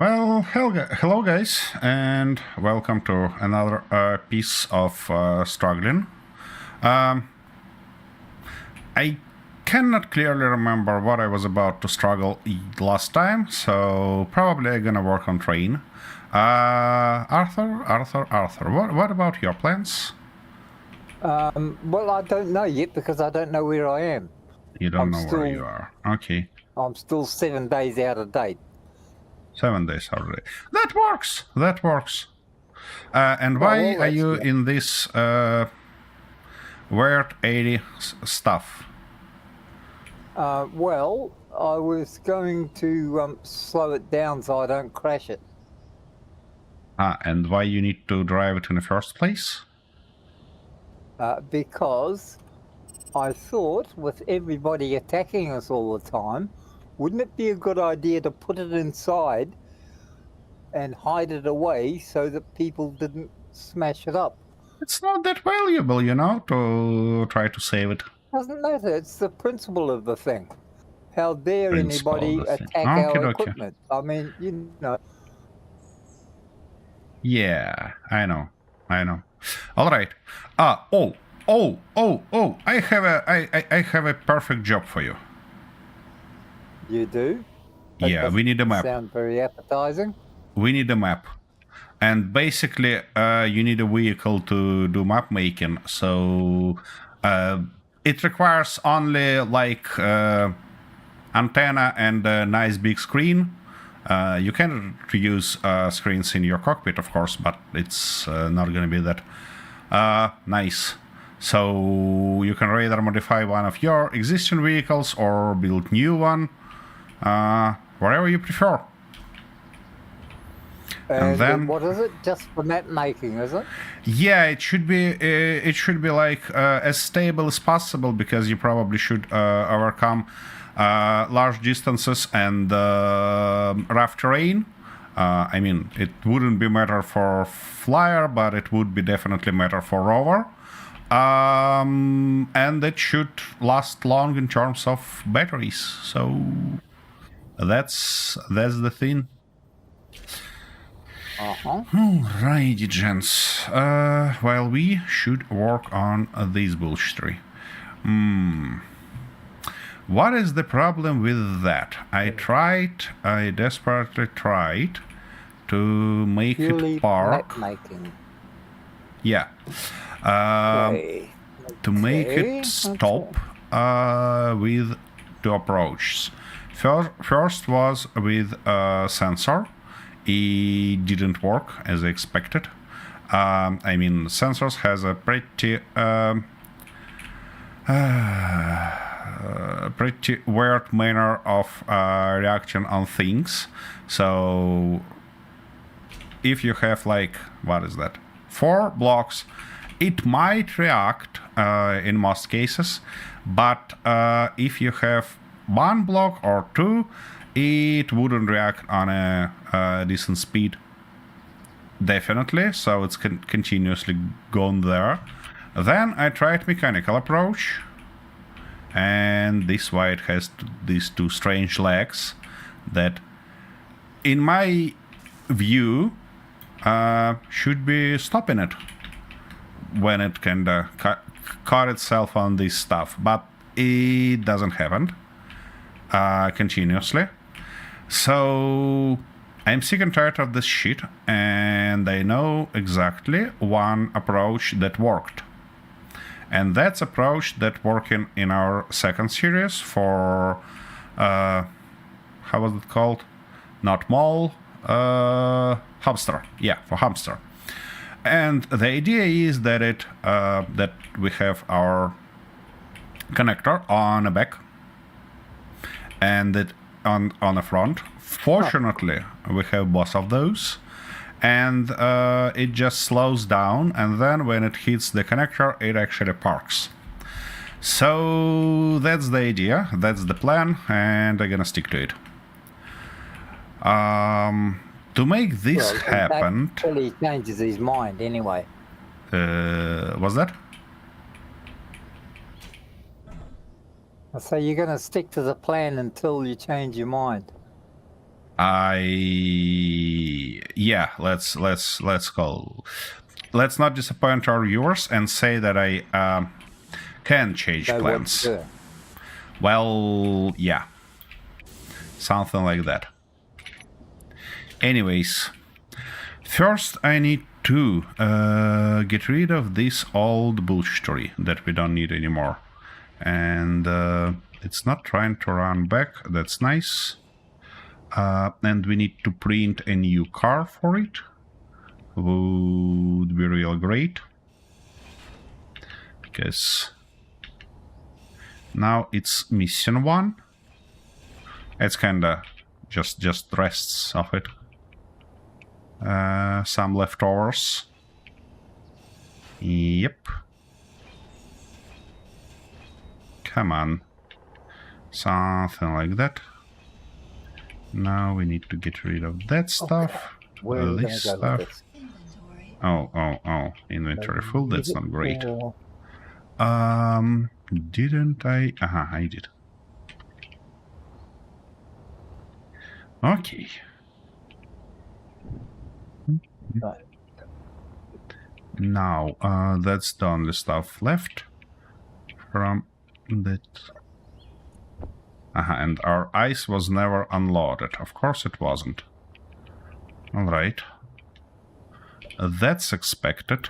Well, hello guys, and welcome to another piece of struggling. Um, I cannot clearly remember what I was about to struggle last time, so probably I'm gonna work on train. Arthur, what about your plans? Well, I don't know yet because I don't know where I am. You don't I'm know where still, you are. Okay, I'm still 7 days out of date. 7 days already. That works. That works. And Oh, why well, are that's you good. in this weird 80 stuff? Well, I was going to slow it down so I don't crash it. And why you need to drive it in the first place? Because I thought with everybody attacking us all the time, wouldn't it be a good idea to put it inside and hide it away so that people didn't smash it up? It's not that valuable, to try to save it. Doesn't matter. It's the principle of the thing. How dare Principle of anybody the thing. attack Okay, our okay. equipment? I mean, you know. Yeah, I know. All right. Oh. I have a perfect job for you. You do? That Yeah, we need a doesn't map. sound very appetizing. We need a map. And basically, you need a vehicle to do map making. So it requires only antenna and a nice big screen. You can reuse screens in your cockpit, of course, but it's not going to be that nice. So you can either modify one of your existing vehicles or build new one, wherever you prefer. And then what is it? Just for map making, is it? Yeah, it should be. It should be like as stable as possible because you probably should overcome large distances and rough terrain. I mean, it wouldn't be matter for flyer, but it would be definitely matter for rover. And it should last long in terms of batteries. So that's the thing. Alrighty, gents. Well, we should work on this bullshittery. What is the problem with that? I desperately tried to make Purely it park. map making. Yeah. Okay. To make it stop with two approaches. First was with a sensor. It didn't work as I expected. I mean, sensors has a pretty weird manner of reaction on things. So if you have like, what is that, 4 blocks, it might react in most cases, but if you have 1 block or 2, it wouldn't react on a decent speed. Definitely, so it's continuously gone there. Then I tried mechanical approach, and this why it has these 2 strange legs that, in my view, should be stopping it when it can cut itself on this stuff, but it doesn't happen continuously. So I'm sick and tired of this shit, and I know exactly one approach that worked. And that's approach that working in our second series for how was it called? Not mall, hamster. Yeah, for hamster. And the idea is that that we have our connector on the back and it on the front. Fortunately, we have both of those, and it just slows down, and then when it hits the connector, it actually parks. So that's the idea, that's the plan, and I'm gonna stick to it. To make this happen, He changes his mind anyway. was that? So you're going to stick to the plan until you change your mind. Yeah, let's go. Let's not disappoint our viewers and say that I can change Know what plans. to do. Well, yeah. Something like that. Anyways, first I need to get rid of this old bullshittery that we don't need anymore. And it's not trying to run back. That's nice. And we need to print a new car for it. Would be real great. Because now it's missing one. It's kinda just rests of it. Some leftovers. Yep. Come on. Something like that. Now we need to get rid of that stuff. Okay. Where are we This gonna go stuff. with this? Oh. Inventory full. That's not great. Or- Didn't I? I did. Okay. Right. Now, that's the only stuff left from that. And our ice was never unloaded. Of course it wasn't. Alright. That's expected.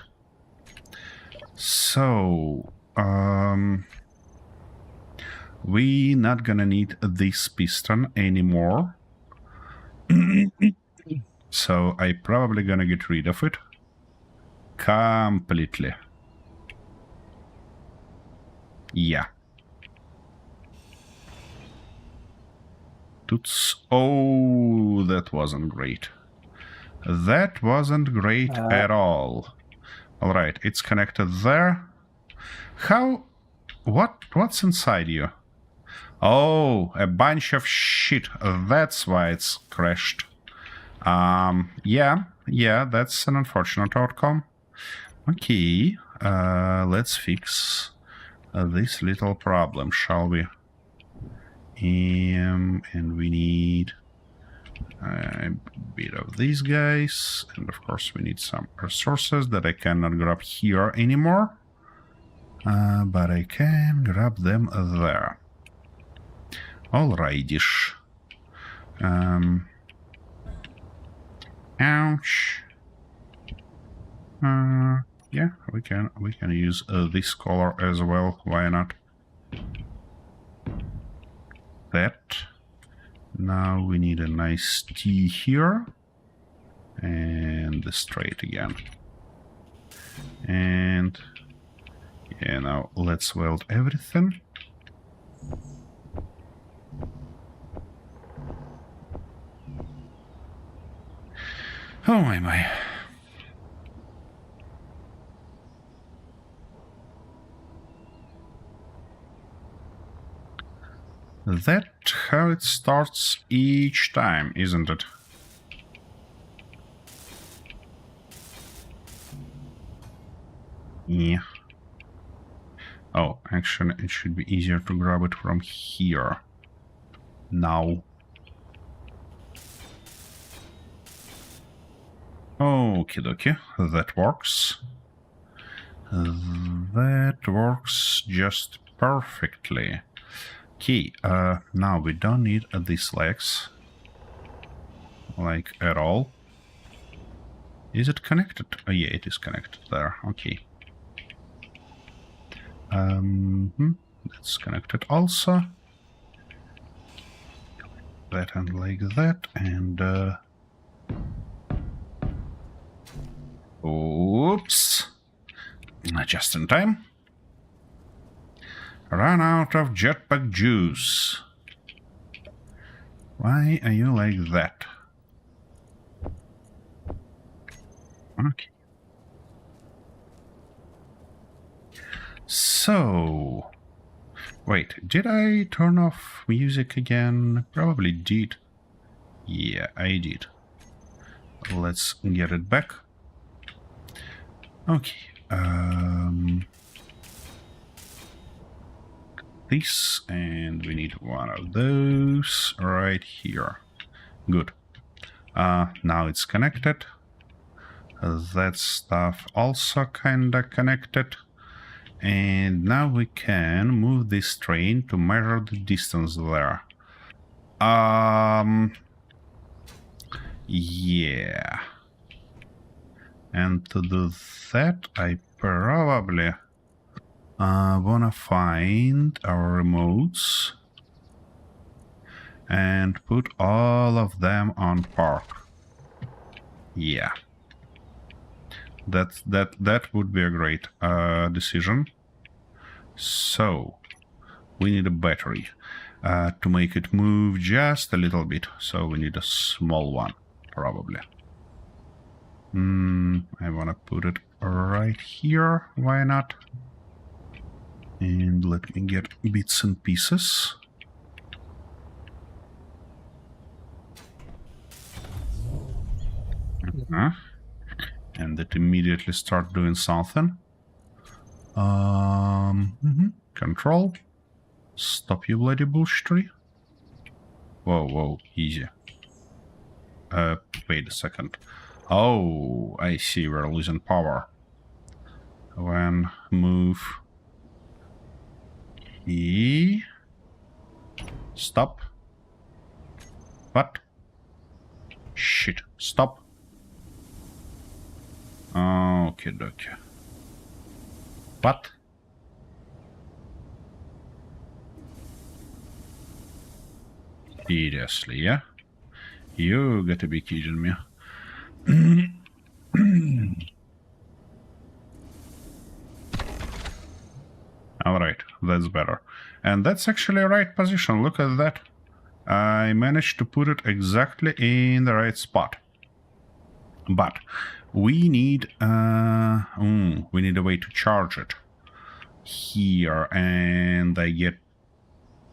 So, we not gonna need this piston anymore. So I probably gonna get rid of it completely. Yeah. Toots. Oh, that wasn't great. That wasn't great at all. Alright, it's connected there. How? What's inside you? Oh, a bunch of shit. That's why it's crashed. Yeah, that's an unfortunate outcome. Okay, let's fix this little problem, shall we? And we need a bit of these guys, and of course we need some resources that I cannot grab here anymore, but I can grab them there. Alrighty-ish. Ouch. Yeah, we can use this color as well. Why not? That. Now we need a nice T here, and the straight again. And yeah, now let's weld everything. Oh my. That's how it starts each time, isn't it? Yeah. Oh, actually, it should be easier to grab it from here. Now. Okie dokie, that works. That works just perfectly. Okay, now we don't need these legs, like, at all. Is it connected? Oh yeah, it is connected there, okay. That's connected also. That and like that, and oops. Just in time. Run out of jetpack juice. Why are you like that? Okay. So... Wait, did I turn off music again? Probably did. Yeah, I did. Let's get it back. Okay. This, and we need one of those right here. Good. Now it's connected. That stuff also kinda connected. And now we can move this train to measure the distance there. Yeah. And to do that, I probably wanna find our remotes and put all of them on park. Yeah. That would be a great decision. So we need a battery to make it move just a little bit. So we need a small one, probably. I want to put it right here. Why not? And let me get bits and pieces. And it immediately start doing something. Control. Stop, you bloody bullshittery. Whoa, easy. Wait a second. Oh, I see, we're losing power. When move E. Stop. What? Shit, stop. Okay, dokie. What? Seriously, yeah? You gotta be kidding me. Alright, that's better. And that's actually a right position, look at that. I managed to put it exactly in the right spot. But we need a way to charge it here, and I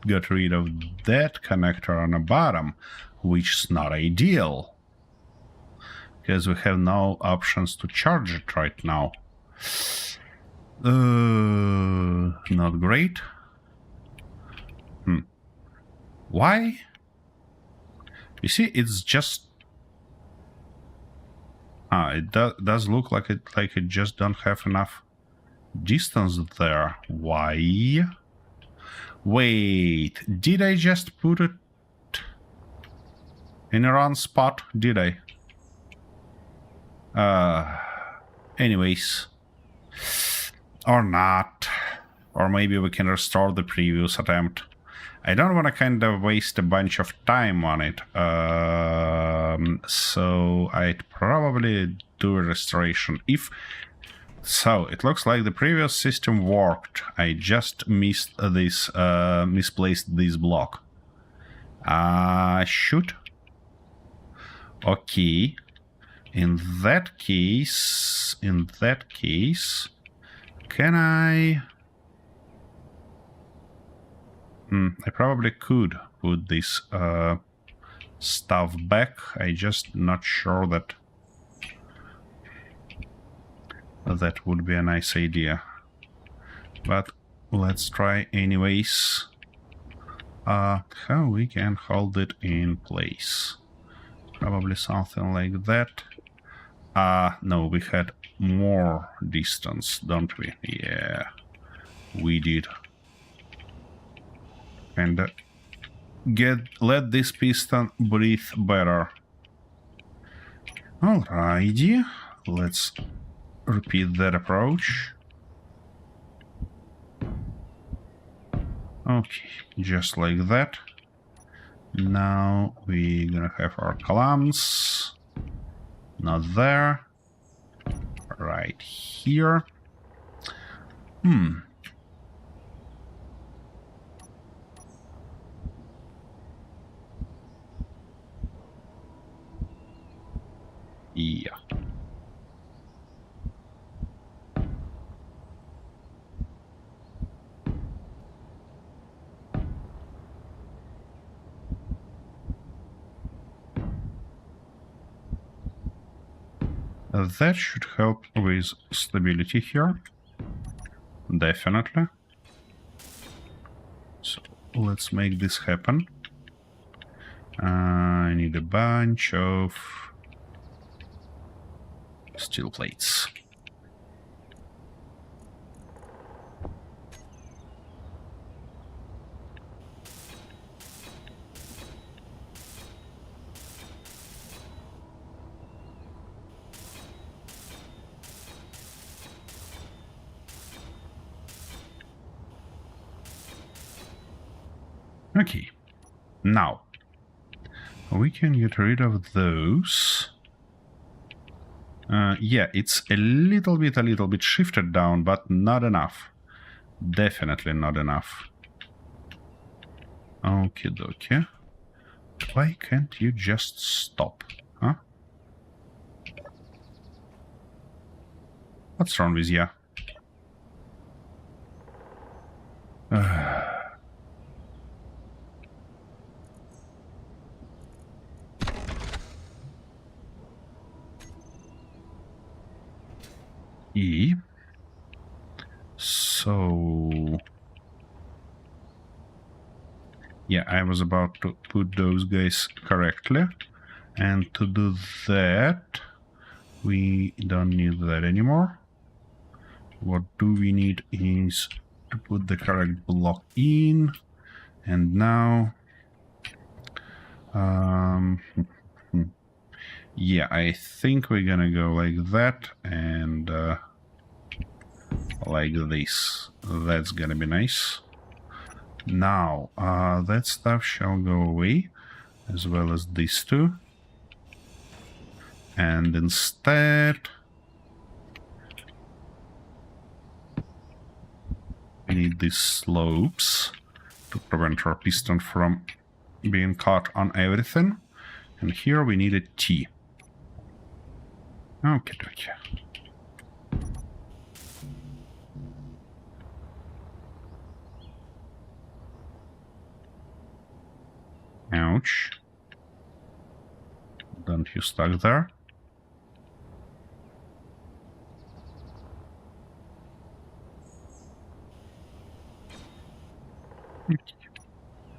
got rid of that connector on the bottom, which is not ideal because we have no options to charge it right now. Not great. Why? You see, it's just it does look like it just don't have enough distance there. Why? Wait, did I just put it in the wrong spot? Did I? Anyways. Or not. Or maybe we can restore the previous attempt. I don't want to kind of waste a bunch of time on it. So I'd probably do a restoration. So it looks like the previous system worked. I just misplaced this block. Shoot. Okay. In that case, can I? I probably could put this stuff back. I just not sure that that would be a nice idea. But let's try anyways. How we can hold it in place? Probably something like that. No, we had more distance, don't we? Yeah, we did. And let this piston breathe better. Alrighty, let's repeat that approach. Okay, just like that. Now we're gonna have our columns. Not there. Right here. Yeah. That should help with stability here. Definitely. So let's make this happen. I need a bunch of steel plates. Okay, now we can get rid of those. Yeah, it's a little bit shifted down, but not enough. Definitely not enough. Okie dokie. Why can't you just stop? Huh? What's wrong with you? E. So... yeah, I was about to put those guys correctly. And to do that, we don't need that anymore. What do we need is to put the correct block in. And now... yeah, I think we're gonna go like that and like this. That's gonna be nice. Now, that stuff shall go away, as well as these two. And instead, we need these slopes to prevent our piston from being caught on everything. And here we need a T. Okay, okay. Ouch. Don't you stuck there?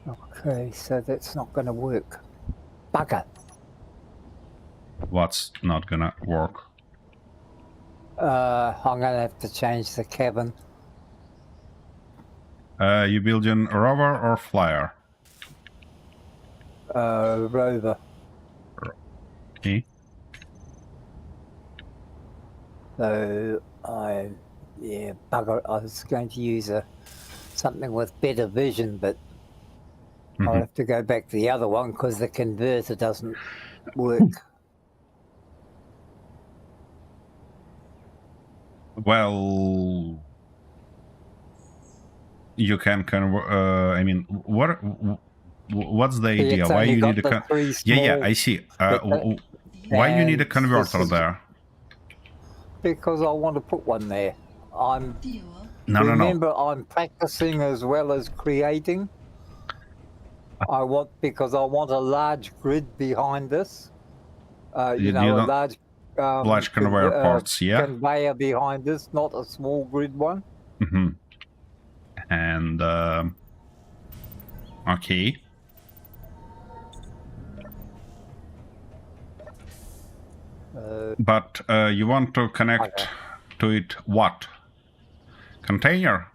Okay, so that's not going to work. Bugger. What's not gonna work? I'm going to have to change the cabin. You building rover or flyer? Rover. Okay. So yeah, bugger. I was going to use something with better vision, but I'll have to go back to the other one because the converter doesn't work. Well, you can convert. I mean, what's the idea? It's Why only you got need a the three yeah, small- I see. Why you need a and converter this is- there? Because I want to put one there. No. Remember, I'm practicing as well as creating. Because I want a large grid behind this. You a don't- large conveyor parts, yeah. conveyor behind this, not a small grid one. And okay. But you want to connect to it what? Container?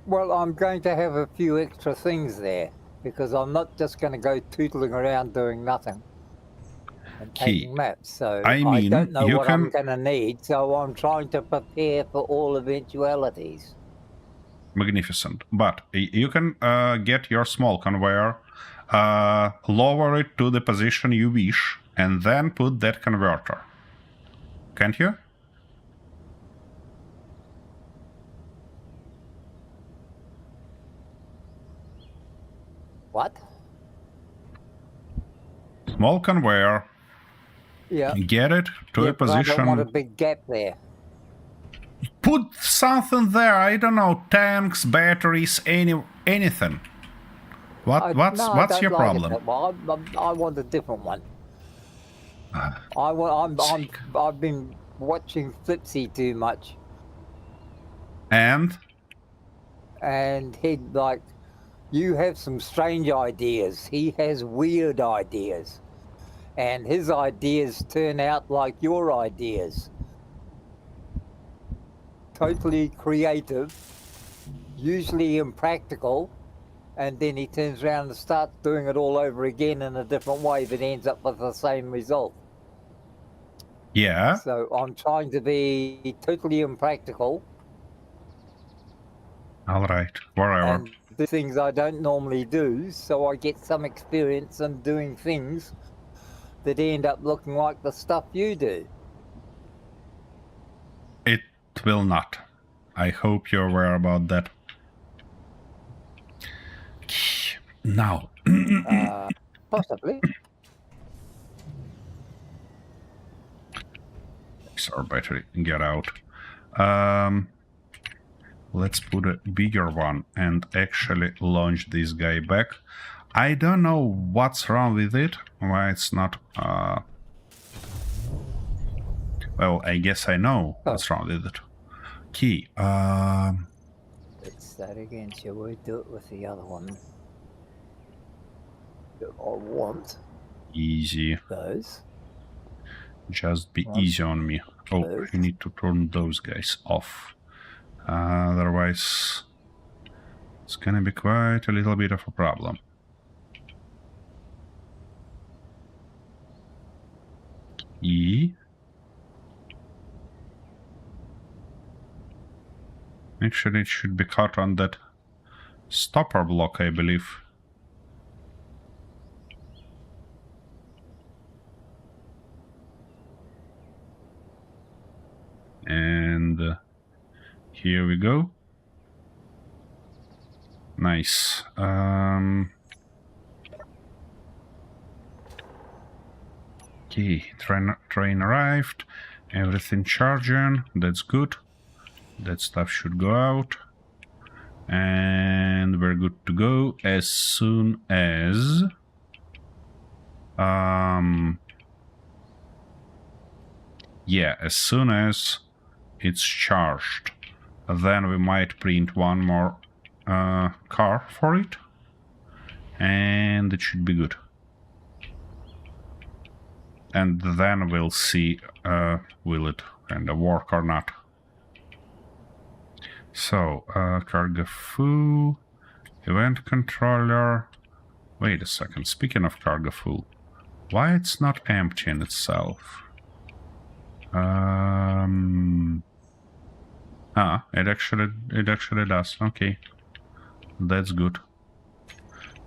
Well, I'm going to have a few extra things there because I'm not just going to go tootling around doing nothing and taking maps. So I mean, don't know you what can- I'm going to need. So I'm trying to prepare for all eventualities. Magnificent. But you can get your small conveyor, lower it to the position you wish, and then put that converter. Can't you? What? Small conveyor. Yeah. Get it to a But I don't want a position. big gap there. Put something there. I don't know. Tanks, batteries, anything. I What's don't your like it problem? that way. I want a different one. I've been watching Flipsy too much, And and he'd like You have some strange ideas. He has weird ideas. And his ideas turn out like your ideas. Totally creative, usually impractical, and then he turns around and starts doing it all over again in a different way that ends up with the same result. Yeah. So I'm trying to be totally impractical. All right. Whatever. And do things I don't normally do, so I get some experience in doing things that end up looking like the stuff you do. It will not. I hope you're aware about that. Now. Possibly. Our battery, get out. Let's put a bigger one and actually launch this guy back. I don't know what's wrong with it, why it's not... Well, I guess I know what's wrong with it. Key. Let's start again, shall we? Do it with the other one. I want Easy. those. Just be easy on me. Oh, I need to turn those guys off. Otherwise, it's gonna be quite a little bit of a problem. E. Actually, it should be caught on that stopper block, I believe. And here we go. Nice. Okay, train arrived. Everything charging. That's good. That stuff should go out. And we're good to go as soon as... yeah, as soon as it's charged. Then we might print one more car for it. And it should be good. And then we'll see will it kind of work or not. So, cargo full, event controller. Wait a second, speaking of cargo full, why it's not emptying itself? It actually does. Okay, that's good.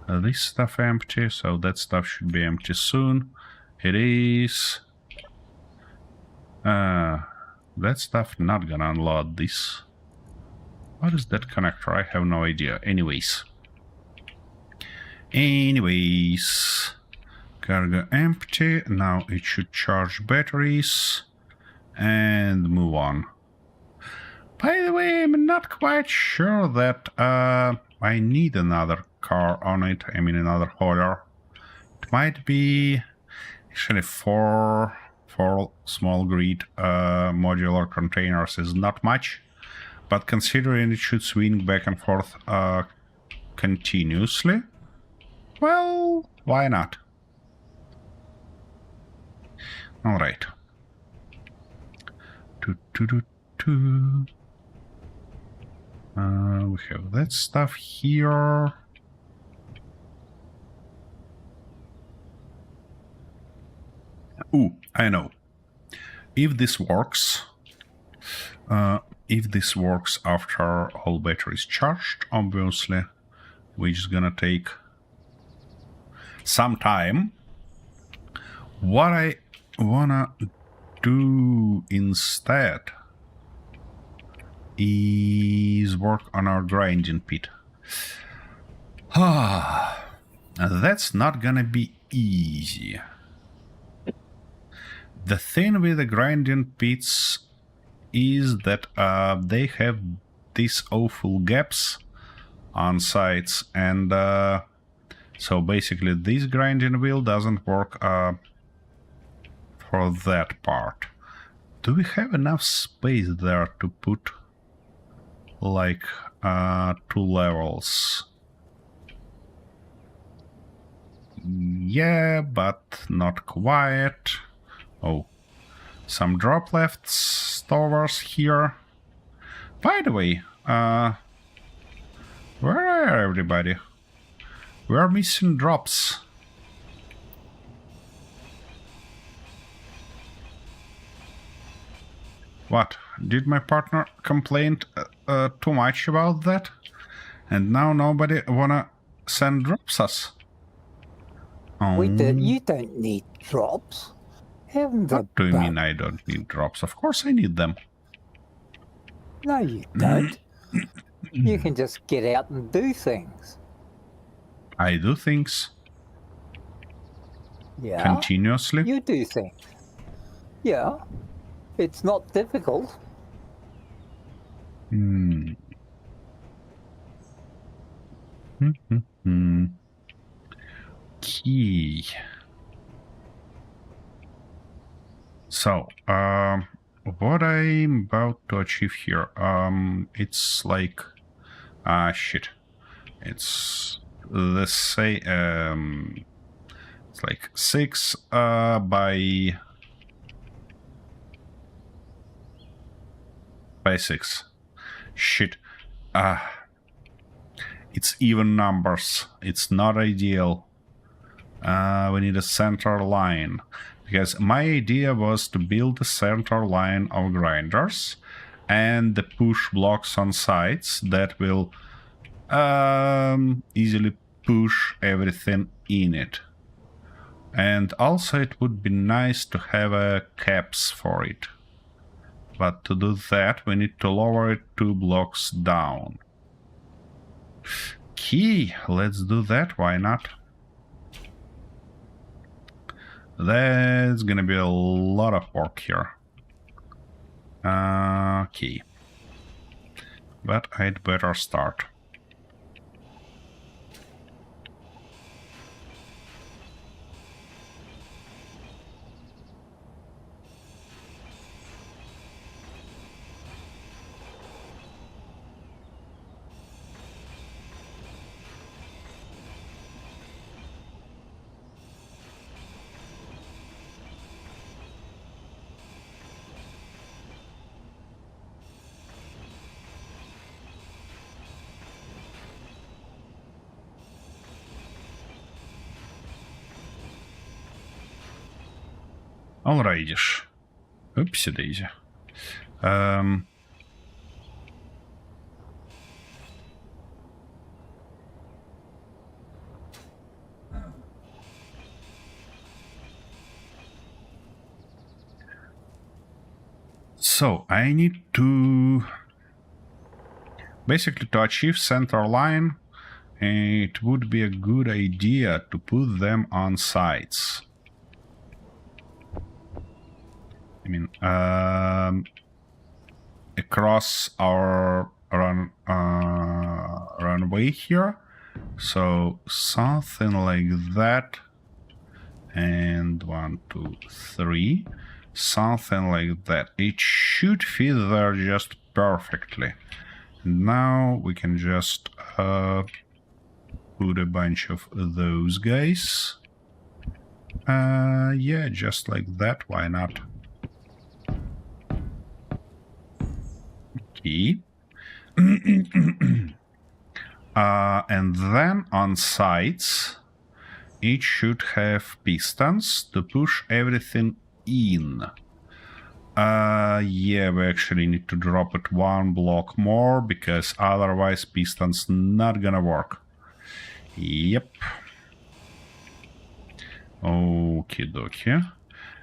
This stuff empty, so that stuff should be empty soon. It is. That stuff not gonna unload this. What is that connector? I have no idea. Anyways, cargo empty. Now it should charge batteries and move on. By the way, I'm not quite sure that I need another car on it. I mean, another hauler. It might be actually four small grid modular containers is not much. But considering it should swing back and forth continuously, well, why not? All right. We have that stuff here. Ooh, I know. If this works... if this works after all batteries charged, obviously, which is gonna take some time. What I wanna do instead is work on our grinding pit. That's not gonna be easy. The thing with the grinding pits is that they have these awful gaps on sides, and so basically this grinding wheel doesn't work for that part. Do we have enough space there to put like 2 levels? Yeah, but not quite. Oh, some drop leftovers here. By the way, where are everybody? We're missing drops. What? Did my partner complain too much about that? And now nobody wanna send drops us? Oh. You don't need drops. Heavens What do you mean above. I don't need drops? Of course I need them. No, you don't. You can just get out and do things. I do things Yeah. continuously. You do things. Yeah. It's not difficult. Key. So, what I'm about to achieve here, it's like, shit. It's the same, it's like 6, by 6. Shit. It's even numbers. It's not ideal. We need a center line. Because my idea was to build a center line of grinders and the push blocks on sides that will easily push everything in it. And also it would be nice to have caps for it. But to do that, we need to lower it 2 blocks down. Key, let's do that, why not? That's gonna be a lot of work here. Okay. But I'd better start. Alrighty. Oopsie daisy. So I need to basically to achieve center line, it would be a good idea to put them on sides. I mean, across our runway here. So something like that. And 1, 2, 3. Something like that. It should fit there just perfectly. Now we can just put a bunch of those guys. Yeah, just like that. Why not? Okay. And then on sides, it should have pistons to push everything in. Yeah, we actually need to drop it 1 block more, because otherwise pistons not gonna work. Yep. Okie dokie.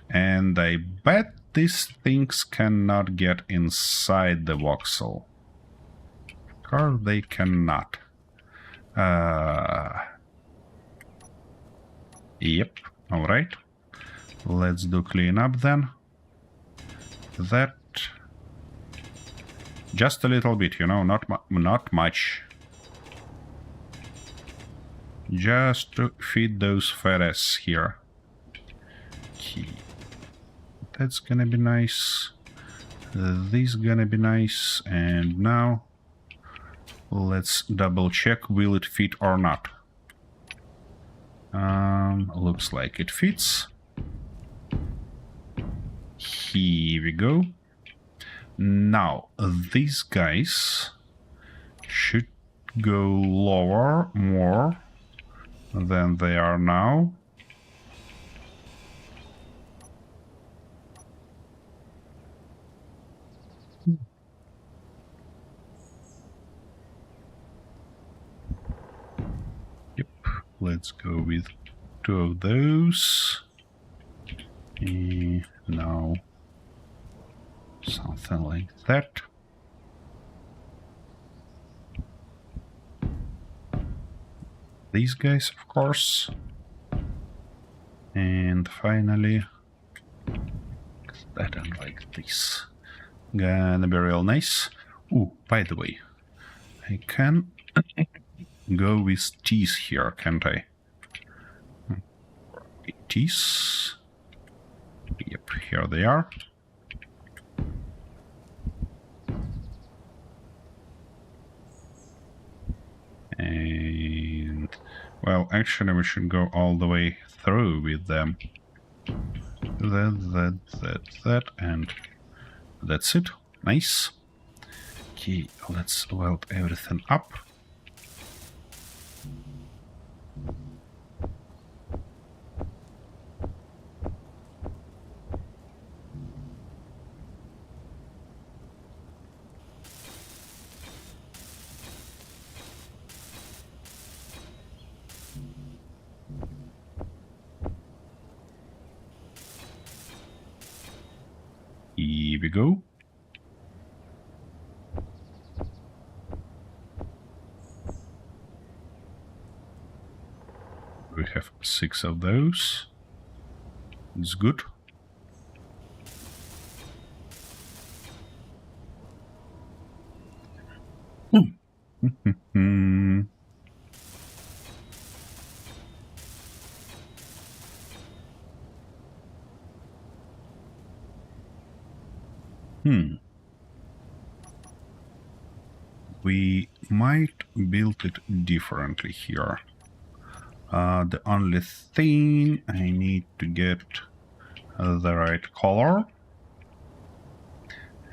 And I bet these things cannot get inside the voxel. Or they cannot. Yep, alright. Let's do cleanup then. That... just a little bit, you know, not much. Just to feed those ferrets here. Okay. That's gonna be nice. This gonna be nice. And now let's double check, will it fit or not. Looks like it fits. Here we go. Now, these guys should go lower more than they are now. Yep, let's go with 2 of those. Now, something like that. These guys, of course. And finally, that and like this. Gonna be real nice. Ooh, by the way, I can go with teeth here, can't I? Teeth. Yep, here they are. And, well, actually we should go all the way through with them. That, and that's it. Nice. Okay, let's weld everything up. Here we go. We have 6 of those. It's good. We might build it differently here. The only thing I need to get the right color,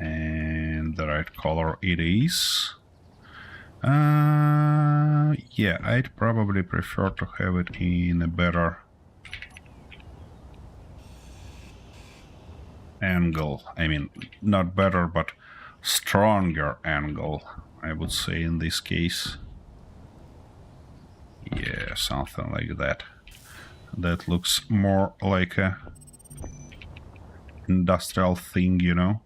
and the right color it is. Yeah, I'd probably prefer to have it in a better angle. I mean, not better, but stronger angle, I would say in this case. Yeah, something like that. That looks more like a industrial thing, you know.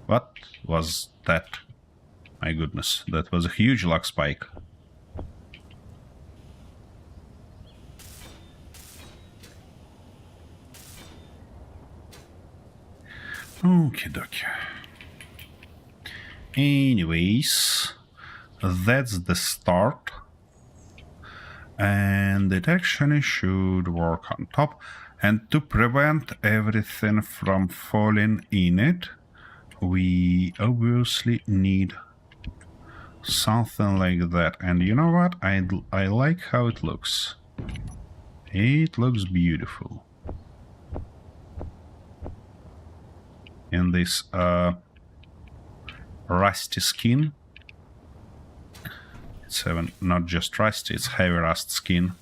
What was that? My goodness, that was a huge luck spike. Okie dokie. Anyways, that's the start. And it actually should work on top. And to prevent everything from falling in it, we obviously need something like that. And you know what? I like how it looks. It looks beautiful. In this rusty skin. It's not just rusty, it's heavy rust skin.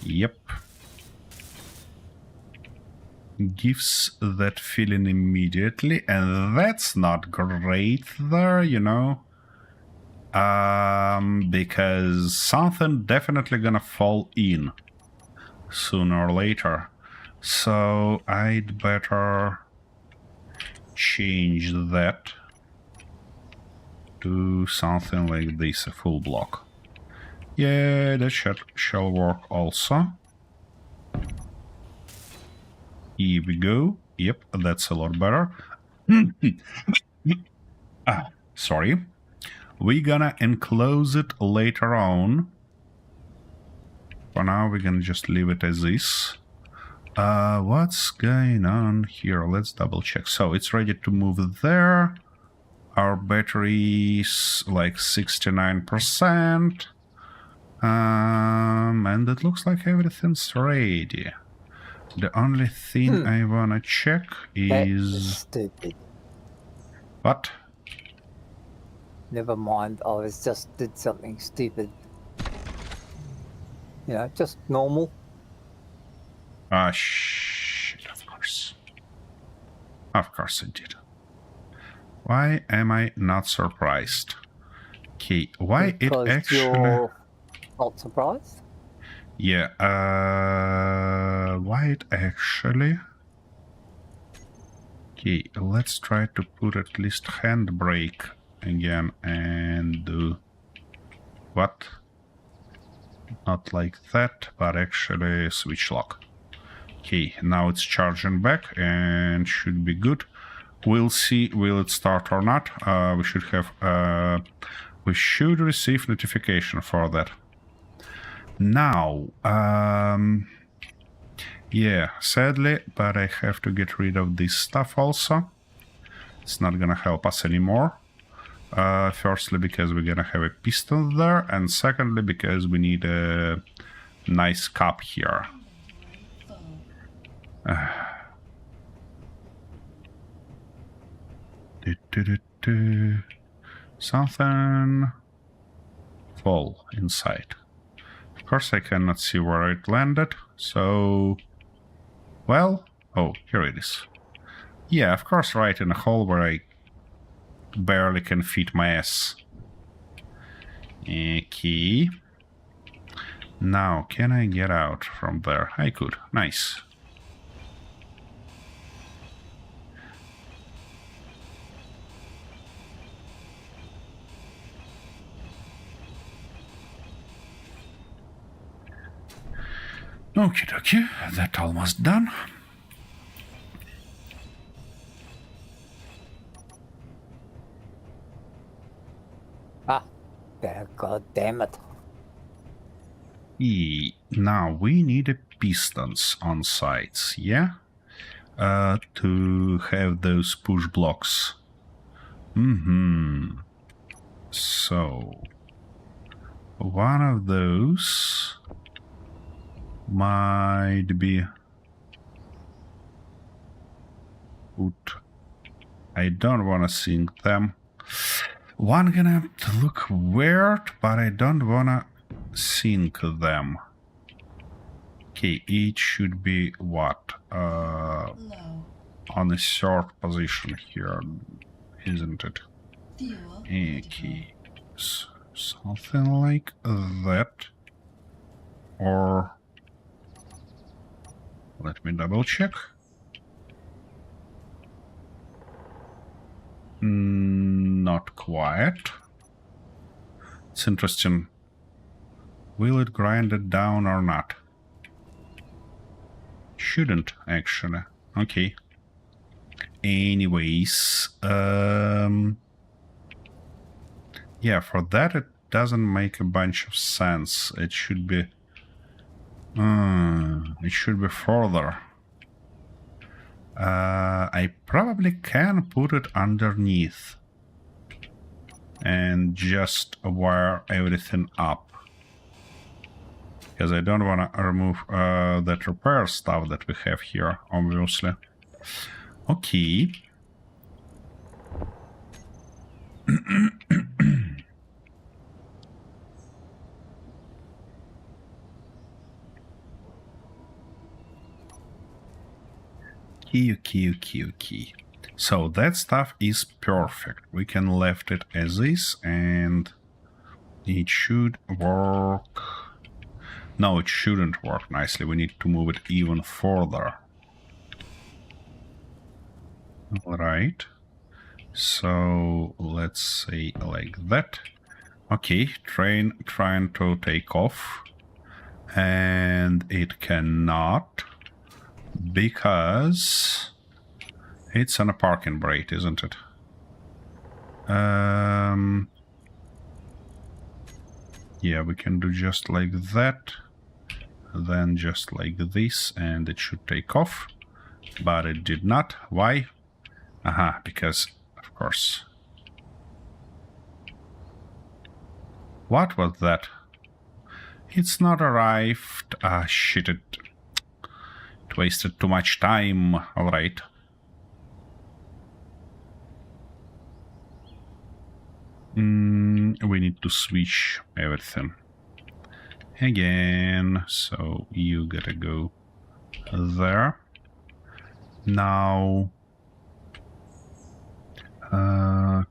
Yep. Gives that feeling immediately, and that's not great there, you know. Because something definitely gonna fall in sooner or later. So I'd better change that to something like this, a full block. Yeah, that shall work also. Here we go. Yep, that's a lot better. Sorry. We're gonna enclose it later on. For now, we're gonna just leave it as is. What's going on here? Let's double check. So it's ready to move there. Our battery is like 69%. And it looks like everything's ready. The only thing I wanna check That is is... stupid. What? Never mind, I was just did something stupid. You know, just normal. Ah, shit, of course. Of course I did. Why am I not surprised? Okay, why Because it actually... you're not surprised? Yeah, why it actually... Okay, let's try to put at least handbrake again and do... What? Not like that, but actually switch lock. Okay, now it's charging back and should be good. We'll see, will it start or not. We should have... we should receive notification for that. Now, yeah, sadly, but I have to get rid of this stuff also. It's not gonna help us anymore. Firstly, because we're gonna have a piston there, and secondly, because we need a nice cup here. Something fall inside. Of course, I cannot see where it landed, so... Well, oh, here it is. Yeah, of course, right in a hole where I barely can fit my ass. Okay. Now, can I get out from there? I could. Nice. Okie dokie, that almost done. Ah, god damn it. Now we need a pistons on sides, yeah? To have those push blocks. So, one of those might be good. I don't want to sink them. One gonna look weird, but I don't want to sink them. Okay, it should be what? On a third position here, isn't it? Okay, something like that. Or let me double check. Not quite. It's interesting. Will it grind it down or not? Shouldn't, actually. Okay. Anyways, yeah, for that it doesn't make a bunch of sense. It should be... it should be further. I probably can put it underneath and just wire everything up, because I don't want to remove that repair stuff that we have here, obviously. Okay. Okay. So that stuff is perfect. We can left it as is and it should work. No, it shouldn't work nicely. We need to move it even further. Alright. So let's say like that. Okay, train trying to take off. And it cannot, because it's on a parking brake, isn't it? Yeah, we can do just like that, then just like this, and it should take off, but it did not. Why? Aha, because, of course. What was that? It's not arrived. Ah, shit, it wasted too much time. Alright. We need to switch everything again. So you gotta go there. Now...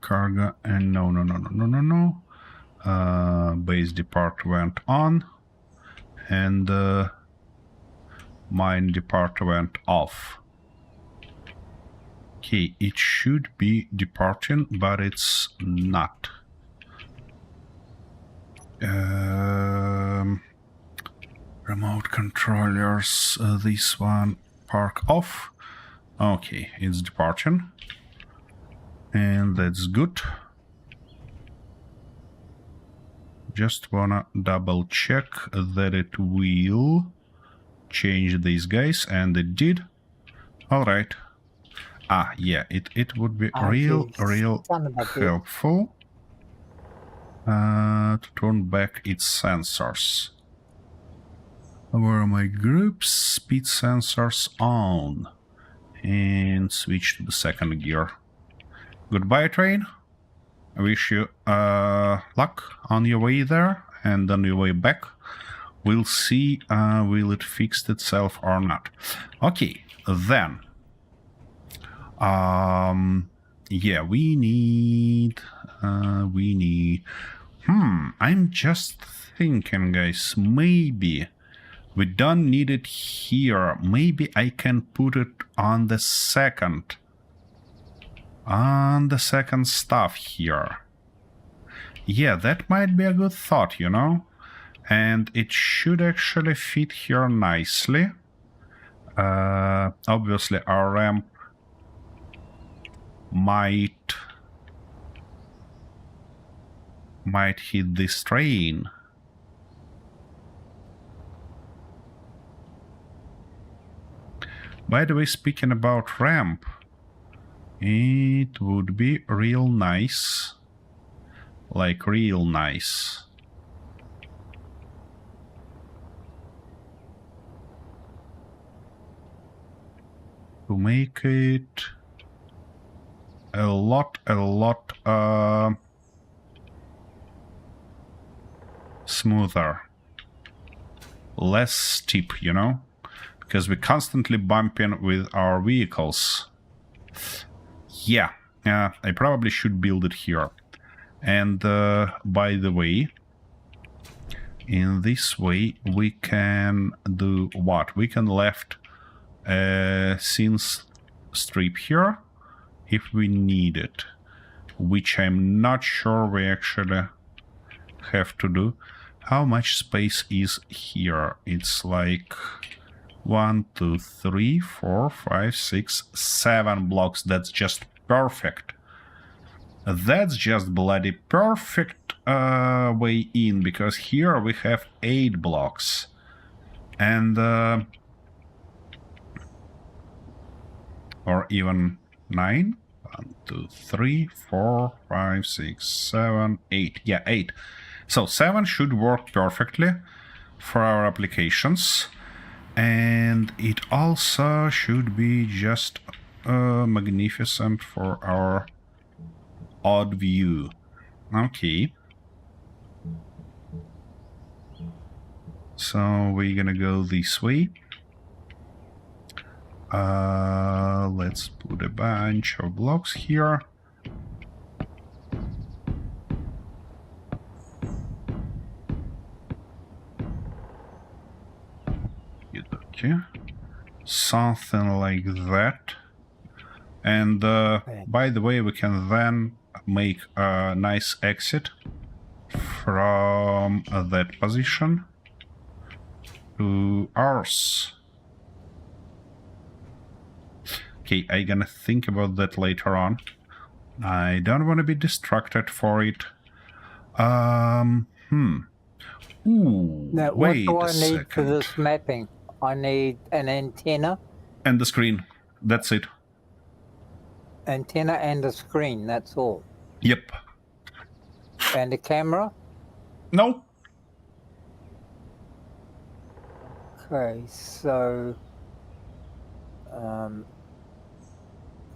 cargo and no. Base depart went on. And mine depart went off. Okay, it should be departing, but it's not. Remote controllers, this one, park off. Okay, it's departing. And that's good. Just wanna double check that it will change these guys, and it did. Alright. Ah, yeah, it would be real helpful to turn back its sensors. Where are my groups? Speed sensors on. And switch to the second gear. Goodbye, train. I wish you luck on your way there and on your way back. We'll see will it fix itself or not. Okay, then. Yeah, we need... I'm just thinking, guys, maybe we don't need it here. Maybe I can put it on the second. On the second stuff here. Yeah, that might be a good thought, you know? And it should actually fit here nicely. Obviously, our ramp might hit this train. By the way, speaking about ramp, it would be real nice, like real nice, to make it a lot smoother, less steep, you know, because we're constantly bumping with our vehicles. Yeah, I probably should build it here. And by the way, in this way we can do what? We can left scenes strip here if we need it, which I'm not sure we actually have to do. How much space is here? It's like 1, 2, 3, 4, 5, 6, 7 blocks. That's just perfect. That's just bloody perfect way in, because here we have 8 blocks. And or even 9. 1, 2, 3, 4, 5, 6, 7, 8. Yeah, 8. So 7 should work perfectly for our applications. And it also should be just magnificent for our odd view. Okay. So we're gonna go this way. Let's put a bunch of blocks here. Okay. Something like that. And by the way, we can then make a nice exit from that position to ours. Okay, I'm gonna think about that later on. I don't want to be distracted for it. Ooh, Now, wait what do I a need for second. this mapping? I need an antenna. And the screen. That's it. Antenna and a screen, that's all. Yep. And a camera? No. Okay, so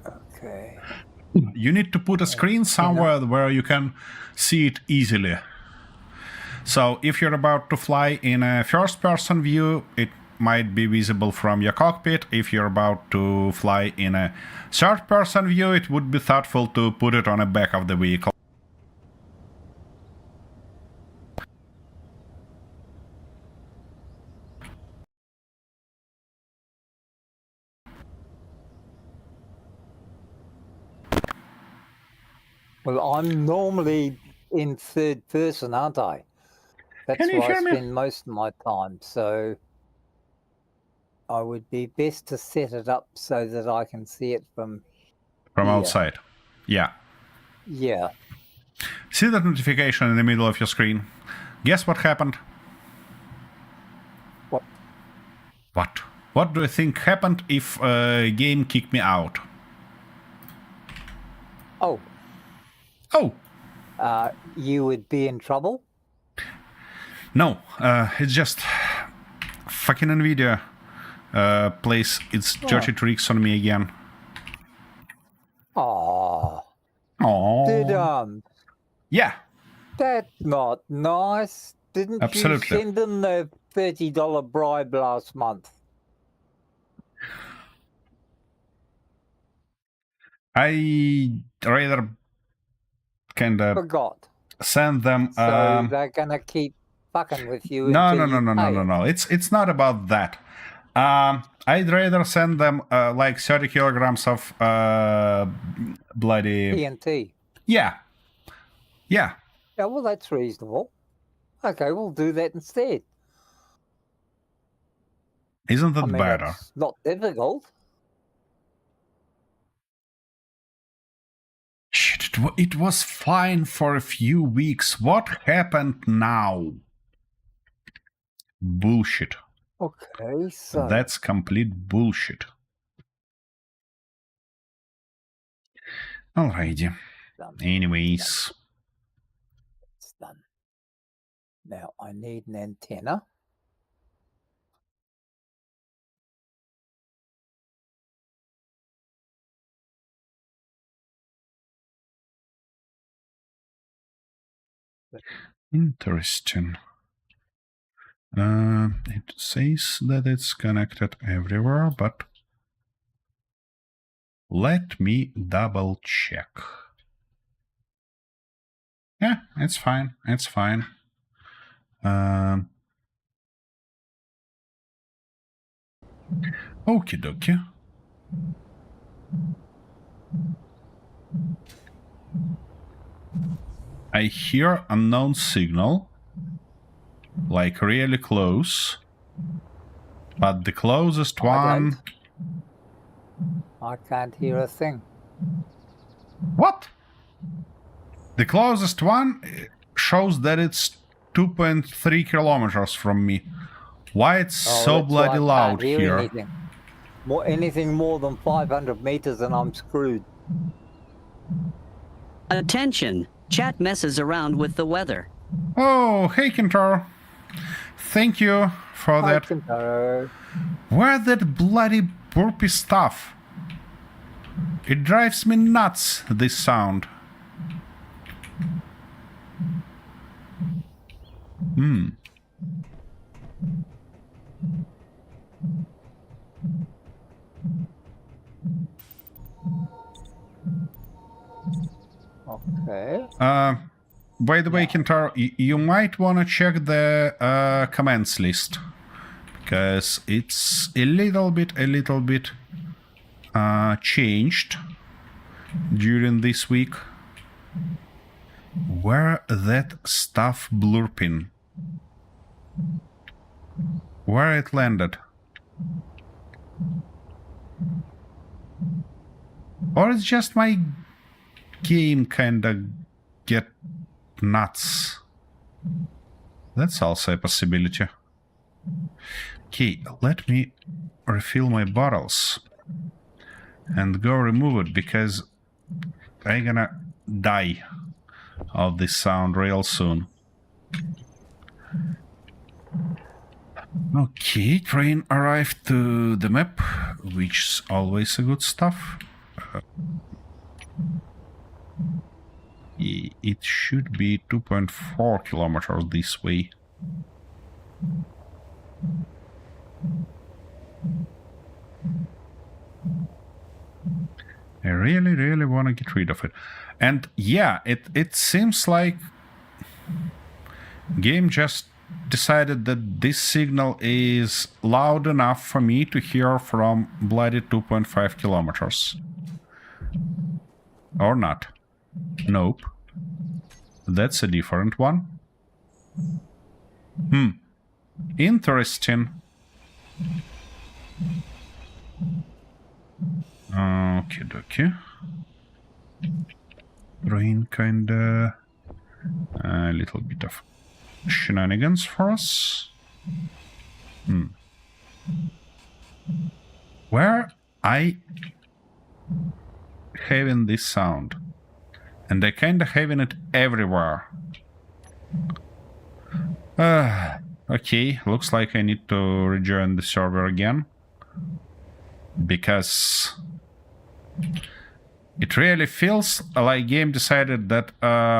okay. You need to put a screen somewhere where you can see it easily. So if you're about to fly in a first-person view, it might be visible from your cockpit. If you're about to fly in a third-person view, it would be thoughtful to put it on the back of the vehicle. Well, I'm normally in third person, aren't I? That's Can you where I hear me? spend most of my time. So I would be best to set it up so that I can see it from From here. outside. Yeah. Yeah. See that notification in the middle of your screen? Guess what happened? What? What? What do you think happened if a game kicked me out? Oh, Oh, you would be in trouble? no. It's just fucking Nvidia plays its dirty tricks on me again. Oh, Oh. Yeah, that's not nice. Didn't absolutely. you send them the $30 bribe last month? I rather kind of Forgot. send them. So they're gonna keep fucking with you No, until no, no, you no, no, pay no, it. no. It's not about that. I'd rather send them like 30 kilograms of bloody. TNT. Yeah, yeah. Yeah, well, that's reasonable. Okay, we'll do that instead. Isn't that I mean, better? it's not difficult. Shit, it was fine for a few weeks. What happened now? Bullshit. Okay, so That's complete bullshit. Alrighty. done. Anyways. It's done. Now I need an antenna. Interesting. It says that it's connected everywhere, but let me double check. Yeah, it's fine. It's fine. Okie dokie. I hear unknown signal, like really close, but the closest one. I can't hear a thing. What? The closest one shows that it's 2.3 kilometers from me. Why it's so that's bloody why I loud can't hear here? anything more than 500 meters and I'm screwed. Attention! Chat messes around with the weather. Oh, hey Kintar. Thank you for that. Where that bloody burpy stuff? It drives me nuts, this sound. Okay. By the way, Kintar, you might want to check the commands list, because it's a little bit changed during this week. Where that stuff blurping? Where it landed? Or it's just my game kinda get nuts. That's also a possibility. Okay, let me refill my bottles and go remove it, because I'm gonna die of this sound real soon. Okay, train arrived to the map, which is always a good stuff. It should be 2.4 kilometers this way. I really, really want to get rid of it. And yeah, it seems like game just decided that this signal is loud enough for me to hear from bloody 2.5 kilometers. Or not. Nope. That's a different one. Interesting. Okie dokie. Rain kinda... a little bit of shenanigans for us. Where I having this sound? And I kinda having it everywhere. Okay, looks like I need to rejoin the server again. Because it really feels like game decided that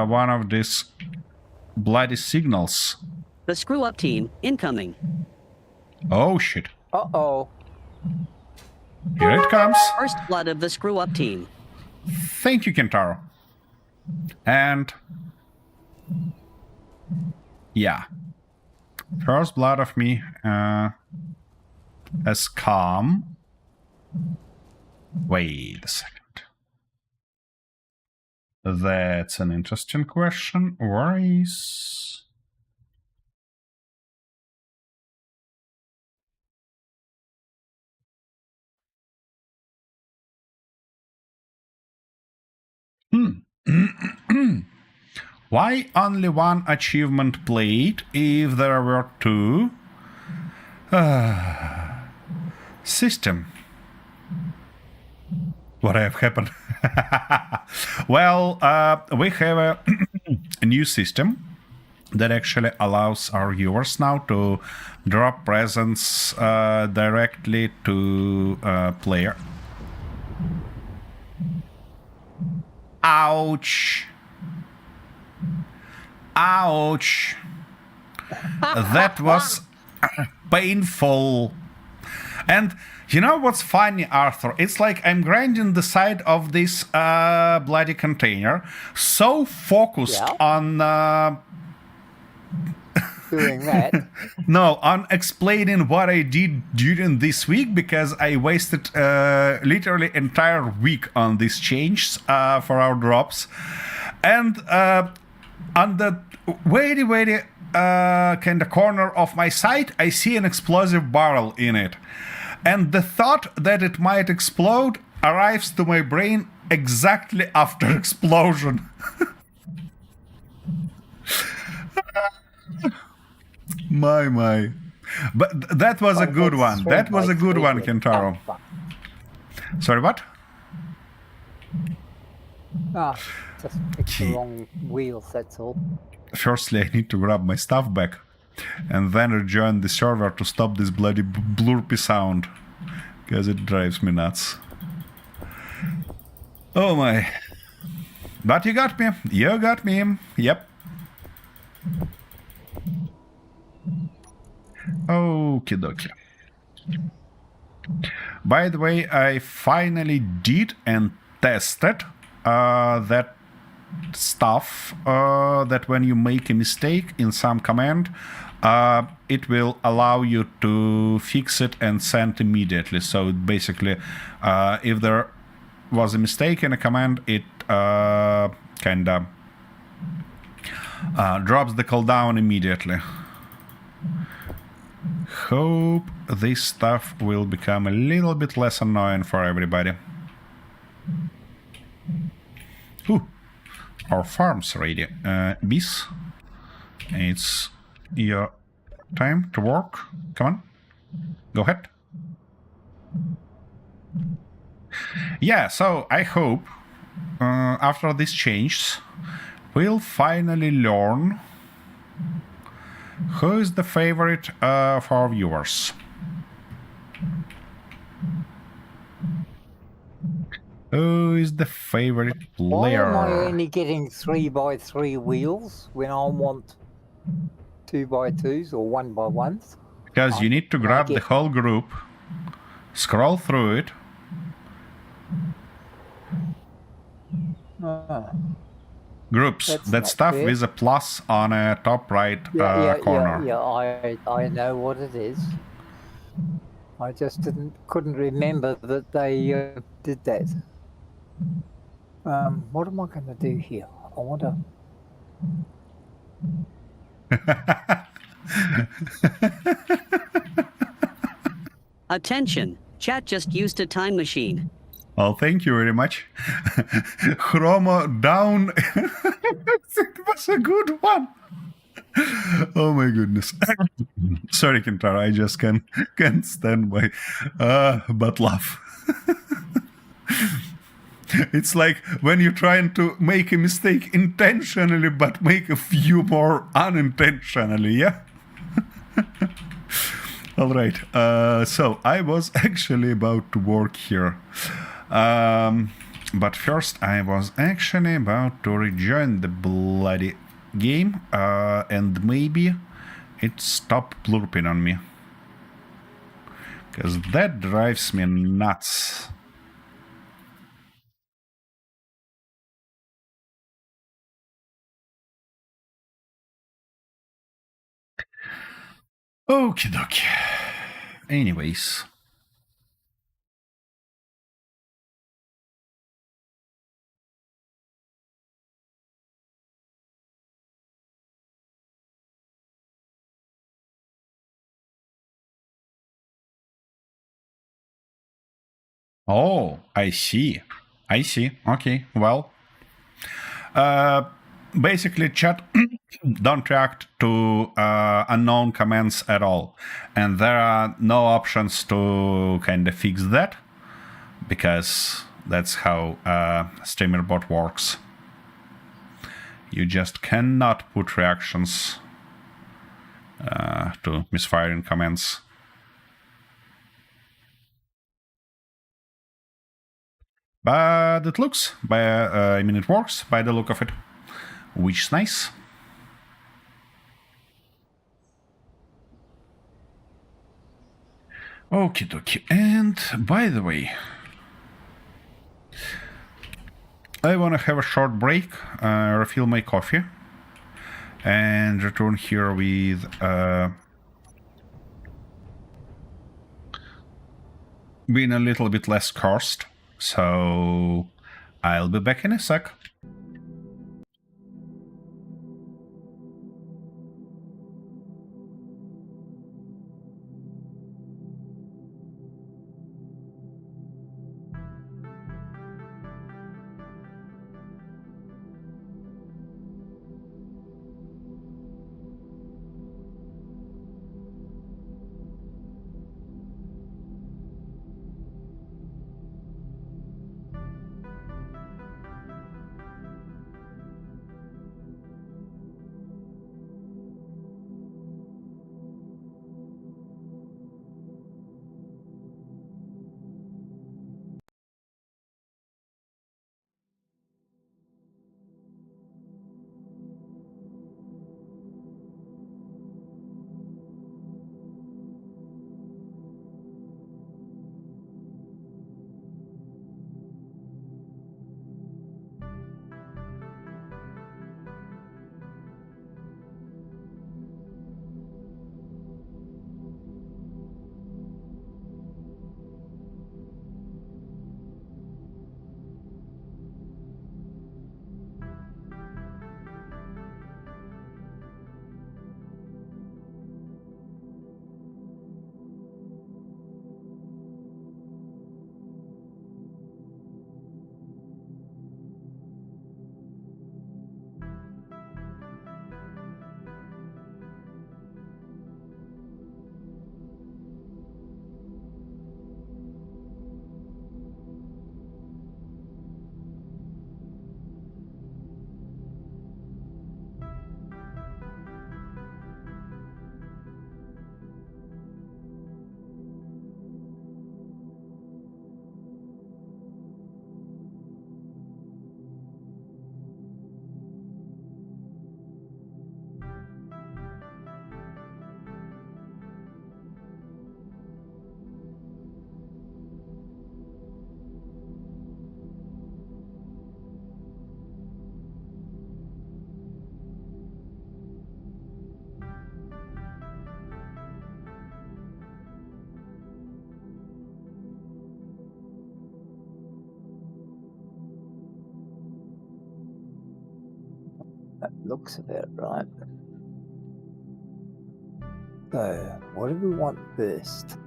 one of these bloody signals. The screw-up team incoming. Oh shit. Uh-oh. Here it comes. First blood of the screw-up team. Thank you, Kentaro. And yeah. First blood of me has come. Wait a second. That's an interesting question. Where is... Why only one achievement played if there were two? System. What have happened? Well, we have a new system that actually allows our viewers now to drop presents directly to player. Ouch. Ouch. That was painful. And you know what's funny, Arthur? It's like I'm grinding the side of this bloody container, so focused on... doing that. No, on explaining what I did during this week, because I wasted literally entire week on these changes for our drops. And on the very kind of corner of my site, I see an explosive barrel in it. And the thought that it might explode arrives to my brain exactly after explosion. My. But that was a good one. That was a good one, Kentaro. Sorry, what? Just picked the wrong wheels, that's all. Firstly, I need to grab my stuff back. And then rejoin the server to stop this bloody blurpy sound. Because it drives me nuts. Oh my. But you got me. You got me. Yep. Okie dokie. By the way, I finally did and tested that stuff that when you make a mistake in some command, it will allow you to fix it and send immediately. So basically, if there was a mistake in a command, it kinda drops the cooldown immediately. Hope this stuff will become a little bit less annoying for everybody. Ooh, our farm's ready. Bees, it's your time to work. Come on, go ahead. Yeah, so I hope after this change, we'll finally learn Who is the favorite of our viewers? Who is the favorite Why am I player? only getting 3x3 wheels when I want 2x2s or 1x1s? Because you need to And I grab the get whole group, scroll through it. Groups, that's that not stuff fair. with a plus on a top right corner. I know what it is. I just couldn't remember that they did that. What am I going to do here? I want to. Attention! Chat just used a time machine. Oh, thank you very much. Chromo down. It was a good one. Oh my goodness. Sorry, Kintaro, I just can't stand my but laugh. It's like when you're trying to make a mistake intentionally, but make a few more unintentionally, yeah? All right. So I was actually about to work here. But first, I was actually about to rejoin the bloody game, and maybe it stopped blurping on me. Because that drives me nuts. Okie dokie. Anyways. Oh, I see. I see. Okay, well. Basically, chat don't react to unknown commands at all. And there are no options to kind of fix that, because that's how StreamerBot works. You just cannot put reactions to misfiring commands. But it looks, it works by the look of it, which is nice. Okie dokie. And by the way, I want to have a short break, refill my coffee, and return here with being a little bit less cursed. So I'll be back in a sec. looks about right. So, what do we want first?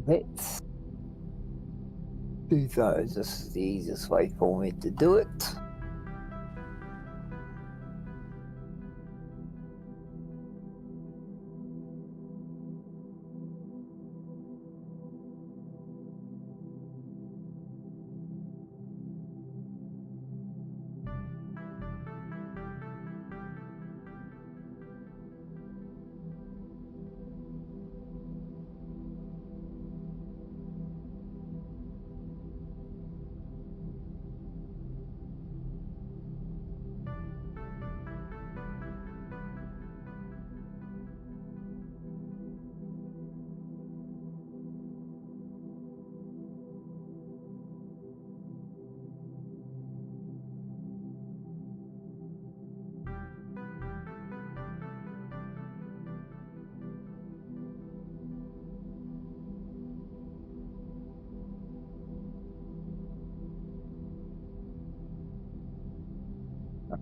Let's do those. This is the easiest way for me to do it.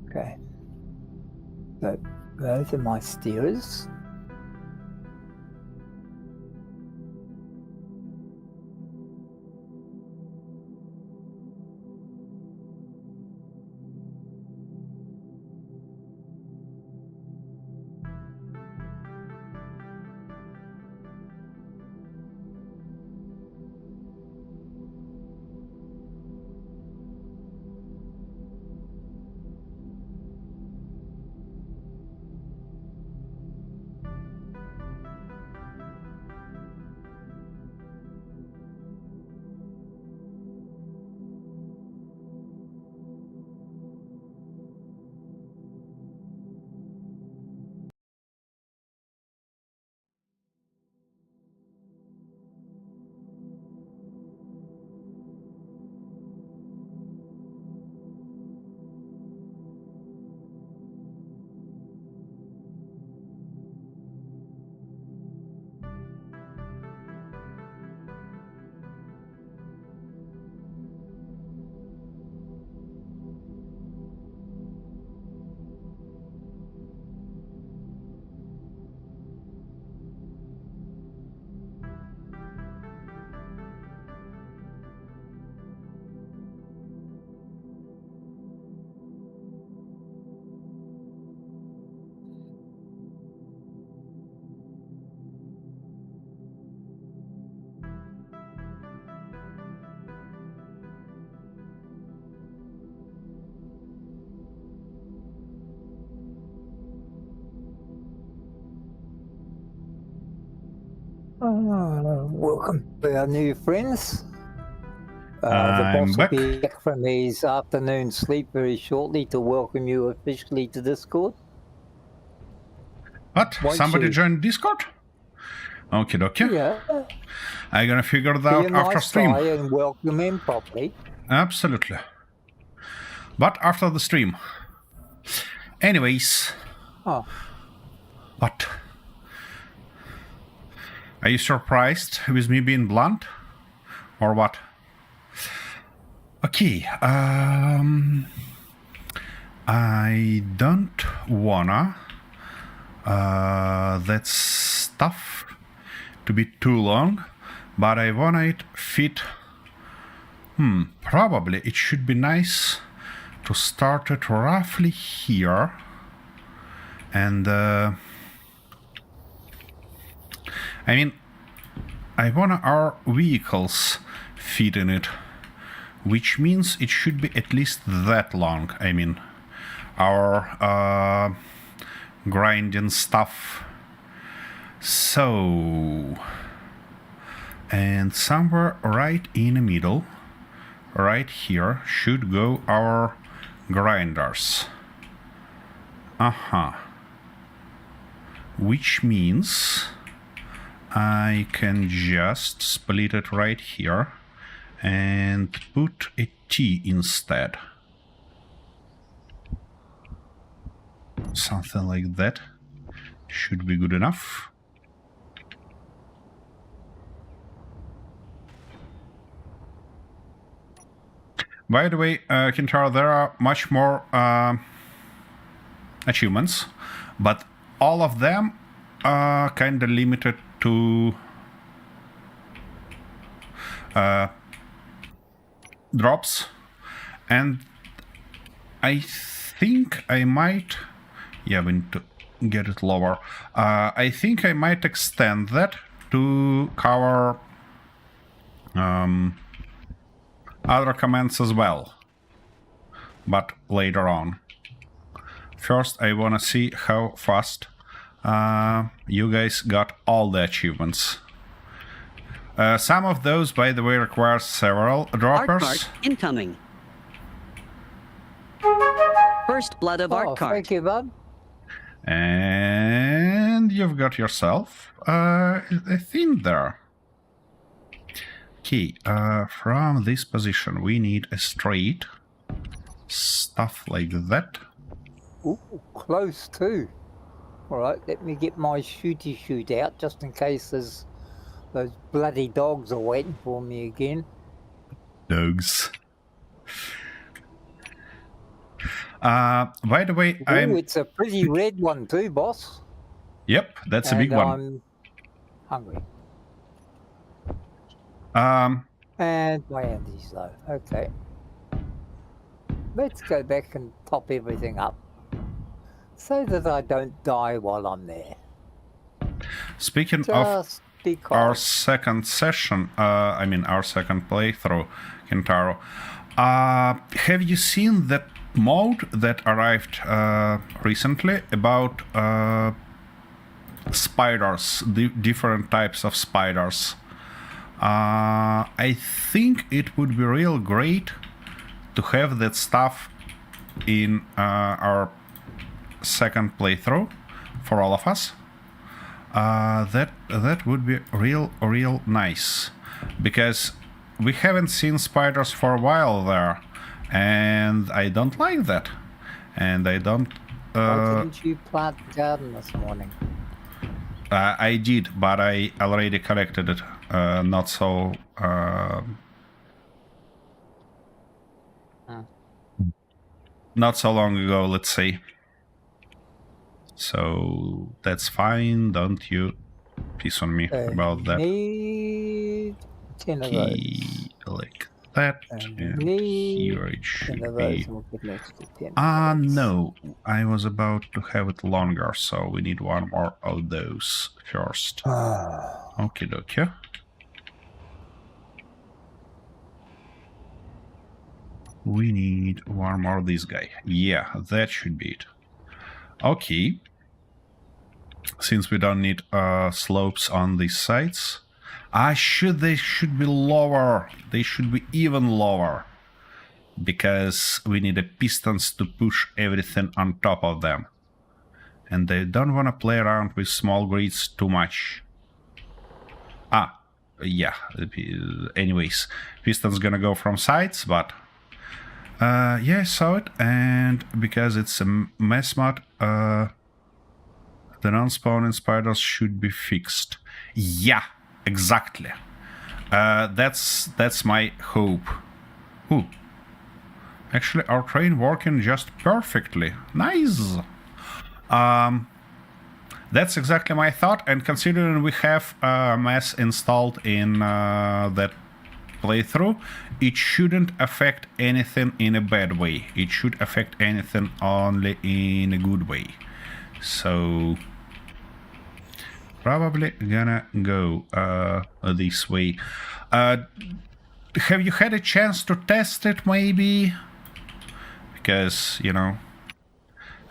Okay. So those are my steerers. Welcome to our new friends. The I'm boss will back. be back from his afternoon sleep very shortly to welcome you officially to Discord. What? Won't Somebody you? joined Discord? Okie dokie. Yeah, I'm gonna figure it be out a after nice stream. guy and welcome him properly. Absolutely. But after the stream. Anyways. Oh, What? Are you surprised with me being blunt? Or what? Okay, I don't wanna that stuff to be too long, but I wanna it fit. Probably it should be nice to start it roughly here, and I mean, I wanna our vehicles fit in it, which means it should be at least that long. I mean, our grinding stuff. So, and somewhere right in the middle, right here, should go our grinders. Which means I can just split it right here and put a T instead. Something like that should be good enough. By the way, Kintaro, there are much more achievements, but all of them are kind of limited to drops, and I think I might... Yeah, we need to get it lower. I think I might extend that to cover other commands as well, but later on. First, I want to see how fast you guys got all the achievements. Some of those, by the way, require several droppers. Art cart incoming. First blood of art cart. Thank you, bud. And you've got yourself a theme there. Okay, from this position we need a straight. Stuff like that. Ooh, close too. Alright, let me get my shooty shoot out just in case those bloody dogs are waiting for me again. Dogs. By the way, It's a pretty red one too, boss. Yep, that's a big one. I'm hungry. And my Andy's low. Okay. Let's go back and top everything up so that I don't die while I'm there. Speaking Just of because. our second session, our second playthrough, Kintaro, have you seen that mode that arrived recently about spiders, different types of spiders? I think it would be real great to have that stuff in our second playthrough for all of us. That would be real nice, because we haven't seen spiders for a while there, and I don't like that. And I don't... Why didn't you plant the garden this morning? I did, but I already collected it not so... not so long ago, let's say. So that's fine, don't you piss on me about that. Need 10 of those. Like that, and here it should be. No, I was about to have it longer, so we need one more of those first. Okie dokie. We need one more of this guy. Yeah, that should be it. Okay. Since we don't need slopes on these sides. They should be lower. They should be even lower. Because we need the pistons to push everything on top of them. And they don't want to play around with small grids too much. Yeah. Anyways, pistons gonna go from sides, but... yeah, I saw it, and because it's a mess mod, the non-spawning spiders should be fixed. Yeah, exactly. That's my hope. Ooh. Actually, our train working just perfectly. Nice. That's exactly my thought, and considering we have mess installed in that playthrough, it shouldn't affect anything in a bad way. It should affect anything only in a good way. So probably gonna go this way. Have you had a chance to test it maybe? Because, you know,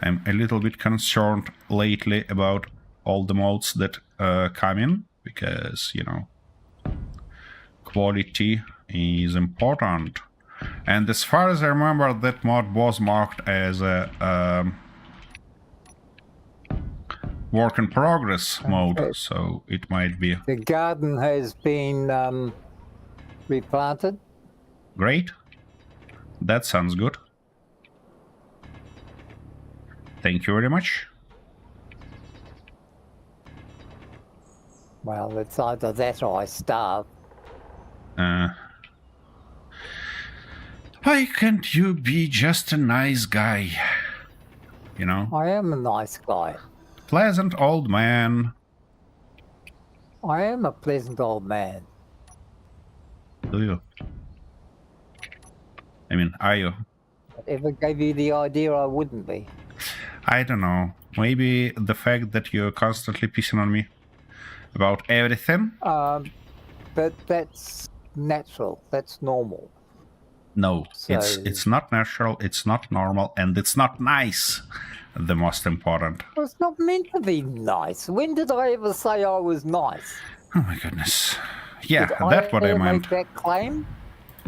I'm a little bit concerned lately about all the modes that come in, because, you know, quality is important. And as far as I remember, that mod was marked as a work in progress mode, so it might be. The garden has been replanted. Great. That sounds good. Thank you very much. Well, it's either that or I starve. Why can't you be just a nice guy? You know? I am a nice guy. Pleasant old man. I am a pleasant old man. Do you? I mean, are you? Whatever gave you the idea I wouldn't be? I don't know. Maybe the fact that you're constantly pissing on me about everything? But that's natural. That's normal. No, So- it's not natural, it's not normal, and it's not nice. The most important. Well, it's not meant to be nice. When did I ever say I was nice? Oh my goodness. Yeah, Did that's what I ever meant. make that claim?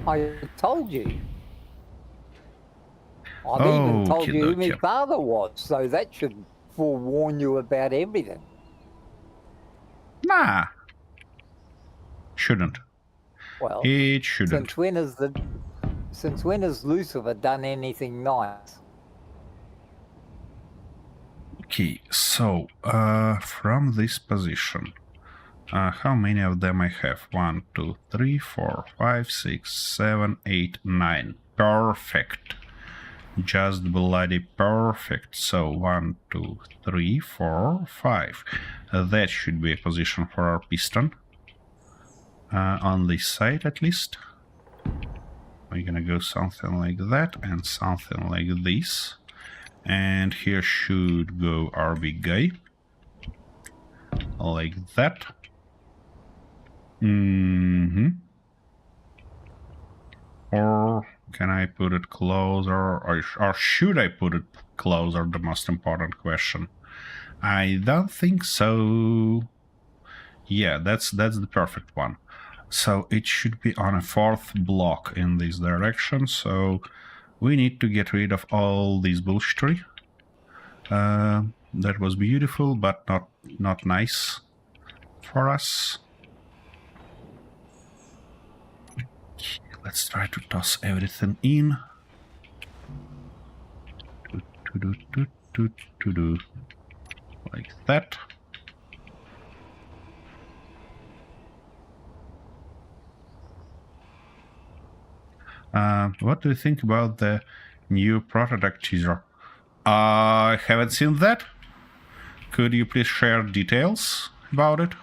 I told you. I've even told you who my Okey-dokey. father was, so that should forewarn you about everything. Nah. Shouldn't. Well, It shouldn't. since when has Lucifer done anything nice? Okay, so from this position, how many of them I have? 1, 2, 3, 4, 5, 6, 7, 8, 9. Perfect. Just bloody perfect. So 1, 2, 3, 4, 5. That should be a position for our piston. On this side at least. We're gonna go something like that and something like this. And here should go our big guy. Like that. Or can I put it closer? Or should I put it closer? The most important question. I don't think so. Yeah, that's the perfect one. So it should be on a 4th block in this direction. So we need to get rid of all this bullshittery. That was beautiful, but not nice for us. Let's try to toss everything in. Like that. What do you think about the new prototype teaser? I haven't seen that. Could you please share details about it?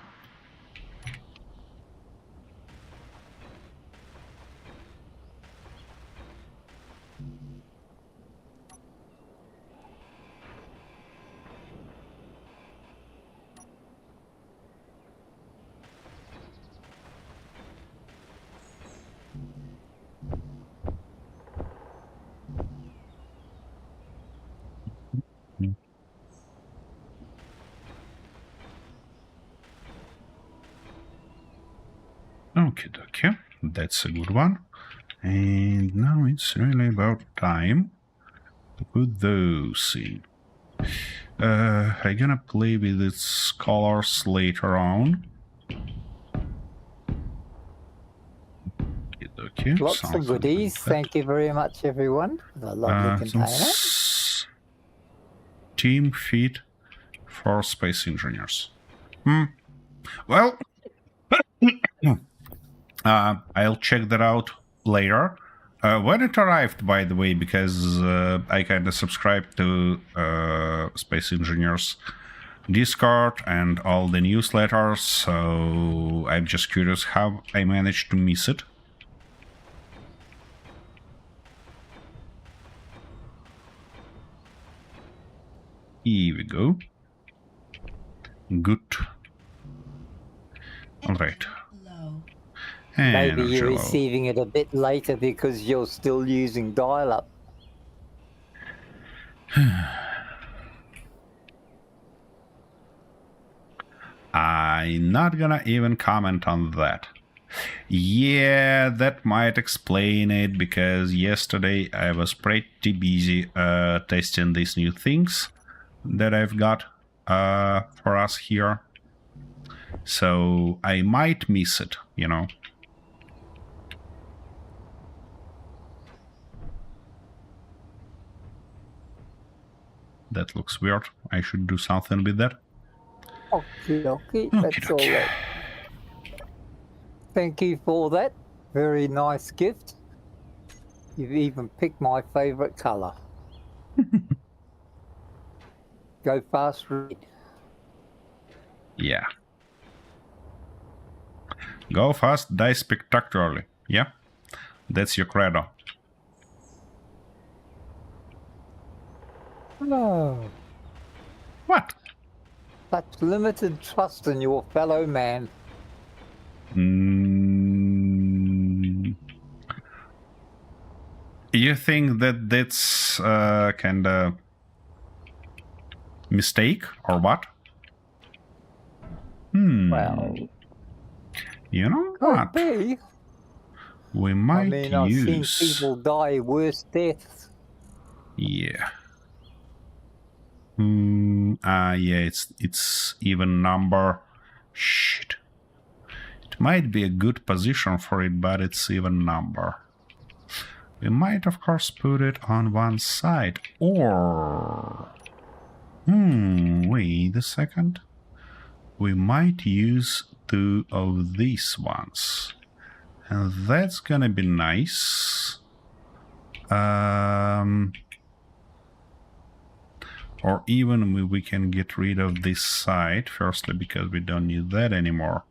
Okay, that's a good one. And now it's really about time to put those in. I'm gonna play with its colors later on. Okay, Lots of goodies. Thank you very much, everyone, for the lovely container. Team feed for space engineers. Well, I'll check that out later. When it arrived, by the way, because I kind of subscribed to Space Engineers Discord and all the newsletters, so I'm just curious how I managed to miss it. Here we go. Good. All right. Maybe you're Angelo. receiving it a bit later because you're still using dial-up. I'm not gonna even comment on that. Yeah, that might explain it, because yesterday I was pretty busy testing these new things that I've got for us here. So I might miss it, you know. That looks weird. I should do something with that. Okay, that's all right. Thank you for that. Very nice gift. You've even picked my favourite colour. Go fast, red. Yeah. Go fast, die spectacularly. Yeah? That's your credo. Oh, What? such limited trust in your fellow man. You think that that's kind of mistake or what? Well, You know could what? be. We I might mean, I've seen use... people die worse deaths. Yeah. Yeah, it's even number. Shit. It might be a good position for it, but it's even number. We might, of course, put it on one side, or... wait a second. We might use two of these ones. And that's gonna be nice. Or even we can get rid of this side, firstly, because we don't need that anymore.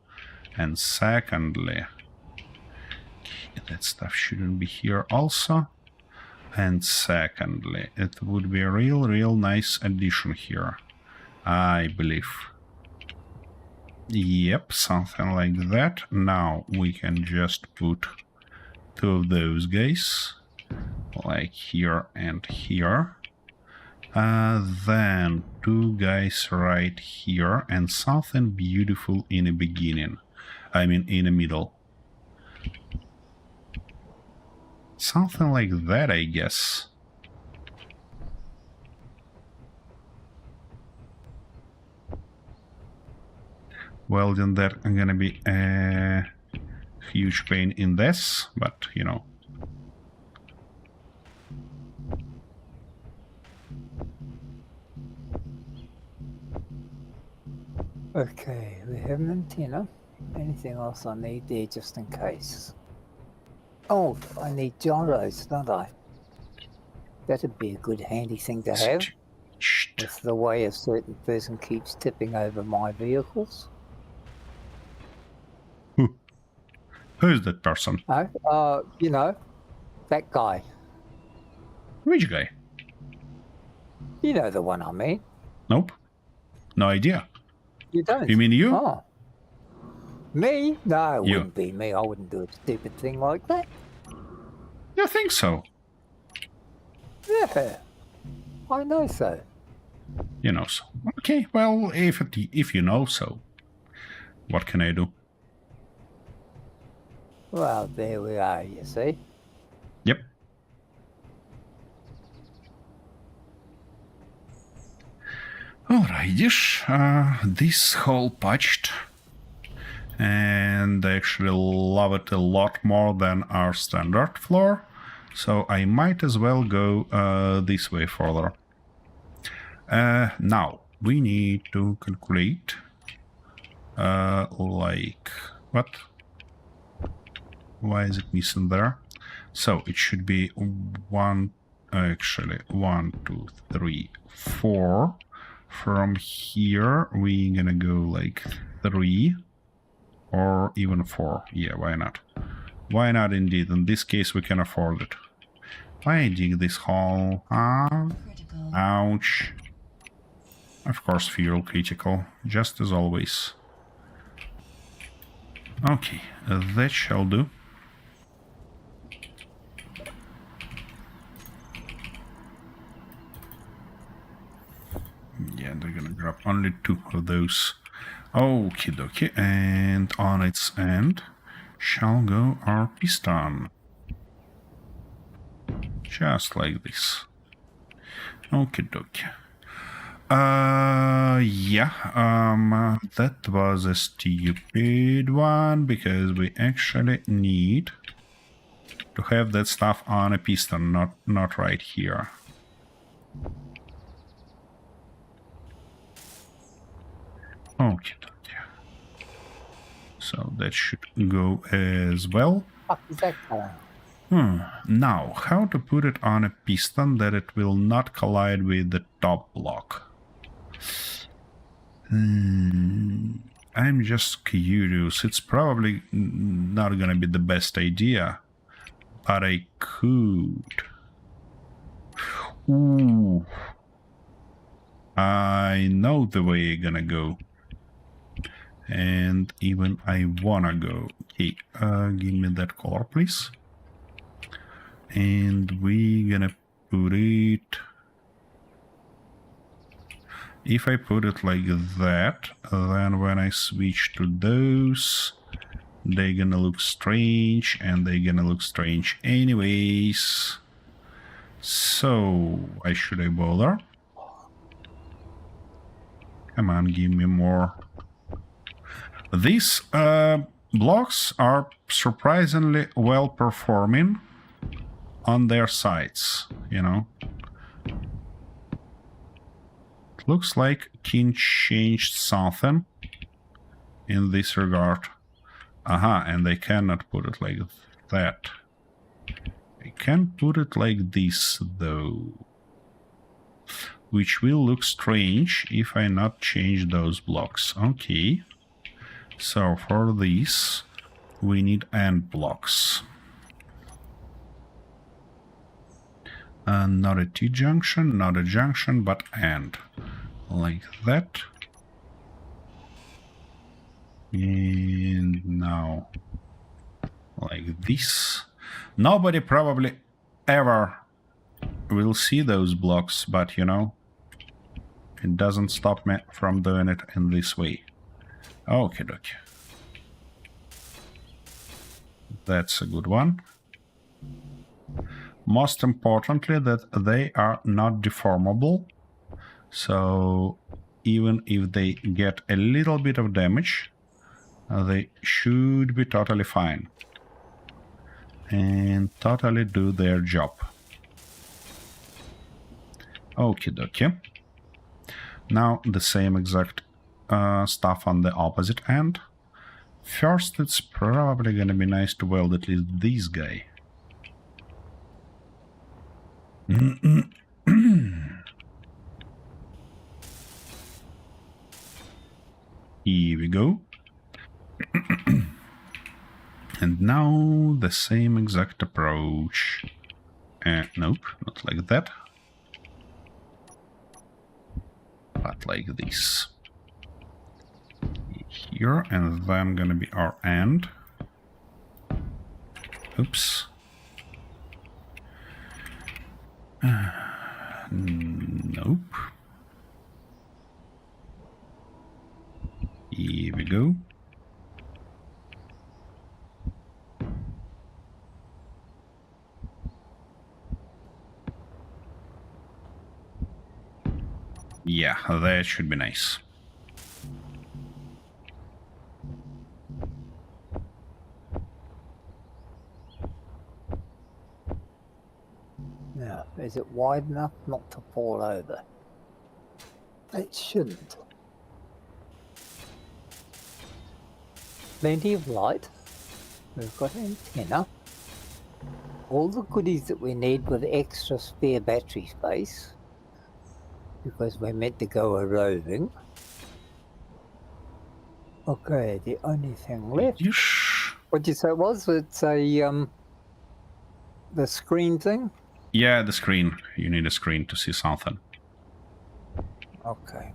And secondly, that stuff shouldn't be here also. And secondly, it would be a real nice addition here, I believe. Yep, something like that. Now we can just put two of those guys, like here and here. Then two guys right here, and something beautiful in the beginning. I mean, in the middle. Something like that, I guess. Well, then that gonna be a huge pain in this, but you know. Okay, we have an antenna. Anything else I need there just in case? Oh, I need gyros, don't I? That'd be a good handy thing to have. With the way a certain person keeps tipping over my vehicles. Who's that person? Oh, you know, that guy. Which guy? You know the one I mean. Nope. No idea. You don't? You mean you? Oh. Me? No, it You. wouldn't be me. I wouldn't do a stupid thing like that. You think so? Yeah. I know so. You know so. Okay, well, if you know so, what can I do? Well, there we are, you see. Yep. Alrighty, this hole patched, and I actually love it a lot more than our standard floor, so I might as well go this way further. Now, we need to calculate, like, what? Why is it missing there? So it should be 1, 2, 3, 4. From here, we're gonna go like 3 or even 4. Yeah, why not? Why not indeed? In this case, we can afford it. Why dig this hole? Ouch. Of course, fuel critical, just as always. Okay, that shall do. Yeah, they're gonna grab only 2 of those. Okie dokie, and on its end shall go our piston. Just like this. Okie dokie. That was a stupid one, because we actually need to have that stuff on a piston, not right here. Okay. So that should go as well. Fuck is that going? Now, how to put it on a piston that it will not collide with the top block? I'm just curious. It's probably not gonna be the best idea, but I could. Ooh. I know the way I'm gonna go. And even I wanna go. Okay, give me that color, please. And we're gonna put it... If I put it like that, then when I switch to those, they're gonna look strange, and they're gonna look strange anyways. So, why should I bother? Come on, give me more. These blocks are surprisingly well performing on their sides, you know. It looks like King changed something in this regard. Aha, and they cannot put it like that. I can put it like this, though. Which will look strange if I not change those blocks. Okay. So for this, we need AND blocks. Not a T-junction, not a junction, but AND. Like that. And now, like this. Nobody probably ever will see those blocks, but you know, it doesn't stop me from doing it in this way. Okay, dokie. That's a good one. Most importantly, that they are not deformable. So even if they get a little bit of damage, they should be totally fine. And totally do their job. Okie dokie. Now the same exact stuff on the opposite end. First, it's probably gonna be nice to weld at least this guy. Here we go. And now the same exact approach. Nope, not like that. But like this. Here, and then gonna be our end. Oops. Nope. Here we go. Yeah, that should be nice. Now, is it wide enough not to fall over? It shouldn't. Plenty of light. We've got an antenna. All the goodies that we need with extra spare battery space, because we're meant to go a roving. Okay, the only thing left. What'd you say it was? It's a the screen thing? Yeah, the screen. You need a screen to see something. Okay.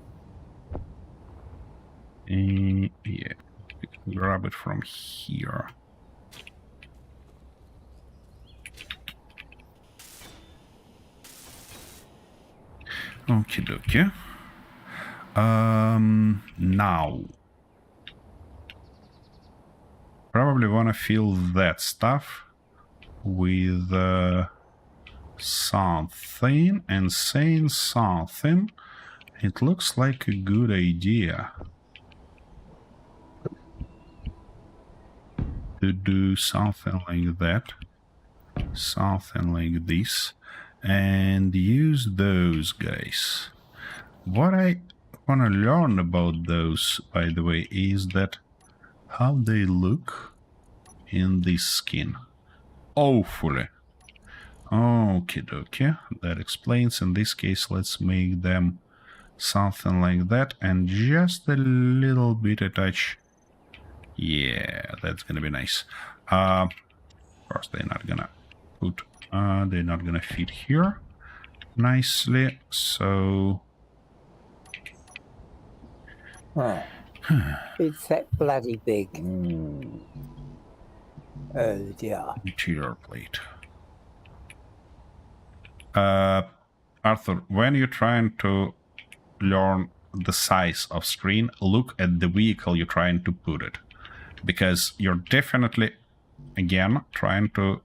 Yeah, we can grab it from here. Okie dokie. Now. Probably wanna fill that stuff with something and saying something. It looks like a good idea to do something like that, something like this, and use those guys. What I want to learn about those, by the way, is that how they look in this skin. awfully. Okie dokie. That explains. In this case, let's make them something like that and just a little bit attach. Yeah, that's gonna be nice. Of course, they're not gonna put. They're not gonna fit here nicely. So. Oh. It's that bloody big. Oh dear. Interior plate. Arthur, when you're trying to learn the size of screen, look at the vehicle you're trying to put it. Because you're definitely, again, trying to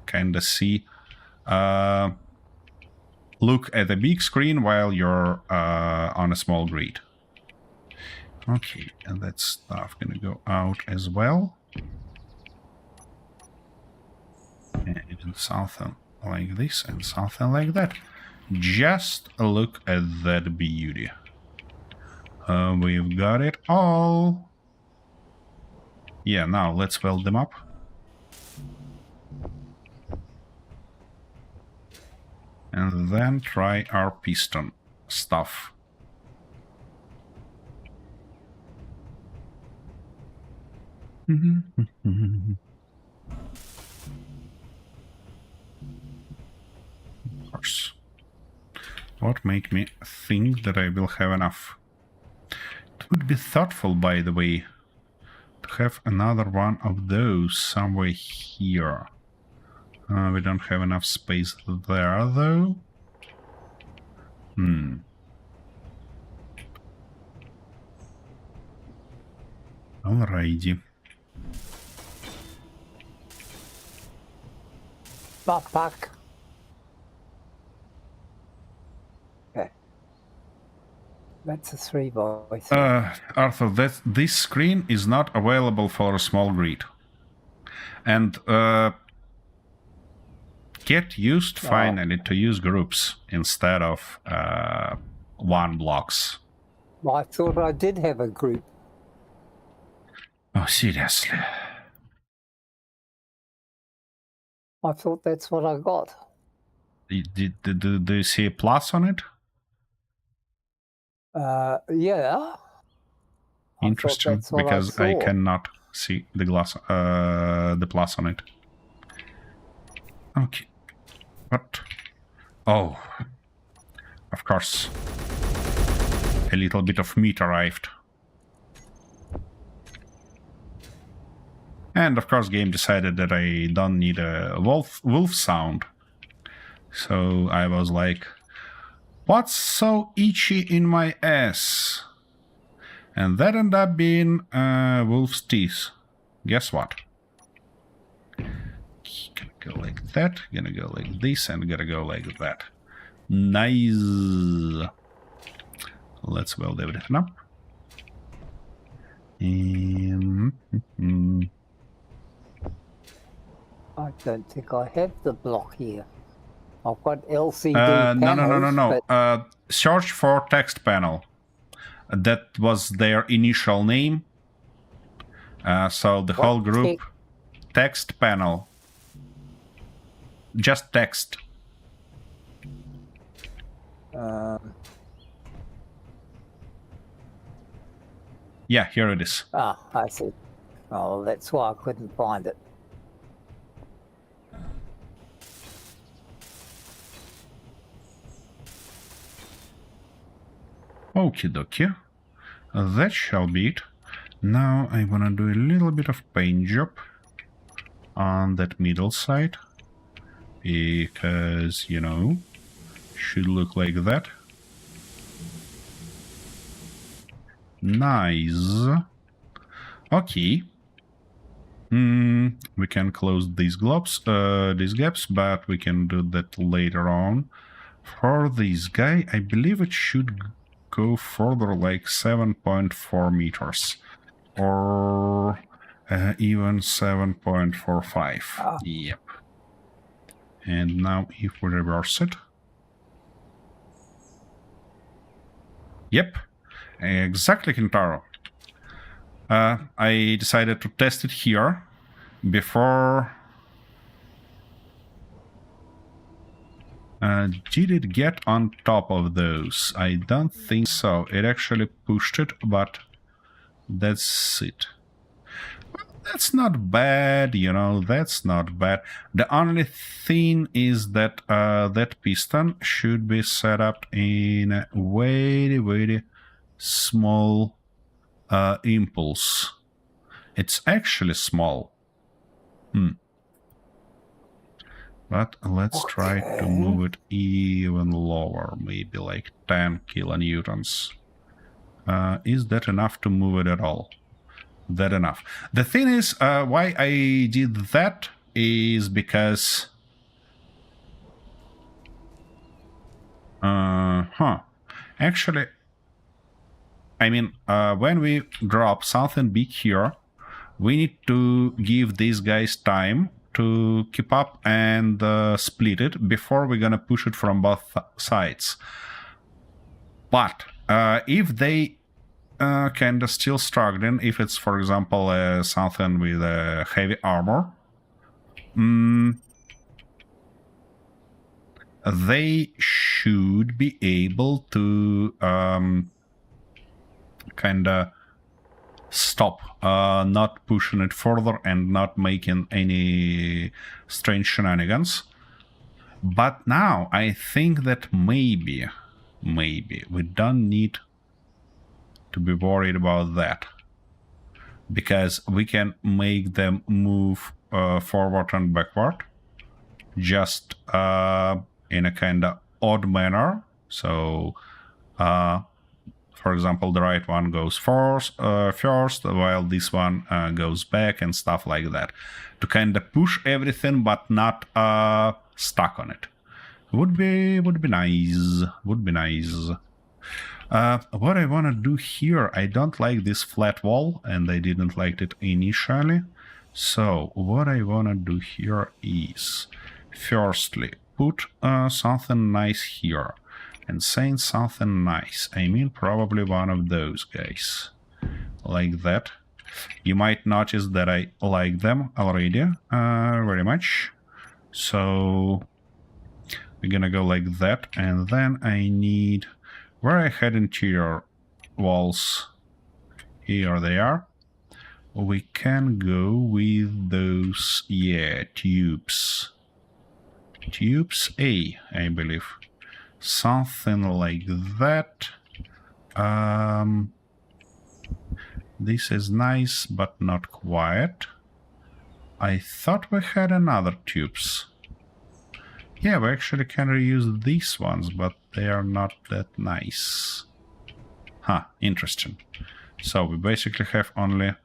kind of see... look at a big screen while you're on a small grid. Okay, and that stuff gonna go out as well. And something like this and something like that. Just look at that beauty. We've got it all. Yeah, now let's weld them up. And then try our piston stuff. Of course. What make me think that I will have enough? It would be thoughtful, by the way, to have another one of those somewhere here. We don't have enough space there, though. Alrighty. Backpack. Okay. That's a 3x3. Arthur, this screen is not available for a small grid. And get used finally to use groups instead of one blocks. Well, I thought I did have a group. Oh, seriously? I thought that's what I got. Do you see a plus on it? Yeah. Interesting, because I cannot see the plus on it. Okay. What? Oh. Of course. A little bit of meat arrived. And of course game decided that I don't need a wolf sound. So I was like, what's so itchy in my ass? And that ended up being wolf's teeth. Guess what? Gonna go like that, gonna go like this, and gonna go like that. Nice. Let's weld everything up. I don't think I have the block here. I've got LCD panels. No. Search for text panel. That was their initial name. So the whole group... Text panel. Just text. Yeah, here it is. Ah, I see. Oh, that's why I couldn't find it. Okie dokie. That shall be it. Now I wanna do a little bit of paint job on that middle side. Because, you know, should look like that. Nice. Okay. We can close these gaps, but we can do that later on. For this guy, I believe it should go further, like 7.4 meters. Or even 7.45. Yep. And now if we reverse it. Yep. Exactly, Kintaro. I decided to test it here before Did it get on top of those? I don't think so. It actually pushed it, but that's it. That's not bad, you know, that's not bad. The only thing is that that piston should be set up in a very small impulse. It's actually small. But let's try to move it even lower, maybe like 10 kilonewtons. Is that enough to move it at all? That enough. The thing is, why I did that is because... Actually, I mean, when we drop something big here, we need to give these guys time to keep up and split it before we're gonna push it from both sides. But if they kind of still struggling, if it's, for example, something with heavy armor, they should be able to kind of stop, not pushing it further and not making any strange shenanigans. But now I think that maybe we don't need to be worried about that, because we can make them move forward and backward just in a kind of odd manner. So for example, the right one goes first, while this one goes back and stuff like that, to kind of push everything but not stuck on it. Would be nice. Would be nice. What I want to do here, I don't like this flat wall, and I didn't like it initially. So what I want to do here is, firstly, put something nice here. And saying something nice, I mean probably one of those guys. Like that. You might notice that I like them already very much. So we're gonna go like that, and then I need... Where I had interior walls, here they are. We can go with those, yeah, tubes. Tubes A, I believe. Something like that. This is nice, but not quite. I thought we had another tubes. Yeah, we actually can reuse these ones, but they are not that nice. Huh, interesting. So we basically have only... It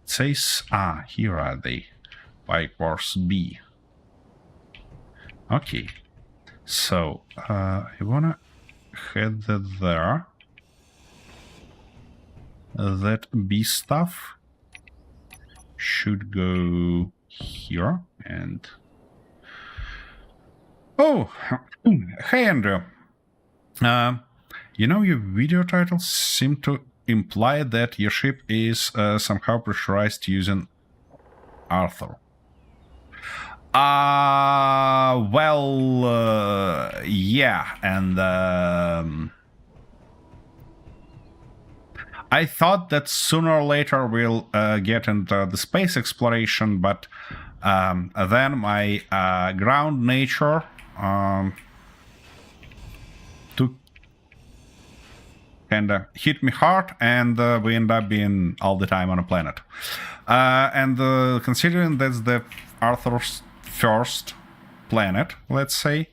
says... Ah, here are they. Pipe course B. Okay. So, I wanna head that there. That B stuff should go here, and... Oh! Hey, Andrew! You know, your video titles seem to imply that your ship is somehow pressurized using Arthur. Well, yeah, and I thought that sooner or later we'll get into the space exploration, but then my ground nature took kind of hit me hard, and we end up being all the time on a planet. And considering that's the Arthur's first planet, let's say,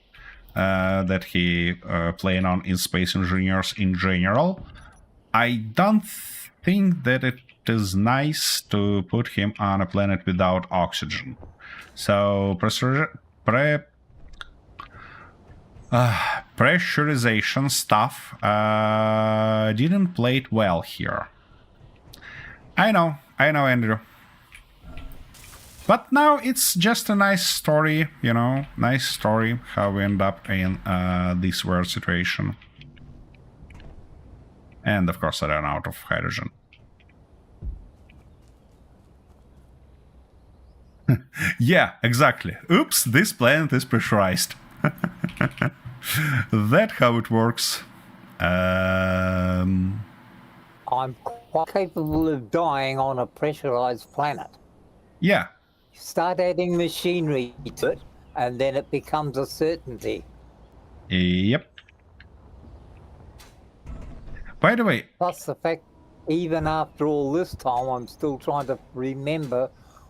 that he playing on in Space Engineers in general, I don't think that it is nice to put him on a planet without oxygen. So pressurization stuff didn't play it well here. I know, Andrew. But now it's just a nice story, you know, nice story how we end up in this weird situation. And of course I ran out of hydrogen. Yeah, exactly. Oops, this planet is pressurized. That's how it works. I'm quite capable of dying on a pressurized planet. Yeah. Start adding machinery to it, and then it becomes a certainty. Yep. By the way, Plus the fact, even after all this time, I'm still trying to remember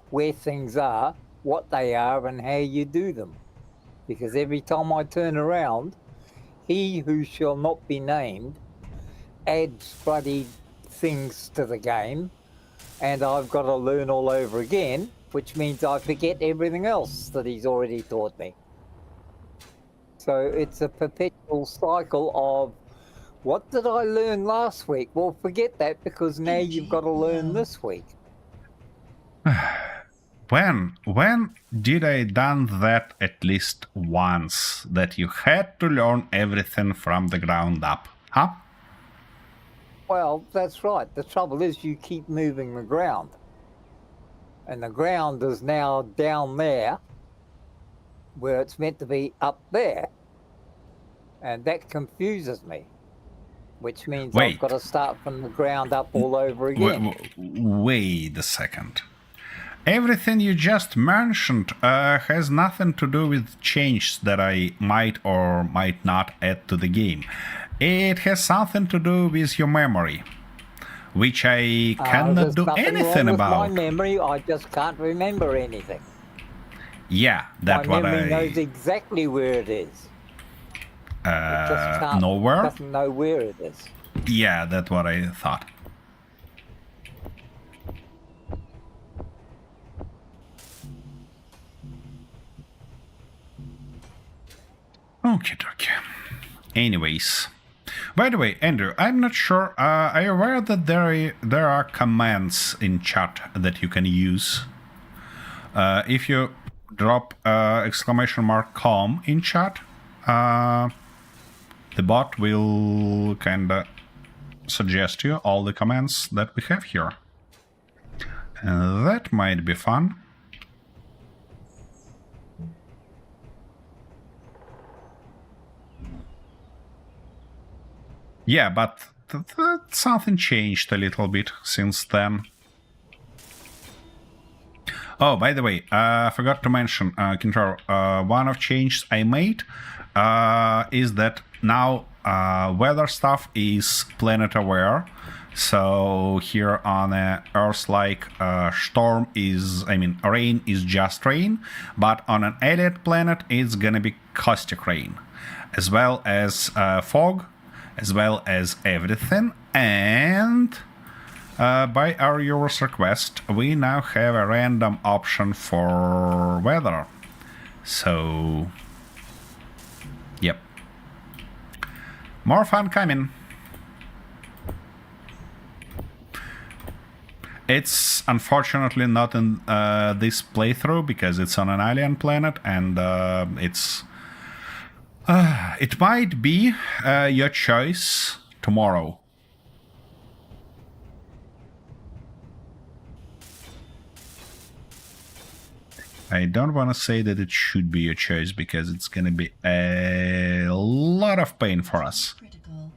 where things are, what they are, and how you do them. Because every time I turn around, he who shall not be named adds bloody things to the game, and I've got to learn all over again, which means I forget everything else that he's already taught me. So it's a perpetual cycle of, what did I learn last week? Well, forget that, because now you've got to learn this week. when did I done that at least once, that you had to learn everything from the ground up, huh? Well, that's right. The trouble is you keep moving the ground. And the ground is now down there, where it's meant to be up there. And that confuses me. Which means I've got to start from the ground up all over again. Wait a second. Everything you just mentioned has nothing to do with changes that I might or might not add to the game. It has something to do with your memory, which I cannot do anything about. My memory, I just can't remember anything. Yeah, that's what I... My memory knows exactly where it is. It just can't, nowhere? Doesn't know where it is. Yeah, that's what I thought. Okay. Anyways. By the way, Andrew, I'm not sure. Are you aware that there are commands in chat that you can use? If you drop !com in chat, the bot will kinda suggest you all the commands that we have here. And that might be fun. Yeah, but something changed a little bit since then. Oh, by the way, I forgot to mention, Kintaro, one of changes I made is that now weather stuff is planet aware. So here on Earth, like storm is, rain is just rain, but on an alien planet, it's gonna be caustic rain, as well as fog, as well as everything. And by our user's request, we now have a random option for weather. So, yep. More fun coming. It's unfortunately not in this playthrough because it's on an alien planet, and it might be your choice tomorrow. I don't want to say that it should be your choice because it's going to be a lot of pain for us. Critical.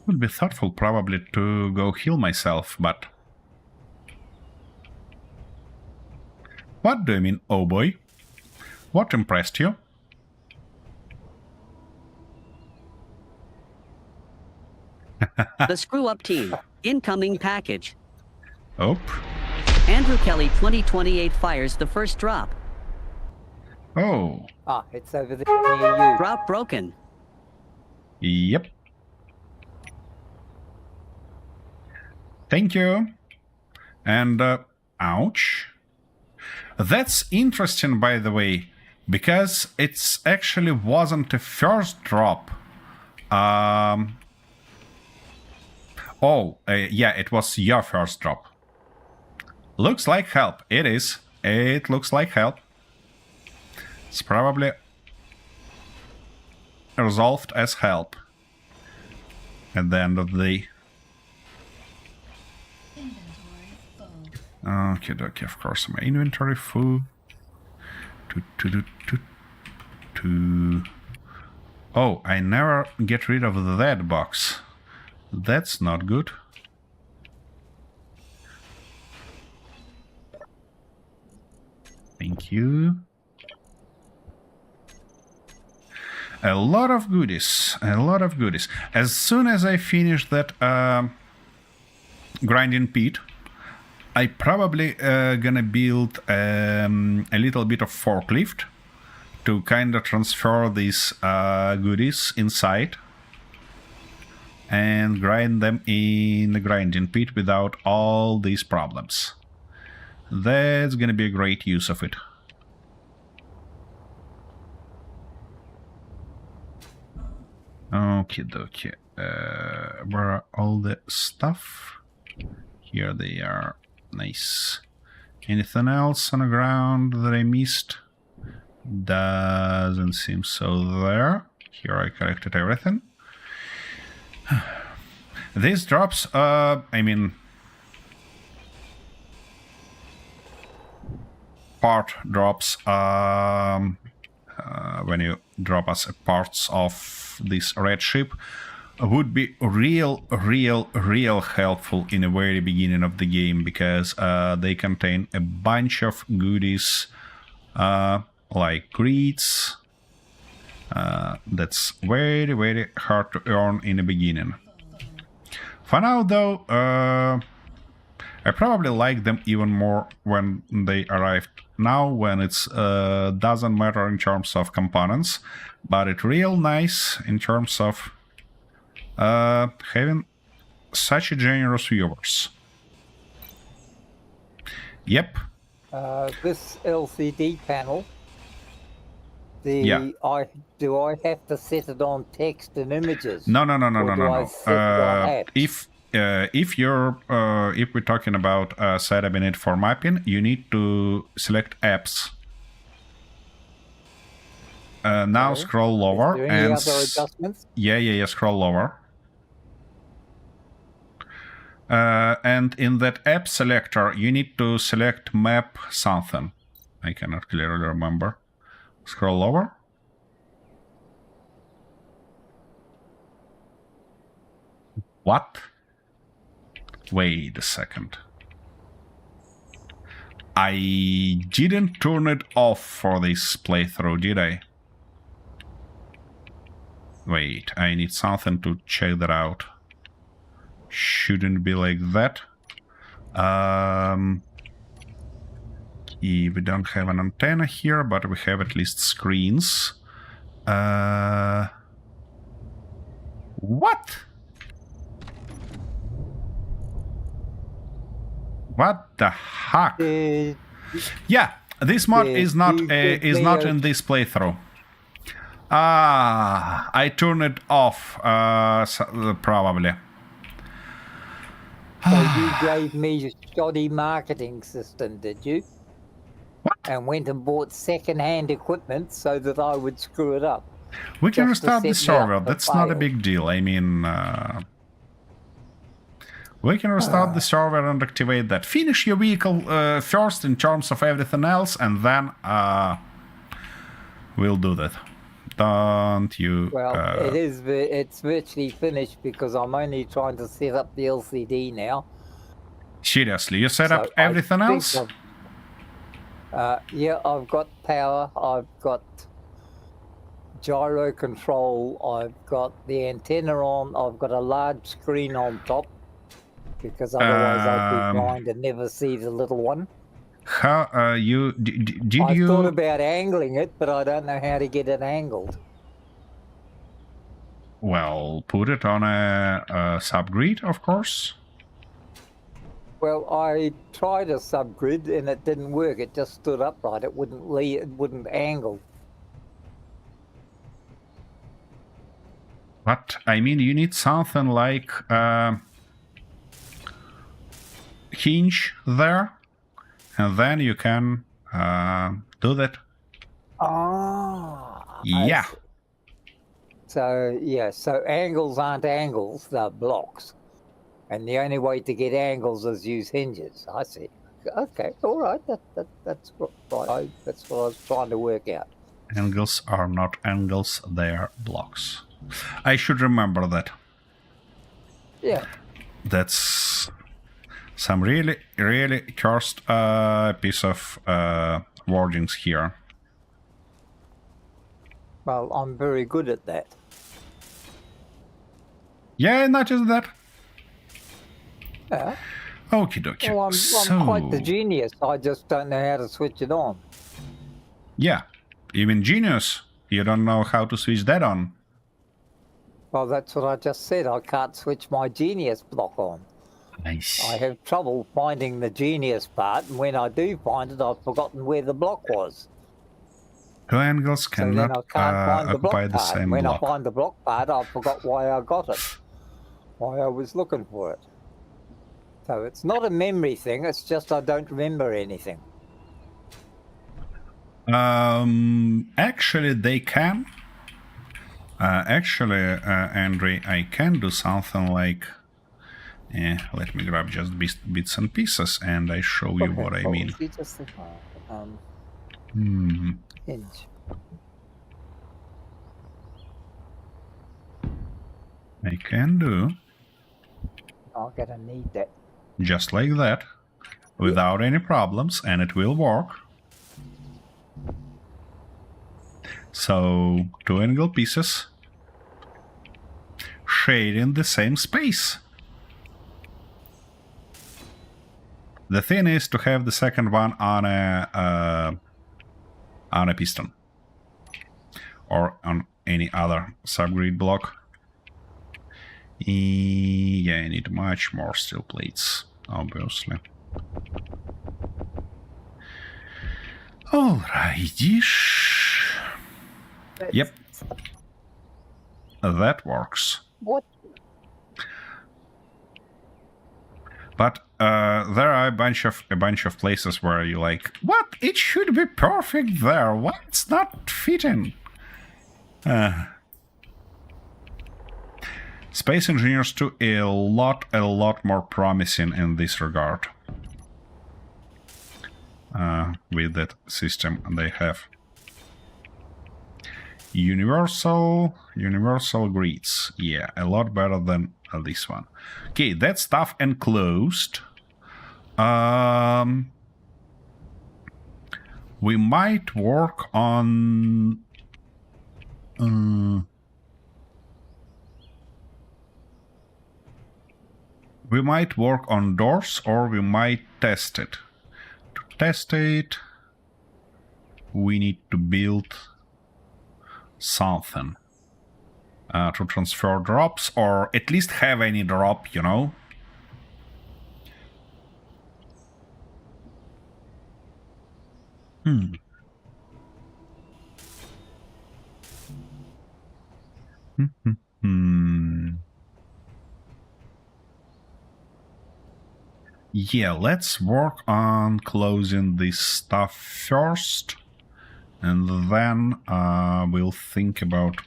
Would be thoughtful probably to go heal myself, but... What do you mean, oh boy? What impressed you? The Screw Up Team. Incoming package. Oh. Andrew Kelly 2028 fires the first drop. Oh. Ah, it's over there near you. Drop broken. Yep. Thank you. And, ouch. That's interesting, by the way, because it's actually wasn't a first drop. Yeah, it was your first drop. Looks like help. It is. It looks like help. It's probably resolved as help at the end of the day. Okay, okay, of course, my inventory full. Oh, I never get rid of that box. That's not good. Thank you. A lot of goodies. A lot of goodies. As soon as I finish that grinding pit, I probably gonna build a little bit of forklift to kind of transfer these goodies inside and grind them in the grinding pit without all these problems. That's gonna be a great use of it. Okay, dokie. Where are all the stuff? Here they are. Nice. Anything else on the ground that I missed? Doesn't seem so there. Here I collected everything. These drops, I mean, part drops, when you drop us parts of this red ship, would be real helpful in the very beginning of the game, because they contain a bunch of goodies, like greeds. That's very hard to earn in the beginning. For now, though, I probably like them even more when they arrived now, when it doesn't matter in terms of components, but it's real nice in terms of having such a generous viewers. Yep. This LCD panel, Yeah. do I have to set it on text and images? No. If we're talking about setting it for mapping, you need to select apps. Now Okay. scroll lower. Is there any other adjustments? Yeah. Scroll lower. And in that app selector, you need to select map something. I cannot clearly remember. Scroll over. What? Wait a second. I didn't turn it off for this playthrough, did I? Wait, I need something to check that out. Shouldn't be like that. We don't have an antenna here, but we have at least screens. What? What the heck? Yeah, this mod is not in this playthrough. I turned it off, probably. So you gave me a shoddy marketing system, did you? What? And went and bought second-hand equipment so that I would screw it up. We can Just to restart the set me up server. to That's not a fail. big deal. I mean, we can restart the server and activate that. Finish your vehicle first in terms of everything else, and then we'll do that. Don't you? Well, it's virtually finished because I'm only trying to set up the LCD now. Seriously, you set up So I everything think else? yeah, I've got power, I've got gyro control, I've got the antenna on, I've got a large screen on top, because otherwise I'd be blind and never see the little one. How you did I you? thought about angling it, but I don't know how to get it angled. Well, put it on a subgrid, of course. Well, I tried a subgrid and it didn't work. It just stood upright. It wouldn't angle. But I mean, you need something like hinge there, and then you can do that. Ah. Yeah. So yeah, so angles aren't angles; they're blocks, and the only way to get angles is use hinges. I see. Okay, all right. That's right. That's what I was trying to work out. Angles are not angles, they are blocks. I should remember that. Yeah. That's some really, really cursed piece of wordings here. Well, I'm very good at that. Yeah, not just that. Yeah. Okie dokie. Well, I'm quite the genius. I just don't know how to switch it on. Yeah, even genius. You don't know how to switch that on. Well, that's what I just said. I can't switch my genius block on. I see. I have trouble finding the genius part, and when I do find it, I've forgotten where the block was. Two angles So then cannot I can't find the occupy block the part. same When block. I find the block part, I forgot why I got it, why I was looking for it. So it's not a memory thing, it's just I don't remember anything. Actually, they can. Andre, I can do something like... let me grab just bits and pieces and I show you what I mean. You just hinge. I can do I'm gonna need that. just like that, without any problems, and it will work. So, two angle pieces sharing the same space. The thing is to have the second one on a piston or on any other subgrid block. Yeah, I need much more steel plates, obviously. Alrighty. Yep. That works. What? But there are a bunch of places where you're like, what? It should be perfect there. Why it's not fitting? Space Engineers 2 a lot more promising in this regard. With that system they have. Universal grids. Yeah, a lot better than this one. Okay, that stuff enclosed. We might work on... we might work on doors, or we might test it. To test it, we need to build something to transfer drops, or at least have any drop, you know. Yeah, let's work on closing this stuff first, and then we'll think about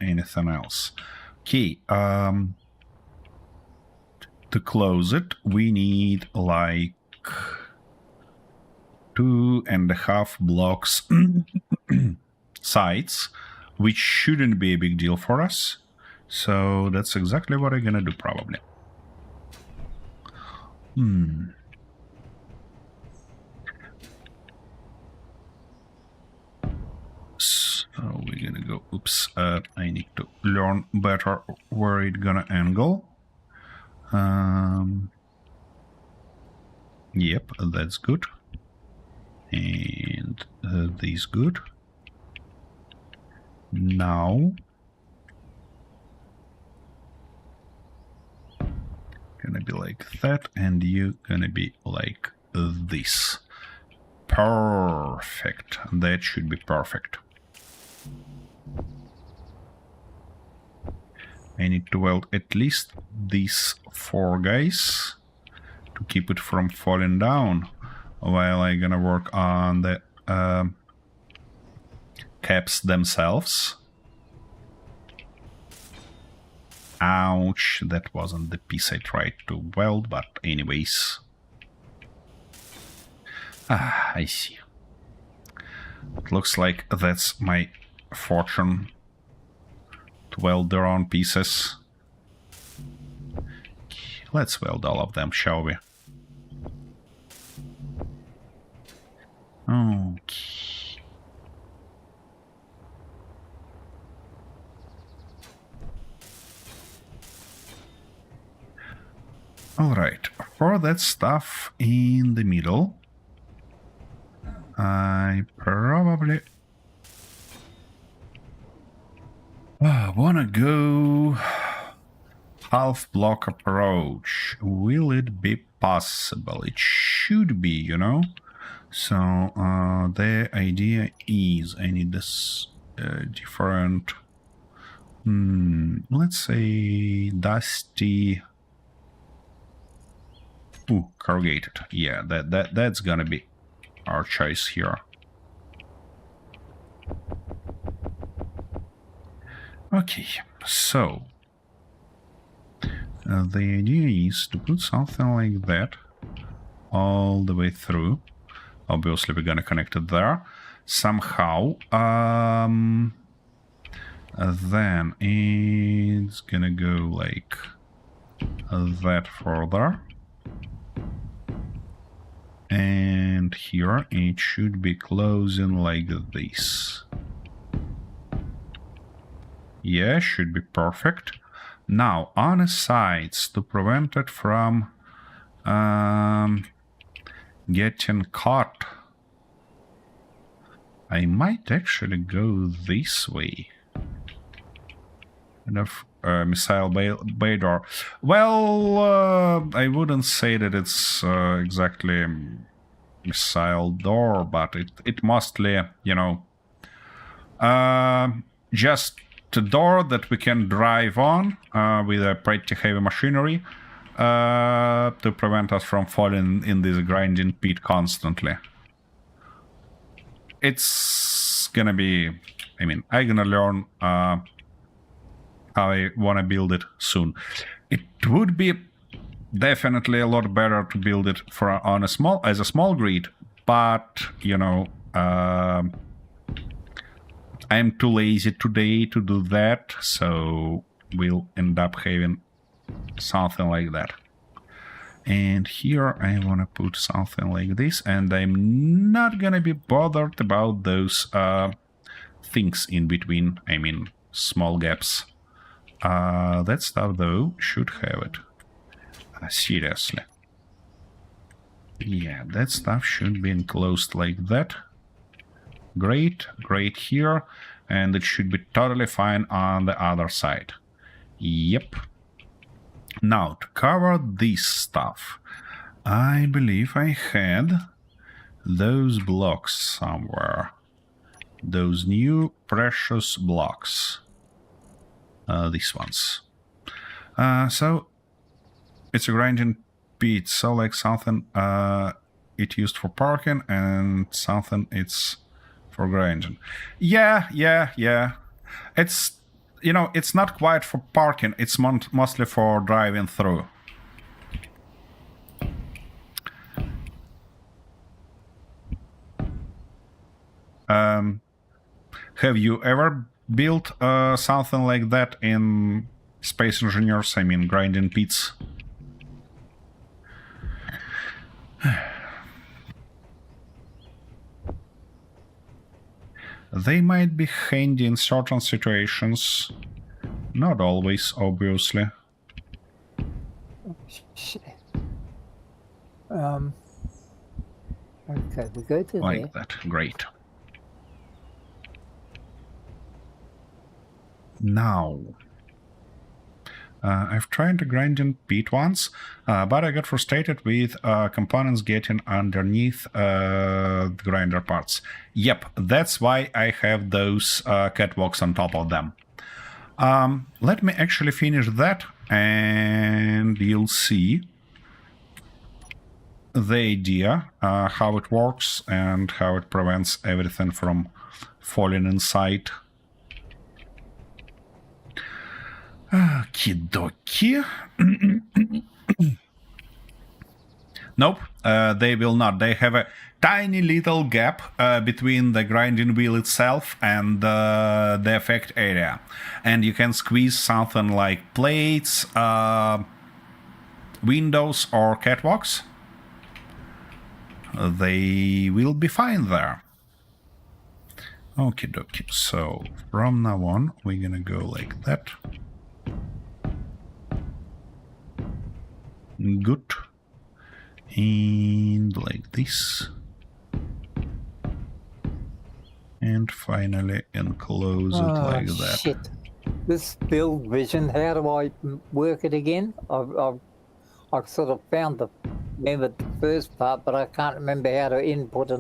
anything else. Okay, to close it, we need like 2.5 blocks sides, which shouldn't be a big deal for us. So that's exactly what I'm gonna do, probably. So we're gonna go, oops, I need to learn better where it's gonna angle. Yep, that's good. And this good. Now gonna be like that, and you gonna be like this. Perfect. That should be perfect. I need to weld at least these 4 guys to keep it from falling down, while I'm gonna work on the caps themselves. Ouch, that wasn't the piece I tried to weld, but anyways. Ah, I see. It looks like that's my fortune to weld their own pieces. Let's weld all of them, shall we? Okay. Alright, for that stuff in the middle, I probably wanna go half block approach. Will it be possible? It should be, you know? So the idea is I need this different, let's say dusty. Ooh, corrugated. Yeah, that's gonna be our choice here. Okay, so the idea is to put something like that all the way through. Obviously, we're gonna connect it there somehow. Then it's gonna go like that further. And here it should be closing like this. Yeah, should be perfect. Now, on the sides, to prevent it from getting caught, I might actually go this way. Kind of missile bay door. Well, I wouldn't say that it's exactly missile door, but it mostly, you know, just a door that we can drive on with a pretty heavy machinery to prevent us from falling in this grinding pit constantly. It's gonna be, I mean, I'm gonna learn how I want to build it soon. It would be definitely a lot better to build it on a small grid, but you know, I'm too lazy today to do that, so we'll end up having something like that. And here I want to put something like this, and I'm not gonna be bothered about those things in between, I mean small gaps. That stuff though should have it. Seriously. Yeah, that stuff should be enclosed like that. Great, great here, and it should be totally fine on the other side. Yep. Now, to cover this stuff, I believe I had those blocks somewhere. Those new precious blocks. These ones. So, it's a grinding pit, so like something it used for parking and something it's for grinding. Yeah. It's, you know, it's not quite for parking, it's mostly for driving through. Have you ever built something like that in Space Engineers? I mean, grinding pits? They might be handy in certain situations. Not always, obviously. Shit. Okay, we go to like there. that. Great. Now, I've tried the grinding pit once, but I got frustrated with components getting underneath the grinder parts. Yep, that's why I have those catwalks on top of them. Let me actually finish that, and you'll see the idea, how it works, and how it prevents everything from falling inside. Okie dokie. Nope, they will not. They have a tiny little gap between the grinding wheel itself and the effect area. And you can squeeze something like plates, windows, or catwalks. They will be fine there. Okie dokie. So from now on, we're gonna go like that. Good. And like this. And finally enclose it like that. Shit. This build vision, how do I work it again? I've sort of remembered the first part, but I can't remember how to input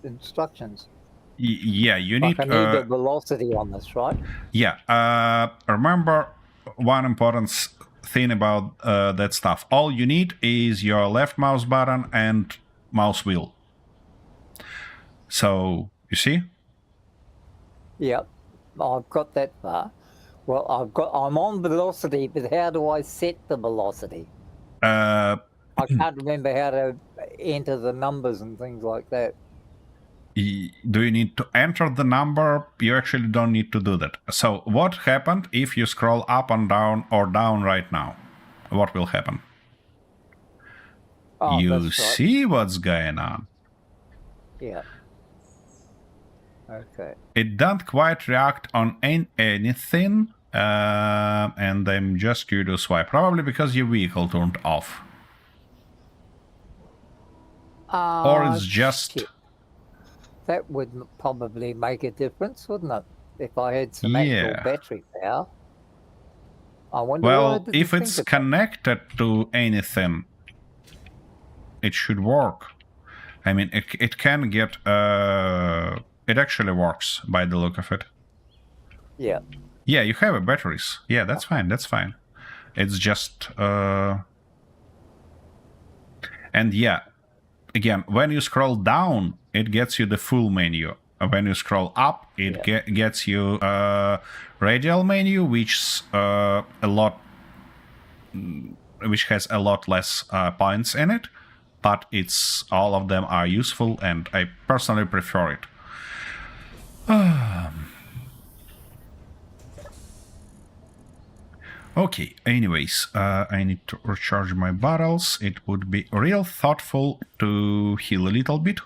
instructions. Yeah, you Like need... I need the velocity on this, right? Yeah, remember one important thing about that stuff. All you need is your left mouse button and mouse wheel. So, you see? Yep, I've got that far. Well, I'm on velocity, but how do I set the velocity? I can't remember how to enter the numbers and things like that. Do you need to enter the number? You actually don't need to do that. So what happened if you scroll up and down or down right now? What will happen? Oh, You that's right. see what's going on. Yeah. Okay. It don't quite react on anything, and I'm just curious why. Probably because your vehicle turned off. Or it's just... Shit. That would probably make a difference, wouldn't it? If I had some Yeah. actual battery power. I wonder why I Well, didn't if think it's of that. connected to anything, it should work. I mean, it can get... it actually works by the look of it. Yeah. Yeah, you have batteries. Yeah, that's fine, that's fine. It's just... And yeah, again, when you scroll down, it gets you the full menu. When you scroll up, it gets you radial menu, which has a lot less points in it, but all of them are useful, and I personally prefer it. Okay, anyways, I need to recharge my bottles. It would be real thoughtful to heal a little bit.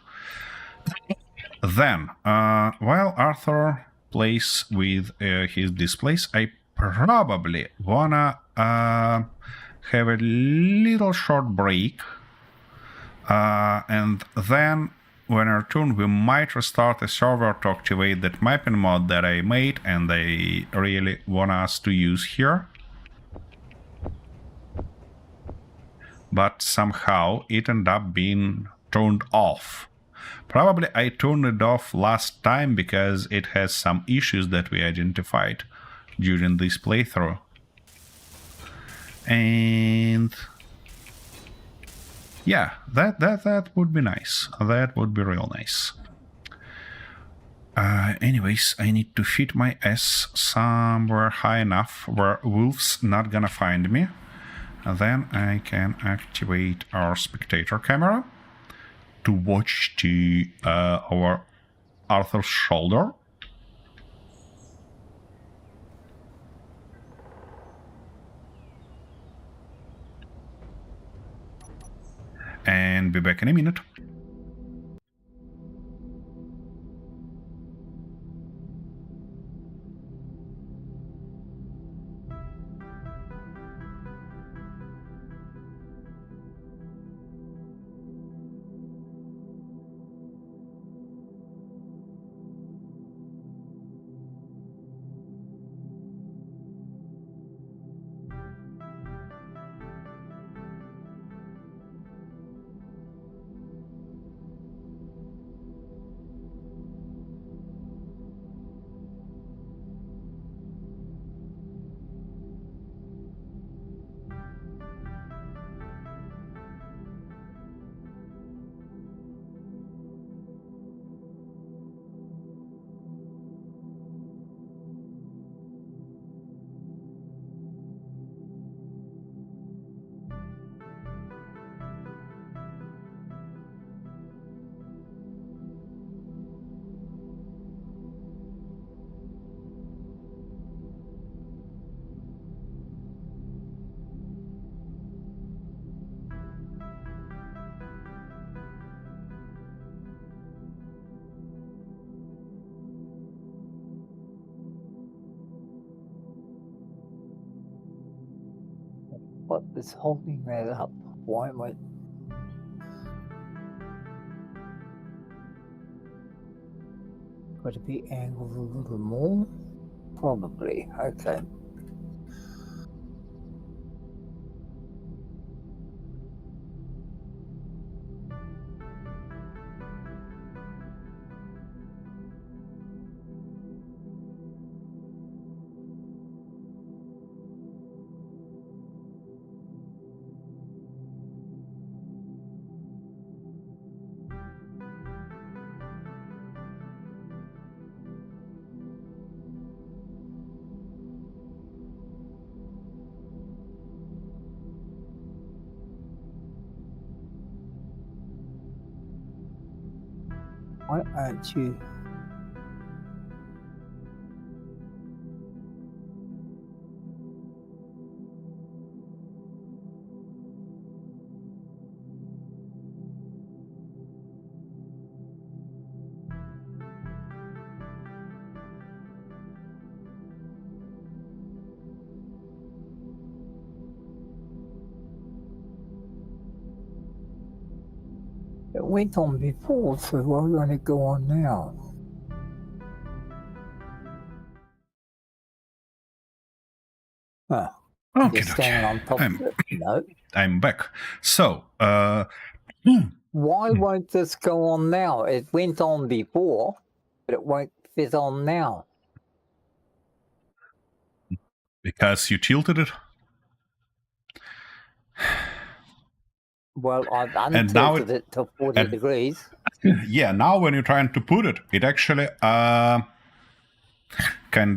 Then, while Arthur plays with his displays, I probably wanna have a little short break. And then, when I return, we might restart a server to activate that mapping mod that I made and I really want us to use here. But somehow it ended up being turned off. Probably I turned it off last time because it has some issues that we identified during this playthrough. And yeah, that would be nice. That would be real nice. Anyways, I need to fit my ass somewhere high enough where wolves not gonna find me. And then I can activate our spectator camera to watch our Arthur's shoulder. And be back in a minute. What is holding that up? Why am I... Got to be angled a little more? Probably. Okay. Why aren't you... It went on before, so why won't it go on now? Huh. Okay, Just standing on top of it. No. I'm back. So, Why won't this go on now? It went on before, but it won't fit on now. because you tilted it. Well, I've And now untilted it to 40 degrees. Yeah, now when you're trying to put it, it actually kind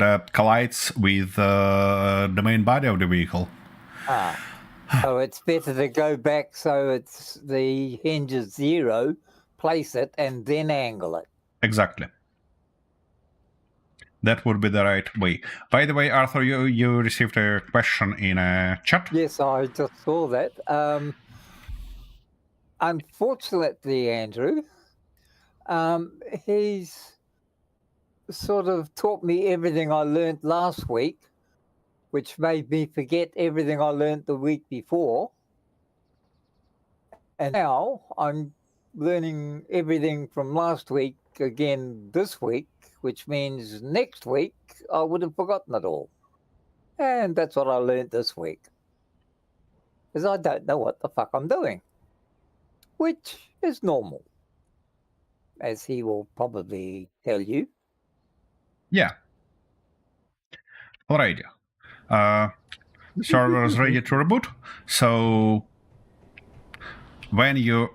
of collides with the main body of the vehicle. So it's better to go back so it's the hinge is 0, place it, and then angle it. Exactly. That would be the right way. By the way, Arthur, you received a question in a chat. Yes, I just saw that. Unfortunately, Andrew, he's sort of taught me everything I learnt last week, which made me forget everything I learnt the week before. And now I'm learning everything from last week again this week, which means next week I would have forgotten it all. And that's what I learnt this week. Because I don't know what the fuck I'm doing, which is normal, as he will probably tell you. Yeah. Alrighty. Server is ready to reboot. So when you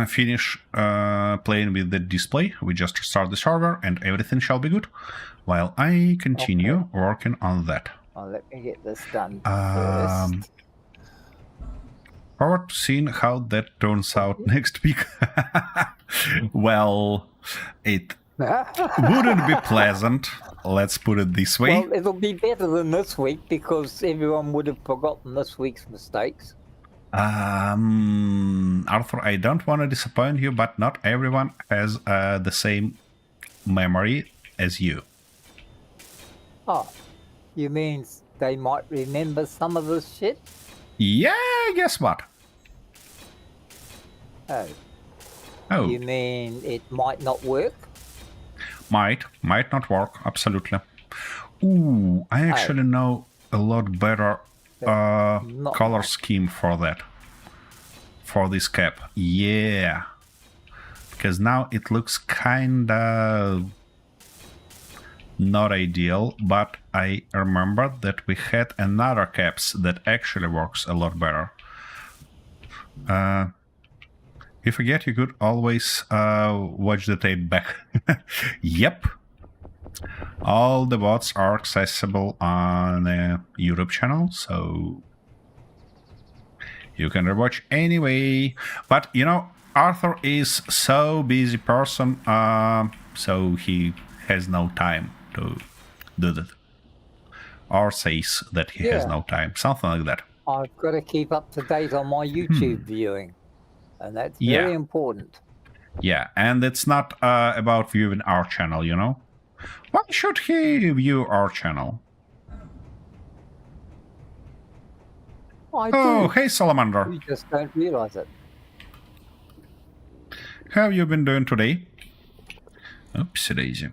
finish playing with the display, we just restart the server and everything shall be good. While I continue working on that. Oh, let me get this done first. Forward to seeing how that turns out next week. Well, it wouldn't be pleasant. Let's put it this way. Well, it'll be better than this week because everyone would have forgotten this week's mistakes. Arthur, I don't want to disappoint you, but not everyone has the same memory as you. Oh, you mean they might remember some of this shit? Yeah, guess what? Oh. Oh. You mean it might not work? Might not work, absolutely. Ooh, I actually know a lot better color scheme for that. For this cap. Yeah. Because now it looks kinda not ideal, but I remember that we had another caps that actually works a lot better. If you forget, you could always watch the tape back. Yep. All the VODs are accessible on the YouTube channel, so you can rewatch anyway. But, you know, Arthur is so busy person, so he has no time to do that. Or says that he has no time, something like that. I've got to keep up to date on my YouTube viewing. And that's very important. Yeah, and it's not about viewing our channel, you know? Why should he view our channel? I Oh, do. hey, Salamander. You just don't realise it. How have you been doing today? Oopsie daisy.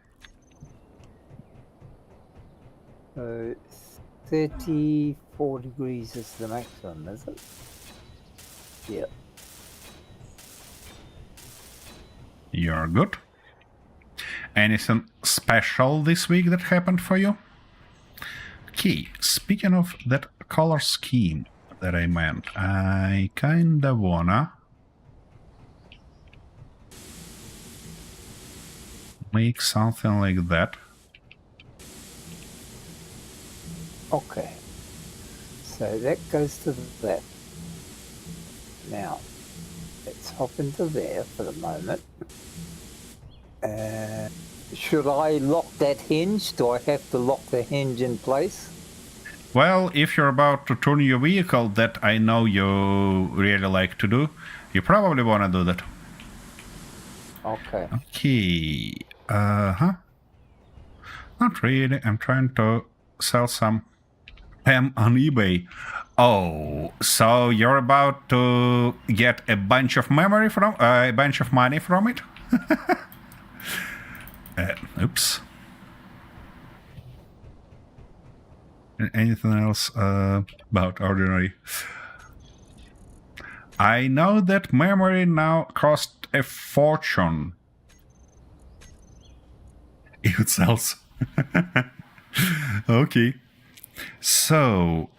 34 degrees is the maximum, is it? Yeah. You're good. Anything special this week that happened for you? Okay, speaking of that color scheme that I meant, I kinda wanna make something like that. Okay. So that goes to that. Now, let's hop into there for the moment. Should I lock that hinge? Do I have to lock the hinge in place? Well, if you're about to turn your vehicle, that I know you really like to do, you probably wanna do that. Okay. Okay. Not really. I'm trying to sell some ham on eBay. Oh, so you're about to get a bunch of memory from a bunch of money from it? Oops. Anything else about ordinary? I know that memory now costs a fortune. It sells. Okay. So,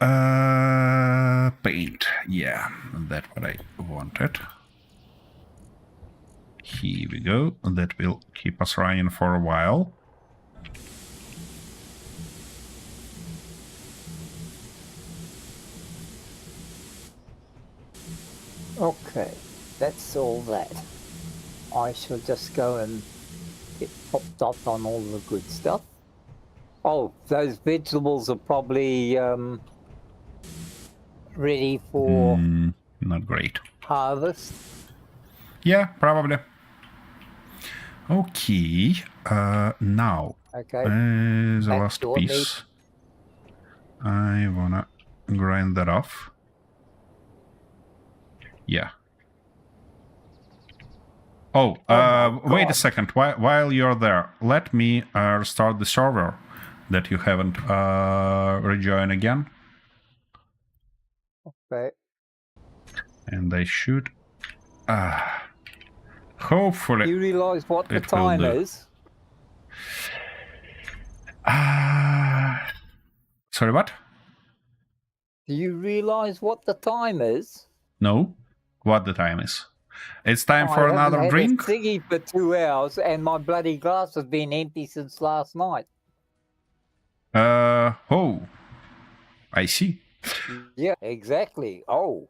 paint. Yeah, that's what I wanted. Here we go. That will keep us running for a while. Okay. That's all that. I shall just go and get popped up on all the good stuff. Oh, those vegetables are probably ready for Not great. harvest. Yeah, probably. Okay. Now, Okay. the Back last door neat. piece. I wanna grind that off. Yeah. Oh, wait a God. second. While you're there, let me restart the server that you haven't rejoined again. Okay. And I should... hopefully... Do you realise what the it will time do. is? Sorry, what? Do you realise what the time is? No? What the time is? It's time I for haven't another had drink? a ciggy for 2 hours and my bloody glass has been empty since last night. Oh. I see. Yeah, exactly. Oh.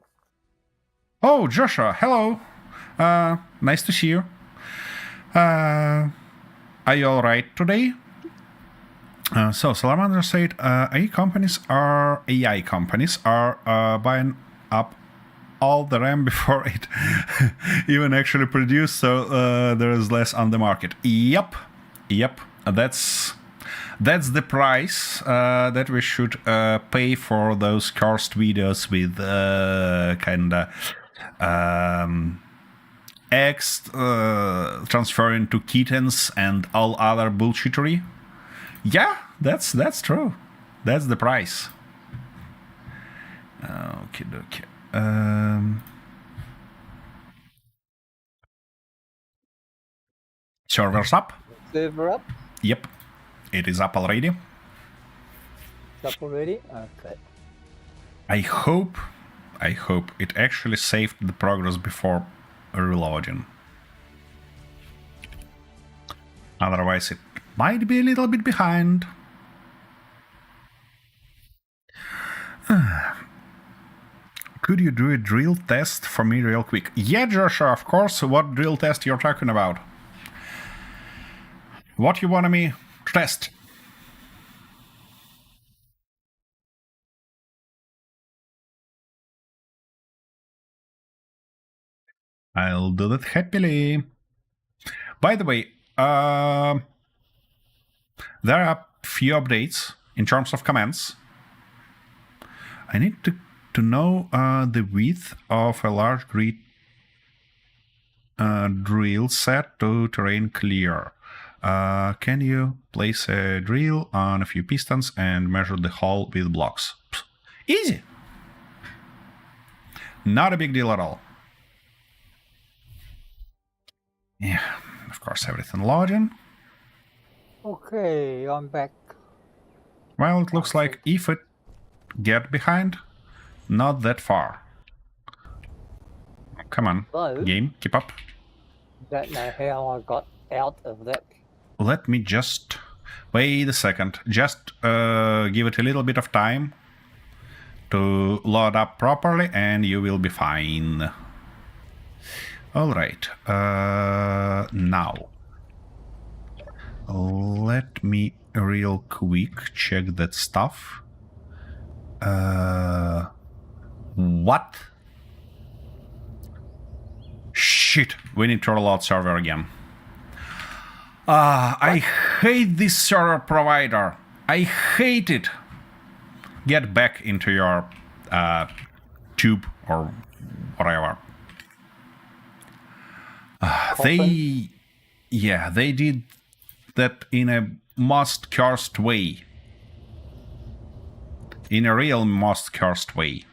Oh, Joshua, hello. Nice to see you. Are you alright today? So Salamander said AI companies are buying up all the RAM before it even actually produced, so there is less on the market. Yep. That's the price that we should pay for those cursed videos with kinda eggs transferring to kittens and all other bullshittery. Yeah, that's true. That's the price. Okay. Server's up. Server up? Yep, it is up already. It's up already? Okay. I hope it actually saved the progress before reloading. Otherwise, it might be a little bit behind. Could you do a drill test for me real quick? Yeah, Joshua, of course. What drill test you're talking about? What you want me to test? I'll do that happily. By the way, there are a few updates in terms of commands. I need to to know the width of a large grid drill set to terrain clear. Can you place a drill on a few pistons and measure the hole with blocks? Psst. Easy. Not a big deal at all. Yeah, of course, everything loading. Okay, I'm back. Well, it looks like if it get behind, not that far. Come on, Hello? game, keep up. Don't know how I got out of that. Let me just wait a second. Just give it a little bit of time to load up properly, and you will be fine. All right. Now, let me real quick check that stuff. What? Shit, we need to roll out server again. I hate this server provider. I hate it. Get back into your tube or whatever. They did that in a most cursed way. In a real most cursed way.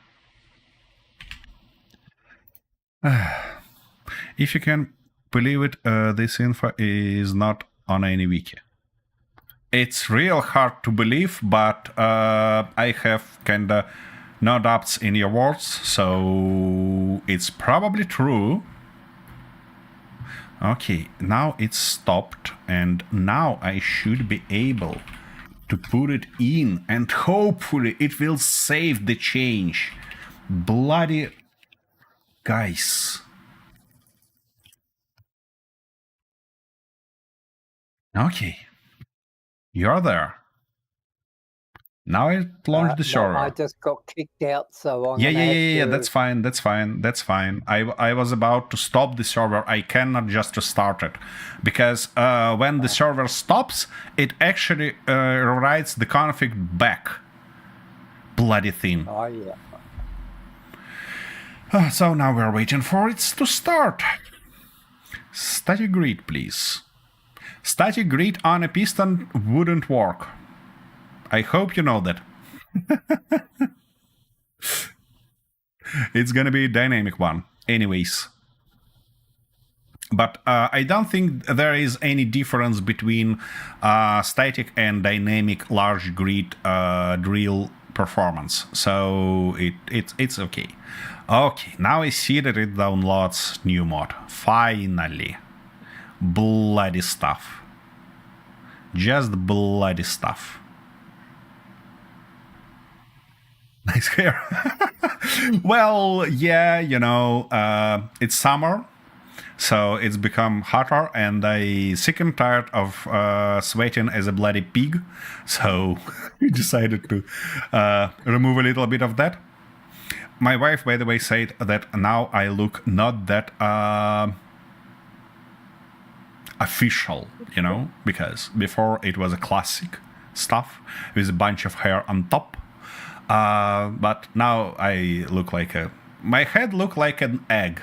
If you can believe it, this info is not on any wiki. It's real hard to believe, but I have kinda no doubts in your words, so it's probably true. Okay, now it's stopped, and now I should be able to put it in, and hopefully it will save the change. Bloody guys. Okay. You're there. Now I launched the server. No, I just got kicked out, so I'm Yeah. That's fine. I was about to stop the server. I cannot just restart it because when the server stops, it actually writes the config back. Bloody thing. Oh yeah. So now we're waiting for it to start. Static grid, please. Static grid on a piston wouldn't work. I hope you know that. It's gonna be a dynamic one. Anyways. But I don't think there is any difference between static and dynamic large grid drill performance. So it's okay. Okay, now I see that it downloads new mod. Finally. Bloody stuff. Just bloody stuff. Nice hair. Well, yeah, it's summer, so it's become hotter, and I sick and tired of sweating as a bloody pig, so we decided to remove a little bit of that. My wife, by the way, said that now I look not that official, because before it was a classic stuff with a bunch of hair on top. But now I look like my head look like an egg,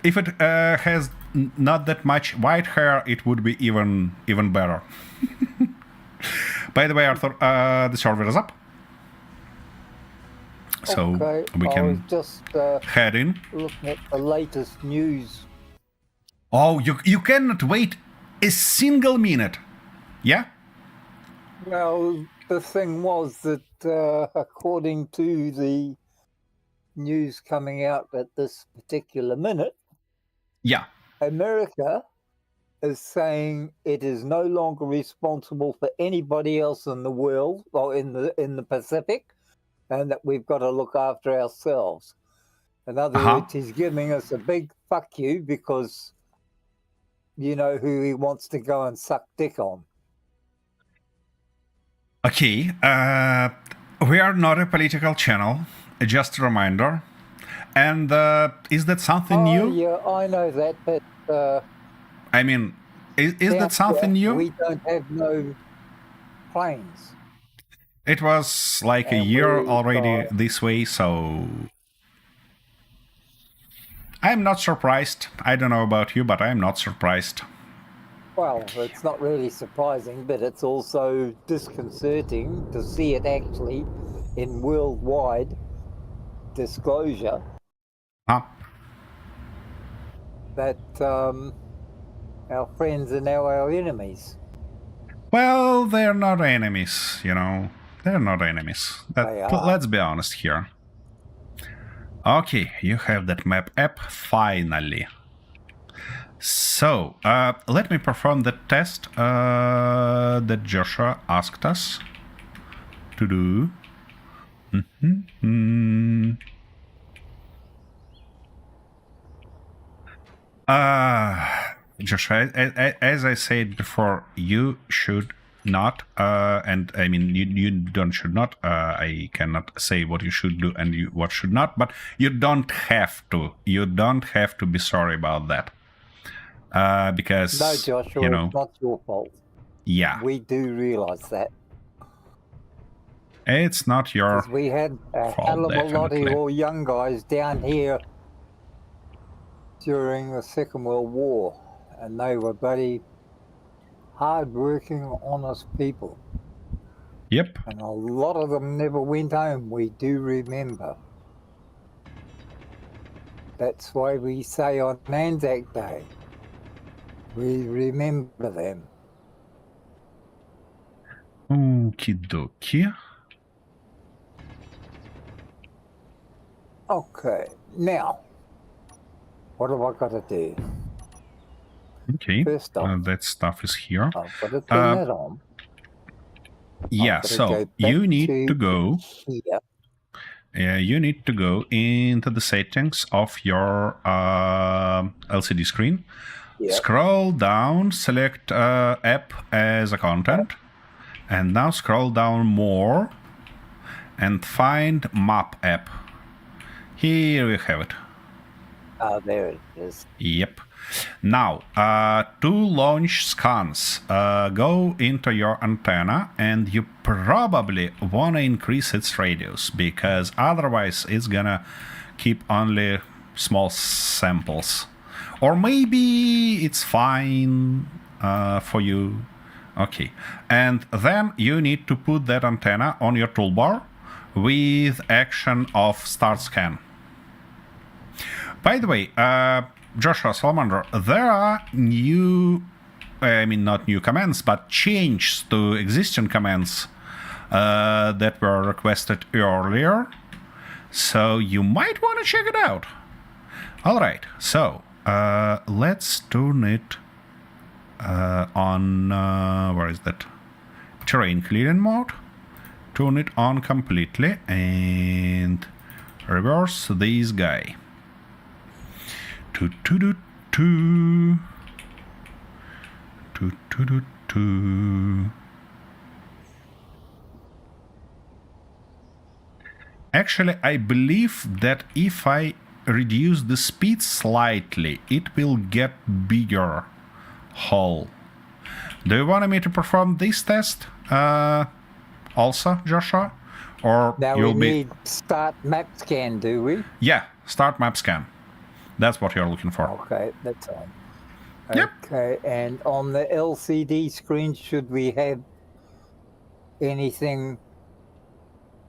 If it has not that much white hair, it would be even better. By the way, Arthur, the server is up. So okay, we I was can just head in. looking at the latest news. Oh, you cannot wait a single minute. Yeah? Well, the thing was that according to the news coming out at this particular minute, Yeah. America is saying it is no longer responsible for anybody else in the world or in the Pacific, and that we've got to look after ourselves. In other words, he's giving us a big fuck you because you know who he wants to go and suck dick on. Okay, we are not a political channel, just a reminder. And is that something new? Yeah, I know that, but I mean, is that something new? We don't have no planes. It was like a And year we already got- this way, so I'm not surprised. I don't know about you, but I'm not surprised. Well, it's not really surprising, but it's also disconcerting to see it actually in worldwide disclosure Huh? that our friends are now our enemies. Well, they're not enemies, you know. They're not enemies. They are. Let's be honest here. Okay, you have that map app, finally. So, let me perform the test that Joshua asked us to do. Joshua, as I said before, you should not, and I mean, you don't should not. I cannot say what you should do and what should not, but you don't have to. You don't have to be sorry about that. Because No, Joshua, you know, it's not your fault. yeah, We do realise that. it's not your Because we had a fault, hell of a lot of definitely. your young guys down here during the Second World War, and they were bloody hard-working, honest people. Yep. And a lot of them never went home, we do remember. That's why we say on Anzac Day, we remember them. Okie dokie. Okay, now, what have I got to do? Okay. First off, That stuff is here. I've got to turn it on. Yeah, I've got to so go you back need to go. Here. You need to go into the settings of your LCD screen. Yep. Scroll down, select app as a content, and now scroll down more and find map app. Here we have it. Oh, there it is. Yep. Now, to launch scans, go into your antenna and you probably want to increase its radius because otherwise it's gonna keep only small samples. Or maybe it's fine for you. Okay. And then you need to put that antenna on your toolbar with action of start scan. By the way, Joshua Salamander, there are not new commands, but changes to existing commands that were requested earlier. So you might want to check it out. All right, so let's turn it on, where is that? Terrain clearing mode. Turn it on completely and reverse this guy. Actually, I believe that if I reduce the speed slightly, it will get bigger hole. Do you want me to perform this test also, Joshua? Or Now you'll we need start map scan, do we? Yeah, start map scan. That's what you're looking for. Okay, that's on. Yep. Okay, and on the LCD screen, should we have anything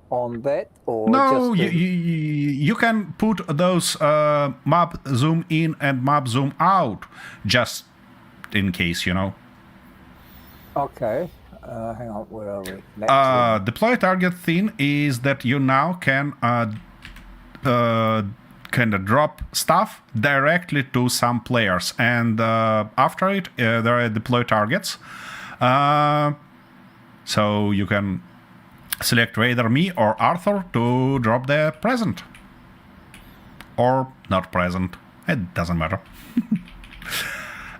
on that, or No, just you can put those map zoom in and map zoom out, just in case, you know. Okay, hang on, where are we? Map zoom. Deploy target thing is that you now can kind of drop stuff directly to some players, and after it there are deploy targets, so you can select either me or Arthur to drop the present or not present, it doesn't matter.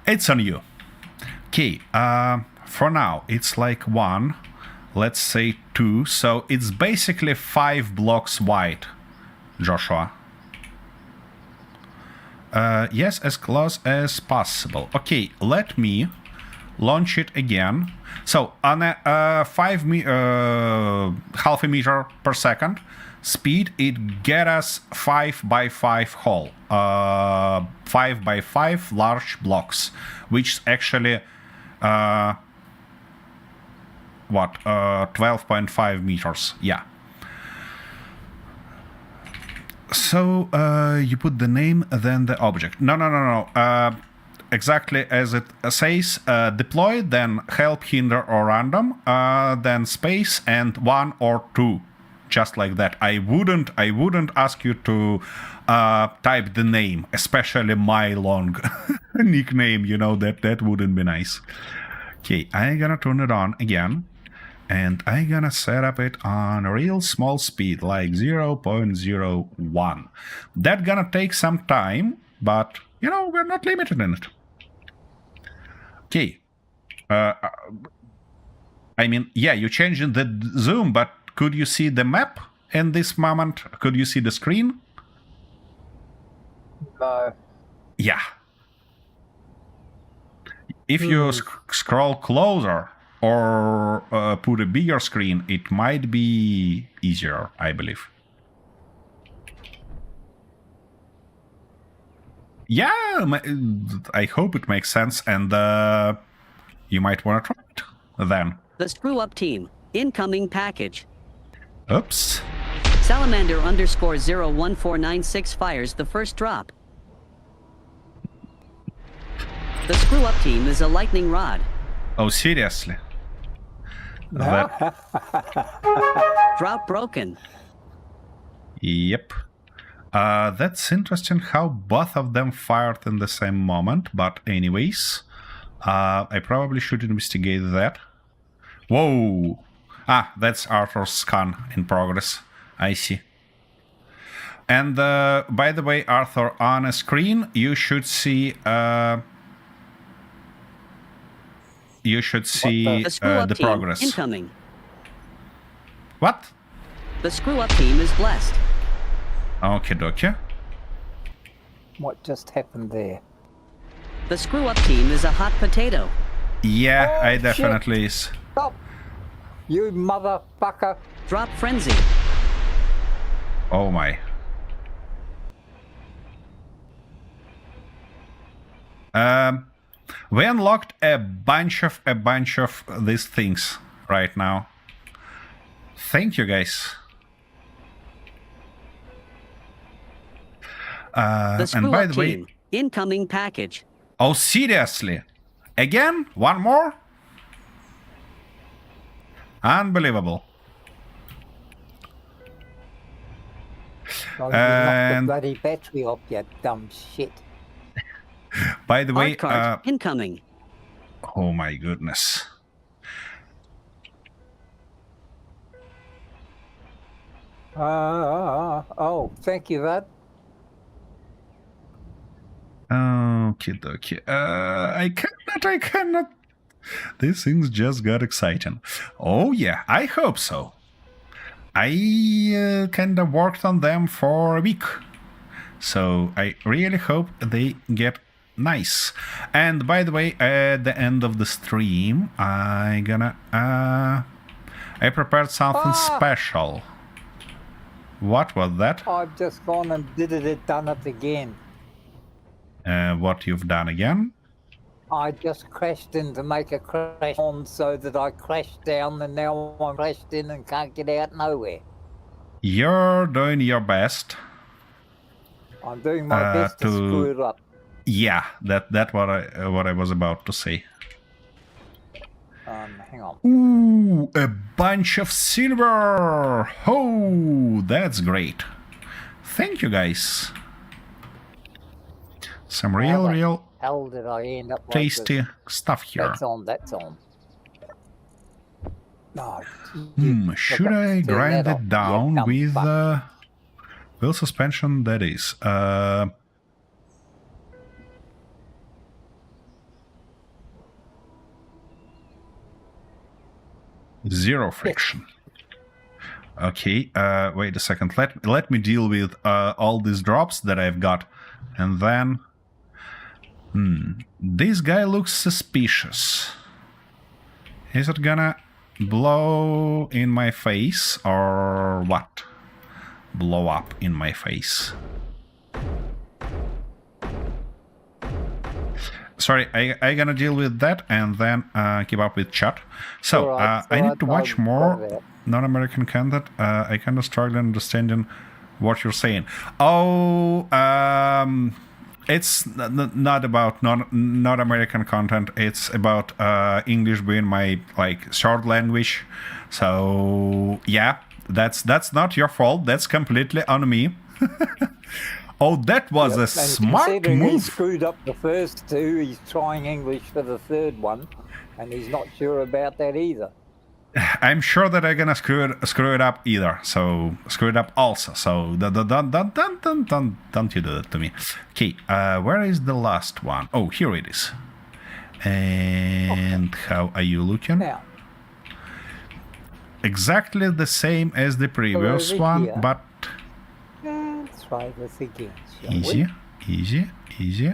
It's on you. Okay, for now it's like 1, let's say 2, so it's basically 5 blocks wide, Joshua. Yes, as close as possible. Okay, let me launch it again. So on a half a meter per second speed, it get us 5x5 hole, 5x5 large blocks, which actually 12.5 meters. Yeah. So you put the name, then the object. No. Exactly as it says, deploy, then help, hinder, or random, then space, and 1 or 2, just like that. I wouldn't ask you to type the name, especially my long nickname. You know, that wouldn't be nice. Okay, I'm gonna turn it on again, and I'm gonna set up it on a real small speed, like 0.01. That's gonna take some time, but you know, we're not limited in it. Okay. I mean, yeah, you changed the zoom, but could you see the map in this moment? Could you see the screen? No. Yeah. If you scroll closer or put a bigger screen, it might be easier, I believe. Yeah, I hope it makes sense, and you might want to try it then. The Screw Up Team. Incoming package. Oops. Salamander _01496 fires the first drop. The Screw Up Team is a lightning rod. Oh, seriously? That... Drop broken. Yep. That's interesting how both of them fired in the same moment, but anyways, I probably should investigate that. Whoa! Ah, that's Arthur's scan in progress. I see. And by the way, Arthur, on a screen, you should see the progress. Incoming. What? The Screw Up Team is blessed. Okay, dokie. What just happened there? The Screw Up Team is a hot potato. Yeah, Oh, I definitely is. Stop! You motherfucker! Drop frenzy. Oh my. We unlocked a bunch of these things right now. Thank you, guys. And by the way, incoming package. Oh, seriously? Again? One more? Unbelievable. Oh, you knocked the bloody battery off, you dumb shit. By the way, Art card incoming. Oh my goodness. Oh, thank you, Rod. Okay, dokie. I cannot. These things just got exciting. Oh yeah, I hope so. I kind of worked on them for a week. So I really hope they get nice. And by the way, at the end of the stream, I prepared something special. What was that? I've just gone and done it again. What you've done again? I just crashed in to make a crash on so that I crashed down, and now I'm crashed in and can't get out nowhere. You're doing your best. I'm doing my best to screw it up. Yeah, that's what I was about to say. Hang on. Ooh, a bunch of silver! Oh, that's great. Thank you, guys. Some real hell did I end up tasty like stuff here. That's on. No. Should I grind it down with wheel suspension? That is. Zero friction. Okay, wait a second. Let me deal with all these drops that I've got, and then. This guy looks suspicious. Is it gonna blow in my face or what? Blow up in my face. Sorry, I gonna deal with that and then keep up with chat. So, Alright, I need to I'll watch got more that. non-American content. I kind of struggle understanding what you're saying. Oh, it's not about not American content. It's about English being my like third language. So yeah, that's not your fault. That's completely on me. Oh, that was a And smart considering he move. screwed up the first two, he's trying English for the third one, and he's not sure about that either. I'm sure that I'm gonna screw it up either. So screw it up also. So don't you do that to me. Okay, where is the last one? Oh, here it is. And how are you looking? Now, Exactly the same as the previous over one, here. but let's try this again, shall easy, we? easy.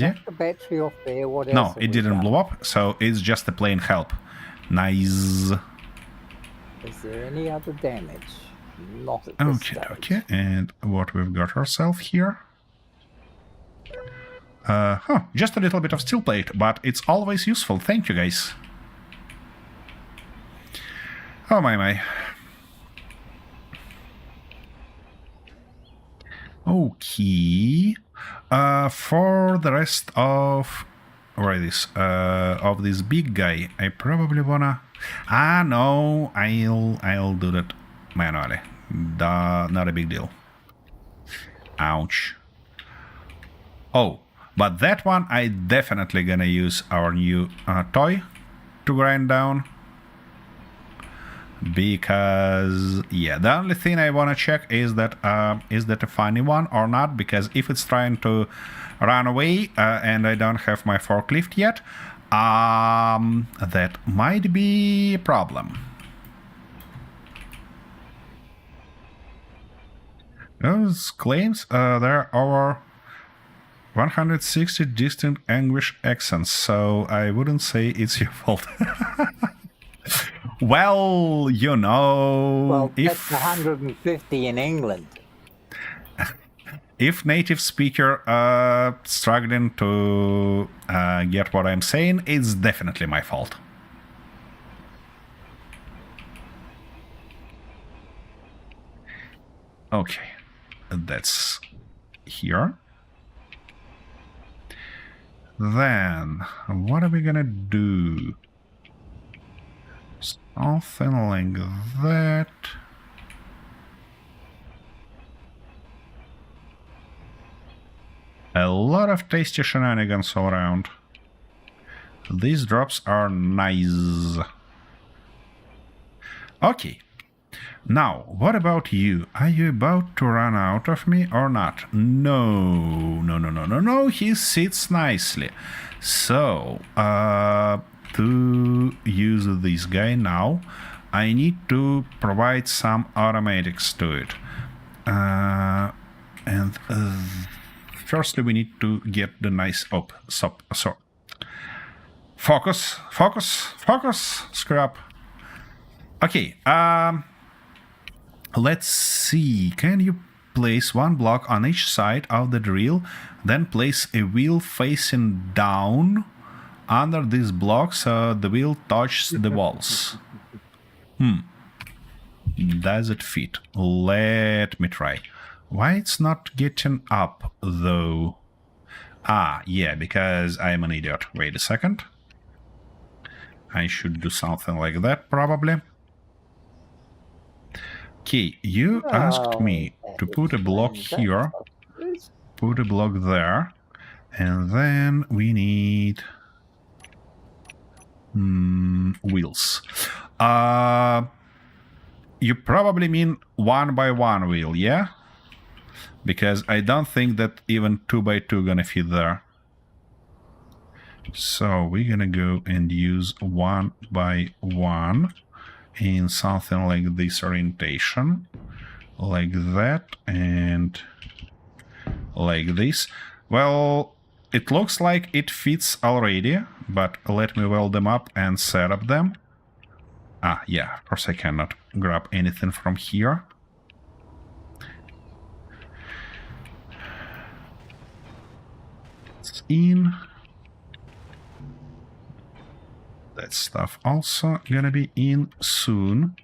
Knock the battery off there. What else No, have it we didn't done? blow up, so it's just a plain help. Nice. Is there any other damage? Not at this Okay, stage. okay. And what we've got ourselves here? Just a little bit of steel plate, but it's always useful. Thank you, guys. Oh my. Okay. For the rest of of this big guy, I probably wanna. No, I'll do that manually. Not a big deal. Ouch. Oh, but that one I definitely gonna use our new toy to grind down. Because yeah, the only thing I want to check is that a funny one or not, because if it's trying to run away and I don't have my forklift yet, that might be a problem. Those claims there are over 160 distinct English accents, so I wouldn't say it's your fault. Well, you know, Well, if that's 150 in England. if native speaker struggling to get what I'm saying, it's definitely my fault. Okay, that's here. Then, what are we gonna do? Something like that. A lot of tasty shenanigans all around. These drops are nice. Okay. Now, what about you? Are you about to run out of me or not? No. He sits nicely. So, to use this guy now, I need to provide some automatics to it. And firstly, we need to get the nice focus, scrap. Okay, let's see. Can you place one block on each side of the drill, then place a wheel facing down under this block so the wheel touches the walls? Does it fit? Let me try. Why it's not getting up though? Yeah, because I'm an idiot. Wait a second. I should do something like that probably. Okay, you asked me to put a block here, put a block there, and then we need wheels. You probably mean 1x1 wheel, yeah? Because I don't think that even 2x2 gonna fit there. So we're gonna go and use 1x1 in something like this orientation, like that, and like this. Well, It looks like it fits already, but let me weld them up and set up them. Ah, yeah, of course I cannot grab anything from here. It's in. That stuff also gonna be in soon.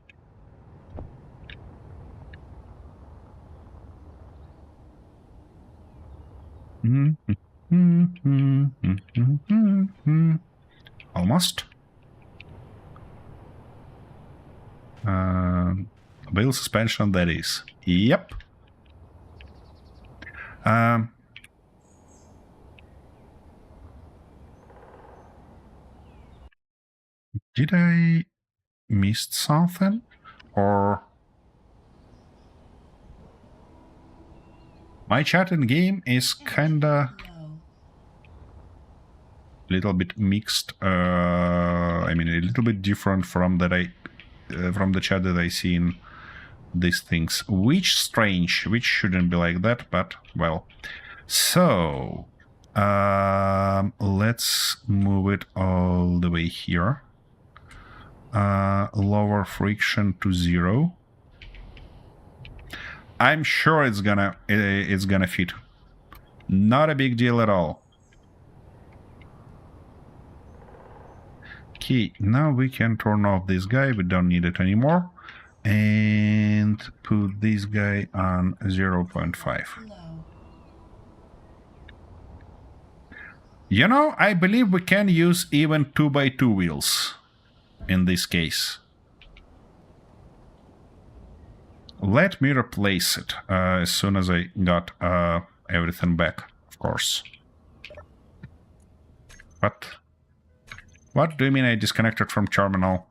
Almost. Wheel suspension, that is. Yep. Did I miss something? Or... My chat in game is kinda... little bit mixed. I mean, a little bit different from from the chat that I see in these things. Which strange, which shouldn't be like that, but well. So let's move it all the way here. Lower friction to 0. I'm sure it's gonna fit. Not a big deal at all. Okay, now we can turn off this guy. We don't need it anymore. And put this guy on 0.5. You know, I believe we can use even 2x2 wheels in this case. Let me replace it as soon as I got everything back, of course. What do you mean I disconnected from terminal?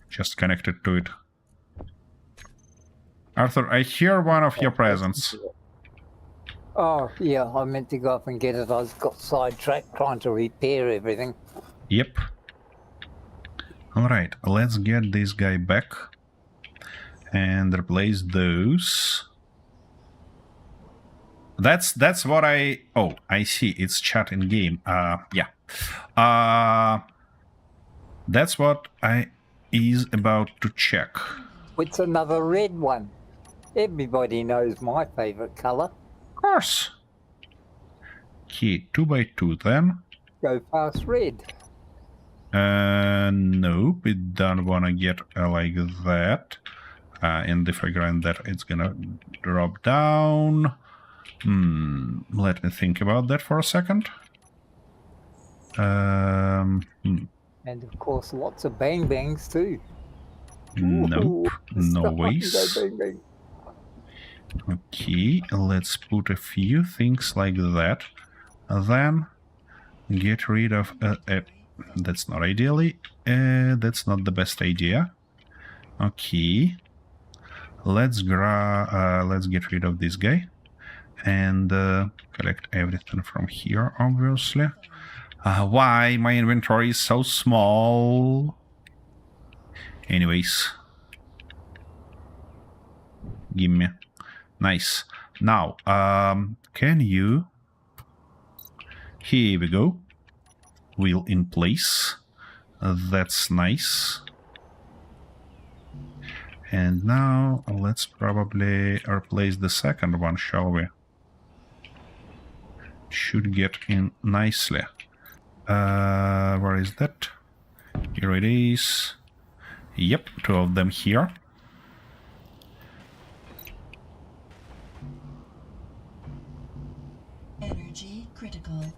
Just connected to it. Arthur, I hear one of your presents. Oh, yeah, I meant to go up and get it. I got sidetracked trying to repair everything. Yep. Alright, let's get this guy back. And replace those. That's what I... Oh, I see. It's chat in game. Yeah. That's what I is about to check. It's another red one. Everybody knows my favorite color. Of course. Okay, 2x2 then. Go past red. Nope, we don't want to get like that. And if I grind that, it's gonna drop down. Let me think about that for a second. And of course, lots of bang bangs too. Nope, Ooh, no ways. Bang, bang. Okay, let's put a few things like that. Then get rid of... that's not ideally. That's not the best idea. Okay. Let's get rid of this guy. And collect everything from here, obviously. Why my inventory is so small? Anyways. Gimme. Nice. Now, can you... Here we go. Wheel in place. That's nice. And now let's probably replace the second one, shall we? Should get in nicely. Where is that? Here it is. Yep, 2 of them here. Energy critical.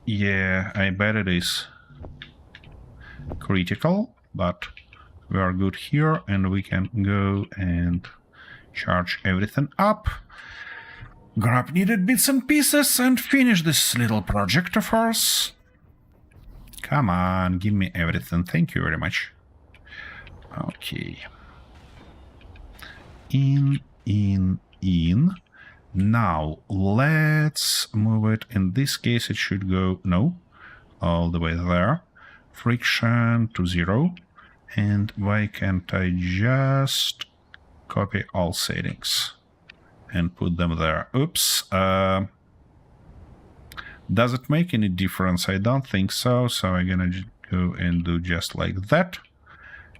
Yeah, I bet it is critical, but we are good here and we can go and charge everything up. Grab needed bits and pieces and finish this little project of ours. Come on, give me everything. Thank you very much. Okay. In. Now, let's move it. In this case, it should go, no, all the way there. Friction to 0. And why can't I just copy all settings and put them there? Oops. Does it make any difference? I don't think so. So I'm gonna go and do just like that.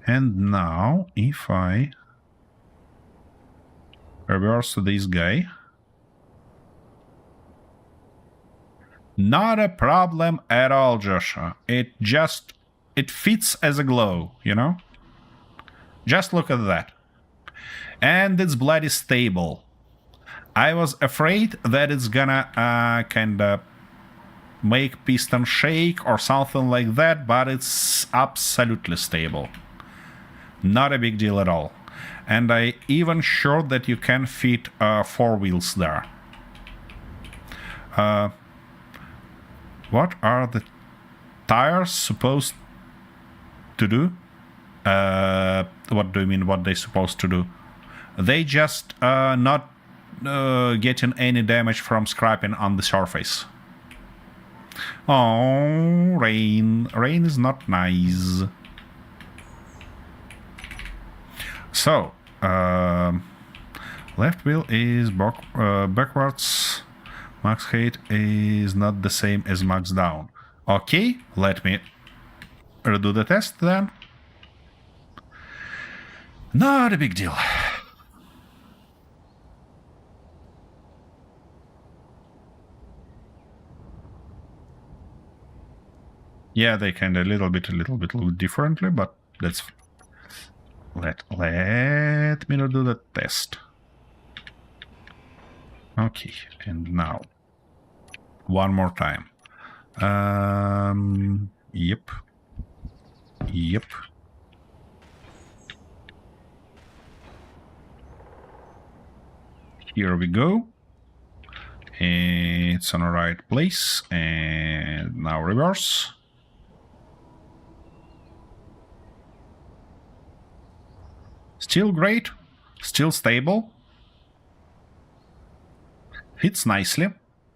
And now, if I reverse this guy, not a problem at all, Joshua. It fits as a glow, you know? Just look at that. And it's bloody stable. I was afraid that it's gonna kinda make piston shake or something like that, but it's absolutely stable. Not a big deal at all. And I even sure that you can fit 4 wheels there. What are the tires supposed to do? What do you mean what they're supposed to do? They just not getting any damage from scrapping on the surface. Oh, rain. Rain is not nice. So, left wheel is backwards. Max height is not the same as max down. Okay, let me redo the test then. Not a big deal. Yeah, they kind of a little bit differently, but that's... Let me do the test. Okay, and now one more time. Yep. Here we go. It's on the right place, and now reverse. Still great, still stable. Fits nicely,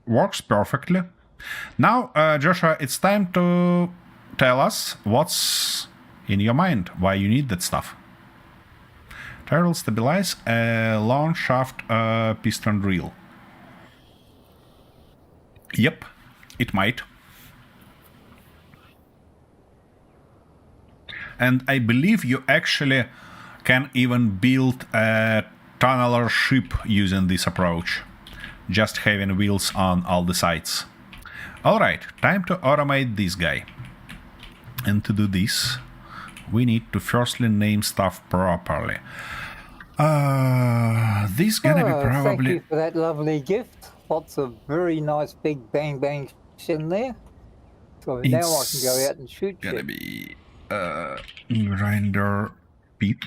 works perfectly. Now, Joshua, it's time to tell us what's in your mind, why you need that stuff. Tire will stabilize a long shaft piston drill. Yep, it might. And I believe you actually can even build a tunneler ship using this approach. Just having wheels on all the sides. Alright, time to automate this guy. And to do this, we need to firstly name stuff properly. This gonna be probably... Thank you for that lovely gift. Lots of very nice big bang bangs in there. So now I can go out and shoot gonna shit. Be grinder pit.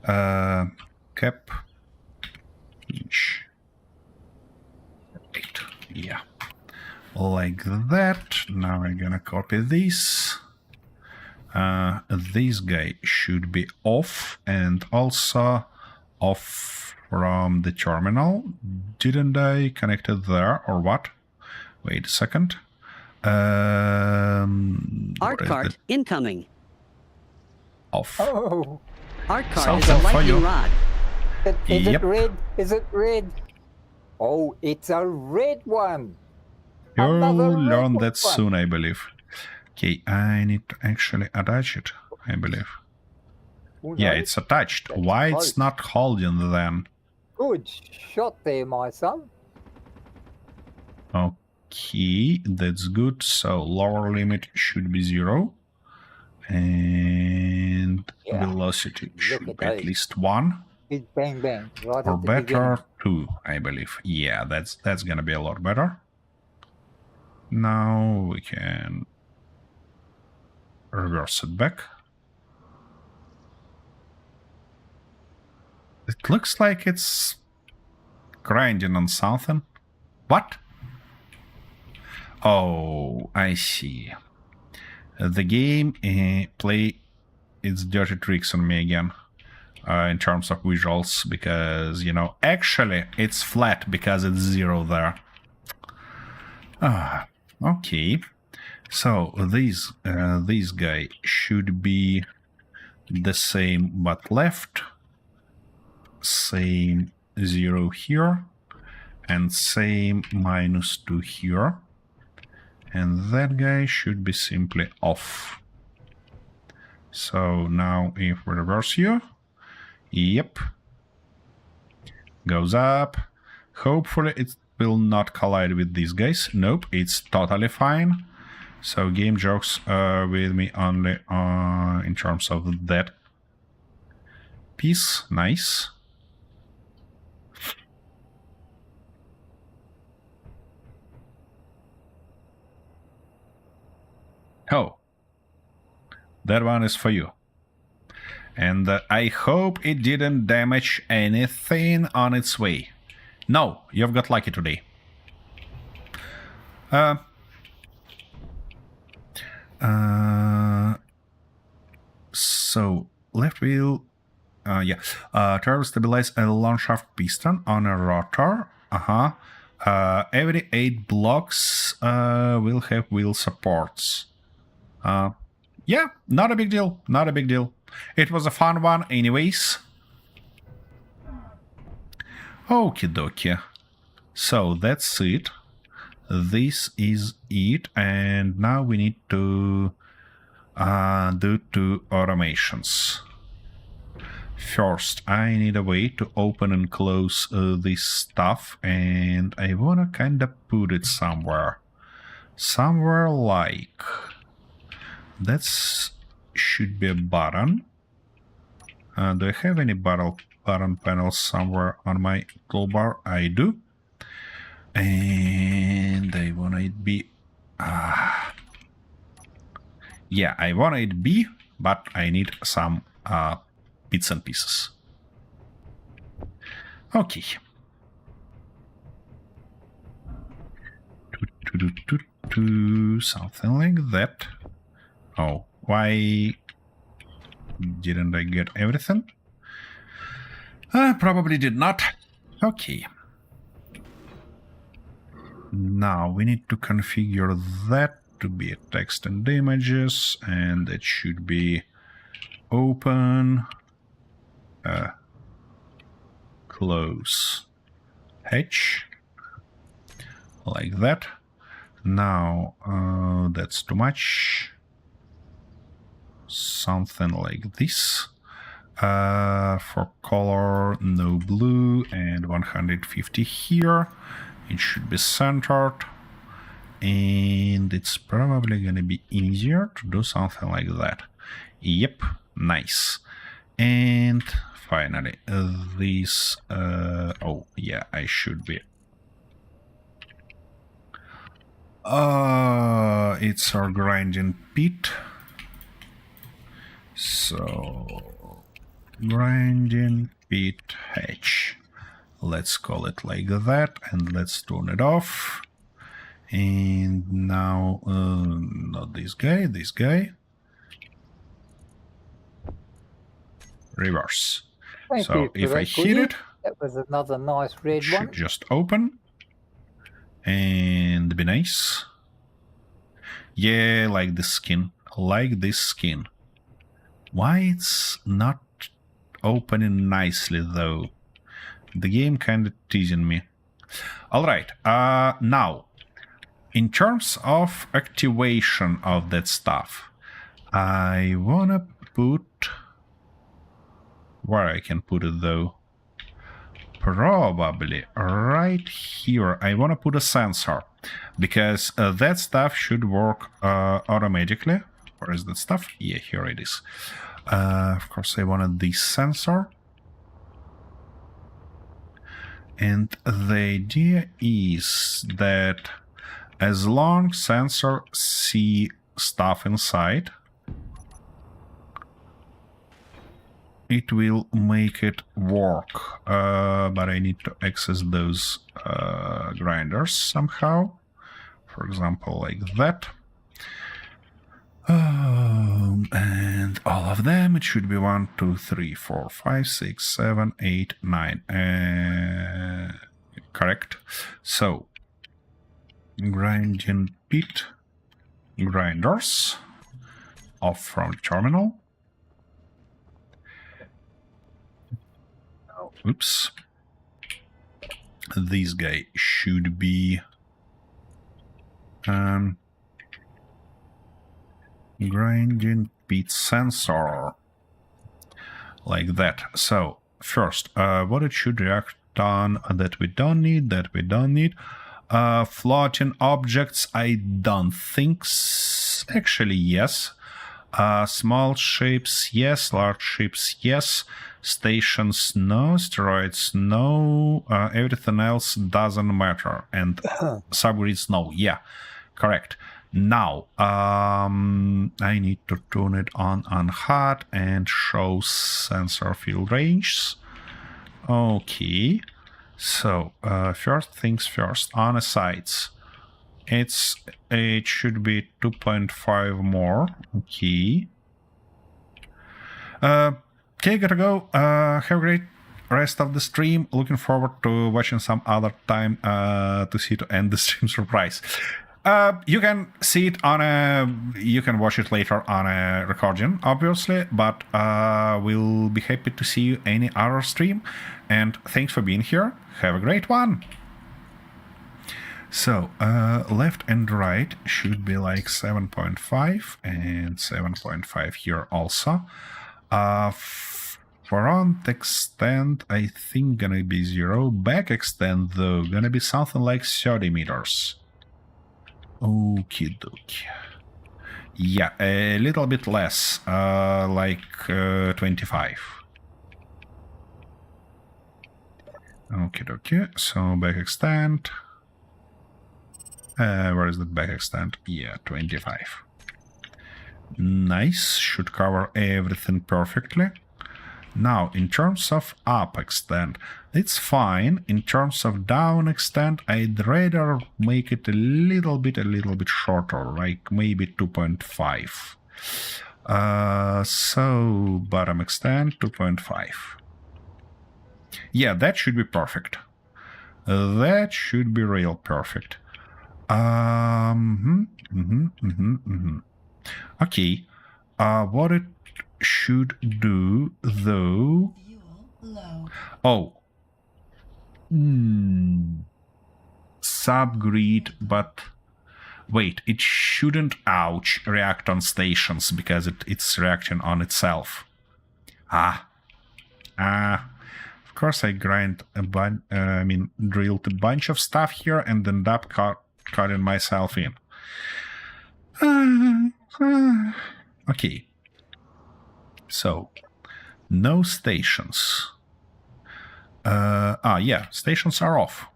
Cap. Inch. 8. Yeah. Like that. Now I'm gonna copy this. This guy should be off and also off from the terminal. Didn't I connect it there or what? Wait a second. Art cart incoming. Off. Oh, Art cart Something is a for you. lightning rod. is Yep. it red? Is it red? Oh, it's a red one. You'll Another red learn one. that soon, I believe. Okay, I need to actually attach it, I believe. Oh, Yeah, no. it's attached. That's Why close. it's not holding then? Good shot there, my son. Okay, that's good. So lower limit should be 0. And Yeah. velocity should at be at those. least 1. Big bang bang, right Or at the beginning. better, 2, I believe. Yeah, that's gonna be a lot better. Now we can reverse it back. It looks like it's grinding on something. What? Oh, I see. The game play its dirty tricks on me again. In terms of visuals, because, you know, actually it's flat because it's 0 there. Okay. So this guy should be the same but left. Same 0 here. and same -2 here. And that guy should be simply off. So now if we reverse you, yep, goes up. Hopefully it will not collide with these guys. Nope, it's totally fine. So game jokes with me only in terms of that piece. Nice. Oh, that one is for you. And I hope it didn't damage anything on its way. No, you've got lucky today. So, left wheel... turbo stabilize a long shaft piston on a rotor. Every 8 blocks will have wheel supports. Yeah, not a big deal. Not a big deal. It was a fun one anyways. Okie dokie. So that's it. This is it. And now we need to do 2 automations. First, I need a way to open and close this stuff. And I wanna kinda put it somewhere. Somewhere like... That's should be a button. Do I have any button panels somewhere on my toolbar? I do. And I want it be... yeah, I want it be, but I need some bits and pieces. Okay. Something like that. Oh, why didn't I get everything? Probably did not. Okay. Now we need to configure that to be a text and images, and that should be open, close, hatch, like that. Now that's too much. Something like this. For color, no blue, and 150 here. It should be centered. And it's probably gonna be easier to do something like that. Yep, nice. And finally, this... oh, yeah, I should be... it's our grinding pit. So, grinding pit hatch. Let's call it like that, and let's turn it off. And now, not this guy, this guy. Reverse. Thank So you for if that, I hit Goody. it, That was another nice red it should one. just open. And be nice. Yeah, like this skin. Like this skin. Why it's not opening nicely though? The game kinda teasing me. Alright, now, in terms of activation of that stuff, I wanna put... Where I can put it though? Probably right here. I wanna put a sensor, because that stuff should work automatically. Where is that stuff? Yeah, here it is. Of course, I wanted this sensor. And the idea is that as long sensor see stuff inside, it will make it work. But I need to access those grinders somehow. For example, like that. And all of them, it should be 1, 2, 3, 4, 5, 6, 7, 8, 9. Correct. So, grinding pit, grinders, off from terminal. Oops. This guy should be grinding pit sensor, like that. So first, what it should react on that we don't need, floating objects, I don't think actually yes. Small shapes, yes. Large shapes, yes. Stations, no. Asteroids, no. Everything else doesn't matter. And subgrids, no. Yeah, correct. Now, I need to turn it on hot and show sensor field ranges. Okay. So, first things first, on the sides. It should be 2.5 more. Okay. Okay, gotta go. Have a great rest of the stream. Looking forward to watching some other time to see to end the stream surprise. You can see it on you can watch it later on a recording, obviously, but we'll be happy to see you any other stream. And thanks for being here. Have a great one. So, left and right should be like 7.5 and 7.5 here also. Front extent, I think gonna be 0. Back extent, though, gonna be something like 30 meters. Okie dokie. Yeah, a little bit less, like 25. Okie dokie, so back extent. Where is the back extent? Yeah, 25. Nice, should cover everything perfectly. Now, in terms of up extent, it's fine. In terms of down extent, I'd rather make it a little bit shorter, like maybe 2.5. So, bottom extent, 2.5. Yeah, that should be perfect. That should be real perfect. Okay. What it should do, though... Oh. Subgrid, but... Wait, it shouldn't, ouch, react on stations, because it's reacting on itself. Of course I drilled a bunch of stuff here and ended up cutting myself in. Okay. So, no stations. Yeah, stations are off.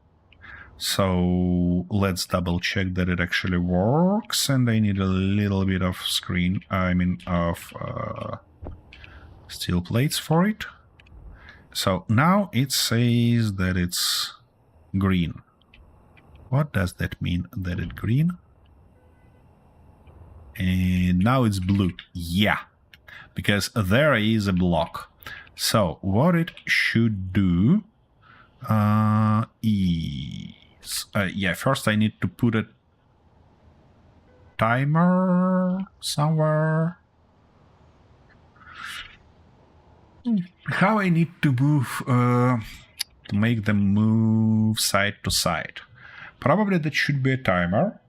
So, let's double check that it actually works, and I need a little bit of steel plates for it. So, now it says that it's green. What does that mean, that it's green? And now it's blue. Yeah, because there is a block. So what it should do is... yeah, first I need to put a timer somewhere. How I need to move... to make them move side to side. Probably that should be a timer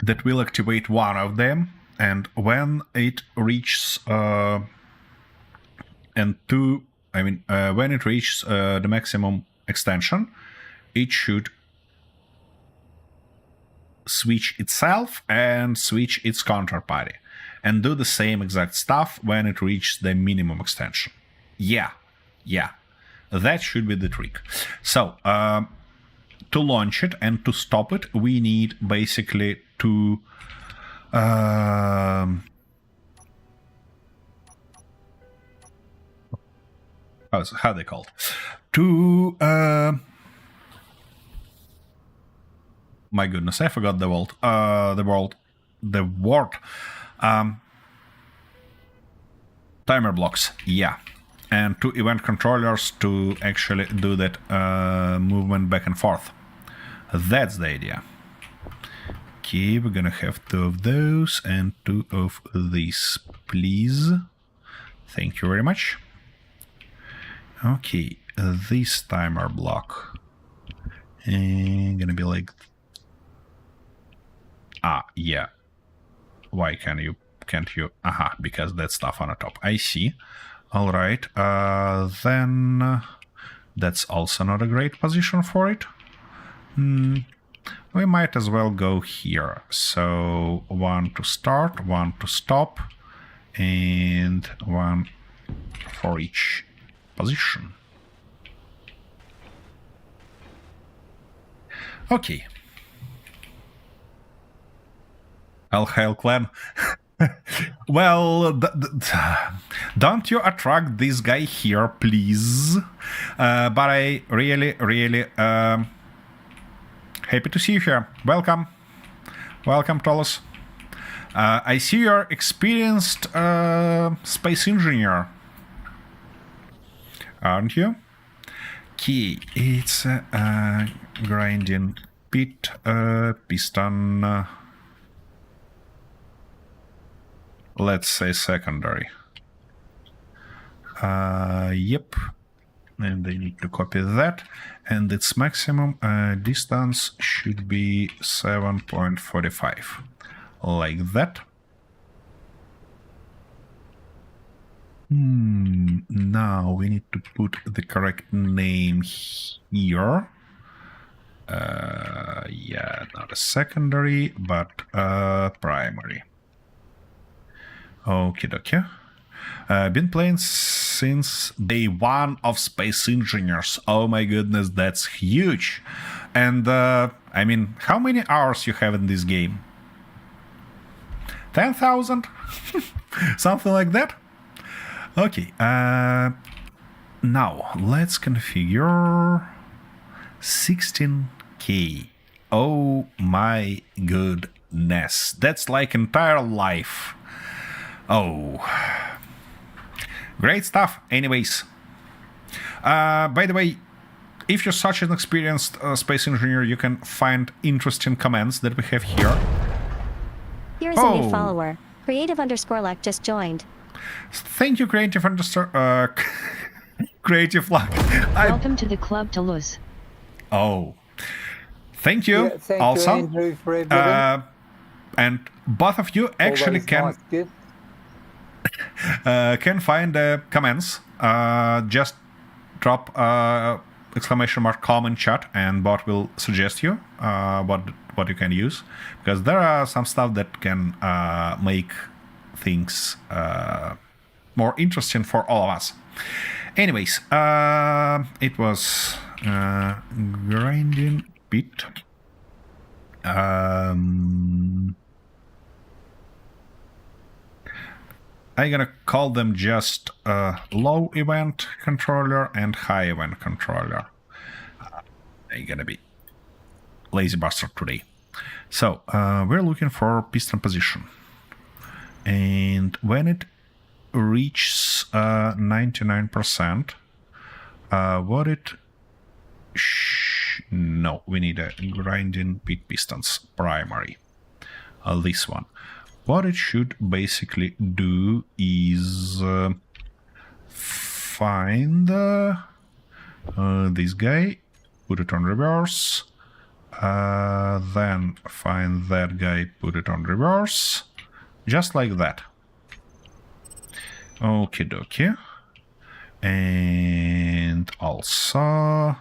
that will activate one of them, and when it reaches when it reaches the maximum extension, it should switch itself and switch its counterparty, and do the same exact stuff when it reaches the minimum extension. Yeah, that should be the trick. So to launch it and to stop it, we need basically to how they called to my goodness, I forgot the word. Timer blocks. Yeah. And to event controllers to actually do that movement back and forth. That's the idea. Okay, we're gonna have 2 of those and 2 of these, please. Thank you very much. Okay, this timer block. And gonna be like... yeah. Why can't you? Aha, because that stuff on the top. I see. All right. Then that's also not a great position for it. We might as well go here. So 1 to start, 1 to stop, and 1 for each position. Okay. Al Hail Clan. Well, don't you attract this guy here, please? But I really happy to see you here. Welcome. Welcome, Tolos. I see you're experienced space engineer, aren't you? Okay, it's a grinding pit piston. Let's say secondary. Yep. And I need to copy that. And its maximum distance should be 7.45. Like that. Now we need to put the correct name here. Yeah, not a secondary, but primary. Okie dokie. Been playing since day one of Space Engineers. Oh my goodness, that's huge. And I mean, how many hours you have in this game? 10,000? Something like that? Okay. Now, let's configure 16K. Oh my goodness. That's like entire life. Oh, great stuff. Anyways, by the way, if you're such an experienced space engineer, you can find interesting comments that we have here. Here's a new follower. Creative_luck just joined. Thank you, Creative Luck. Welcome to the club, Toulouse. Oh, thank you. Yeah, thank also, you, Andrew, for everything. and both of you actually Always can. nice, Can find the comments. Just drop _com in chat, and bot will suggest you what you can use, because there are some stuff that can make things more interesting for all of us. Anyways, it was grinding pit. I'm gonna call them just low event controller and high event controller. I'm gonna be lazy bastard today. So we're looking for piston position, and when it reaches 99%, what it no, we need a grinding pit pistons primary. This one. What it should basically do is find this guy, put it on reverse, then find that guy, put it on reverse, just like that. Okie dokie. And also,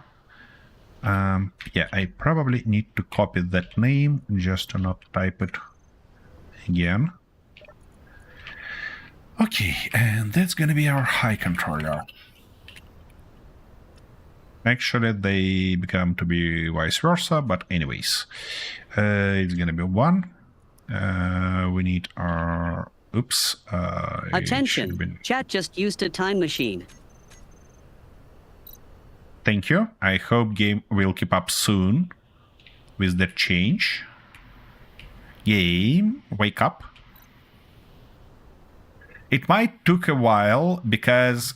yeah, I probably need to copy that name just to not type it again. Okay, and that's gonna be our high controller. Actually, they become to be vice versa, but anyways, it's gonna be 1. We need our... Oops. Attention! Chat just used a time machine. Thank you. I hope game will keep up soon with that change. Game, wake up. It might took a while because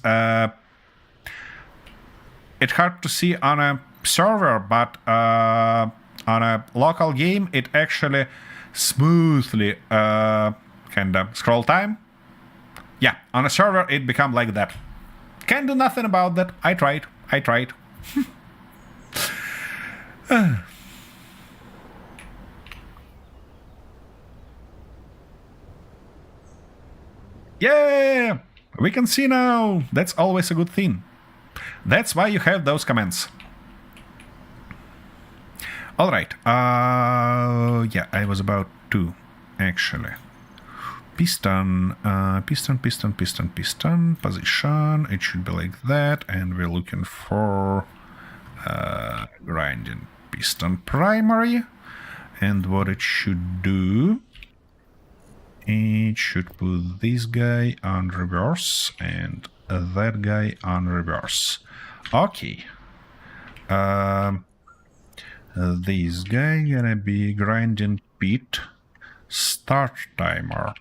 it's hard to see on a server, but on a local game, it actually smoothly kind of scroll time. Yeah, on a server, it become like that. Can't do nothing about that. I tried. I tried. Yeah! We can see now! That's always a good thing. That's why you have those commands. Alright, yeah, I was about to, actually. Piston, piston, position, it should be like that, and we're looking for grinding piston primary, and what it should do, it should put this guy on reverse, and that guy on reverse. Okay. This guy gonna be grinding pit start timer.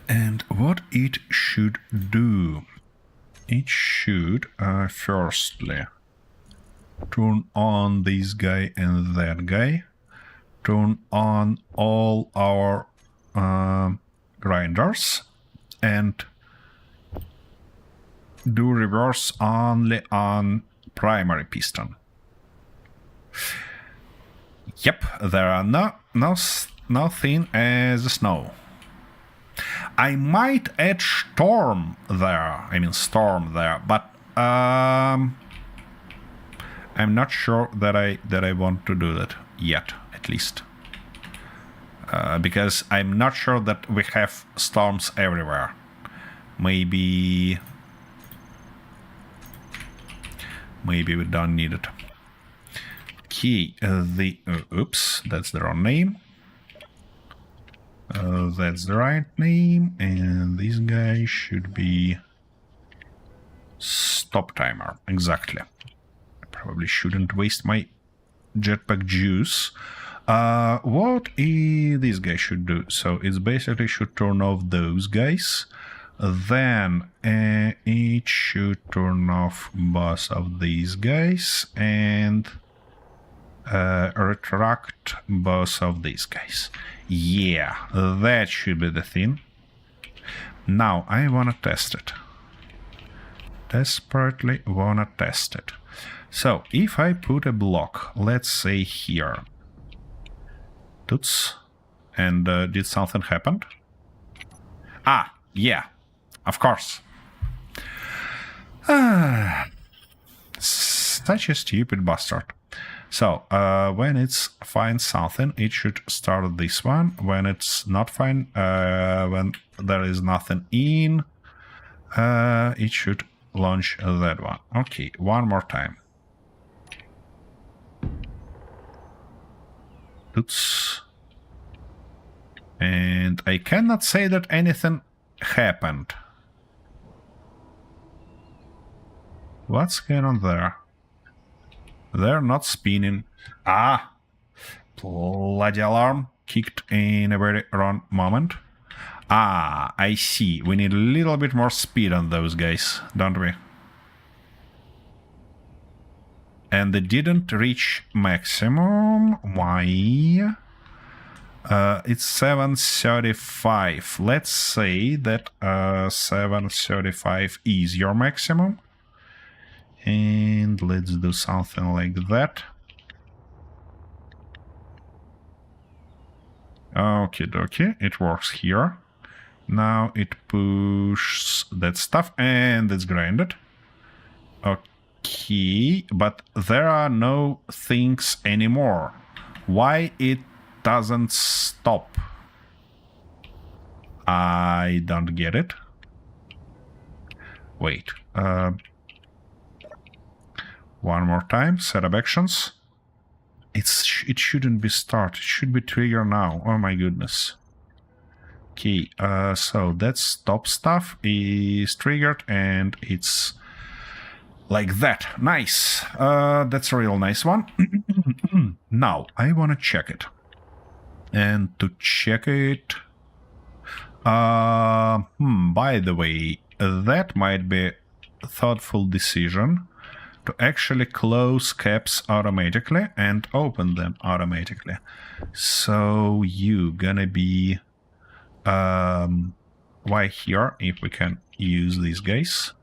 And what it should do? It should firstly turn on this guy and that guy, turn on all our grinders, and do reverse only on primary piston. Yep, there are nothing as snow. I might add storm there, but I'm not sure that I want to do that yet, at least. Because I'm not sure that we have storms everywhere. Maybe we don't need it. Okay, oops, that's the wrong name. That's the right name, and this guy should be stop timer. Exactly. I probably shouldn't waste my jetpack juice. What this guy should do? So it's basically should turn off those guys. Then it should turn off both of these guys and retract both of these guys. Yeah, that should be the thing. Now I wanna test it. Desperately wanna test it. So if I put a block, let's say here, toots, and did something happen? Ah, yeah, of course. Such a stupid bastard. So, when it's finds something, it should start this one. When it's not fine, when there is nothing in, it should launch that one. Okay, one more time. Oops. And I cannot say that anything happened. What's going on there? They're not spinning. Ah! Bloody alarm kicked in a very wrong moment. Ah, I see. We need a little bit more speed on those guys, don't we? And they didn't reach maximum. Why? It's 735. Let's say that 735 is your maximum. And let's do something like that. Okie dokie, it works here. Now it pushes that stuff and it's grinded. Okay, but there are no things anymore. Why it doesn't stop? I don't get it. Wait, one more time, setup actions. It shouldn't be start, it should be trigger now. Oh my goodness. Okay, so that stop stuff is triggered and it's like that. Nice. That's a real nice one. Now, I want to check it. And to check it... by the way, that might be a thoughtful decision to actually close caps automatically and open them automatically. So you gonna be why here, if we can use these guys.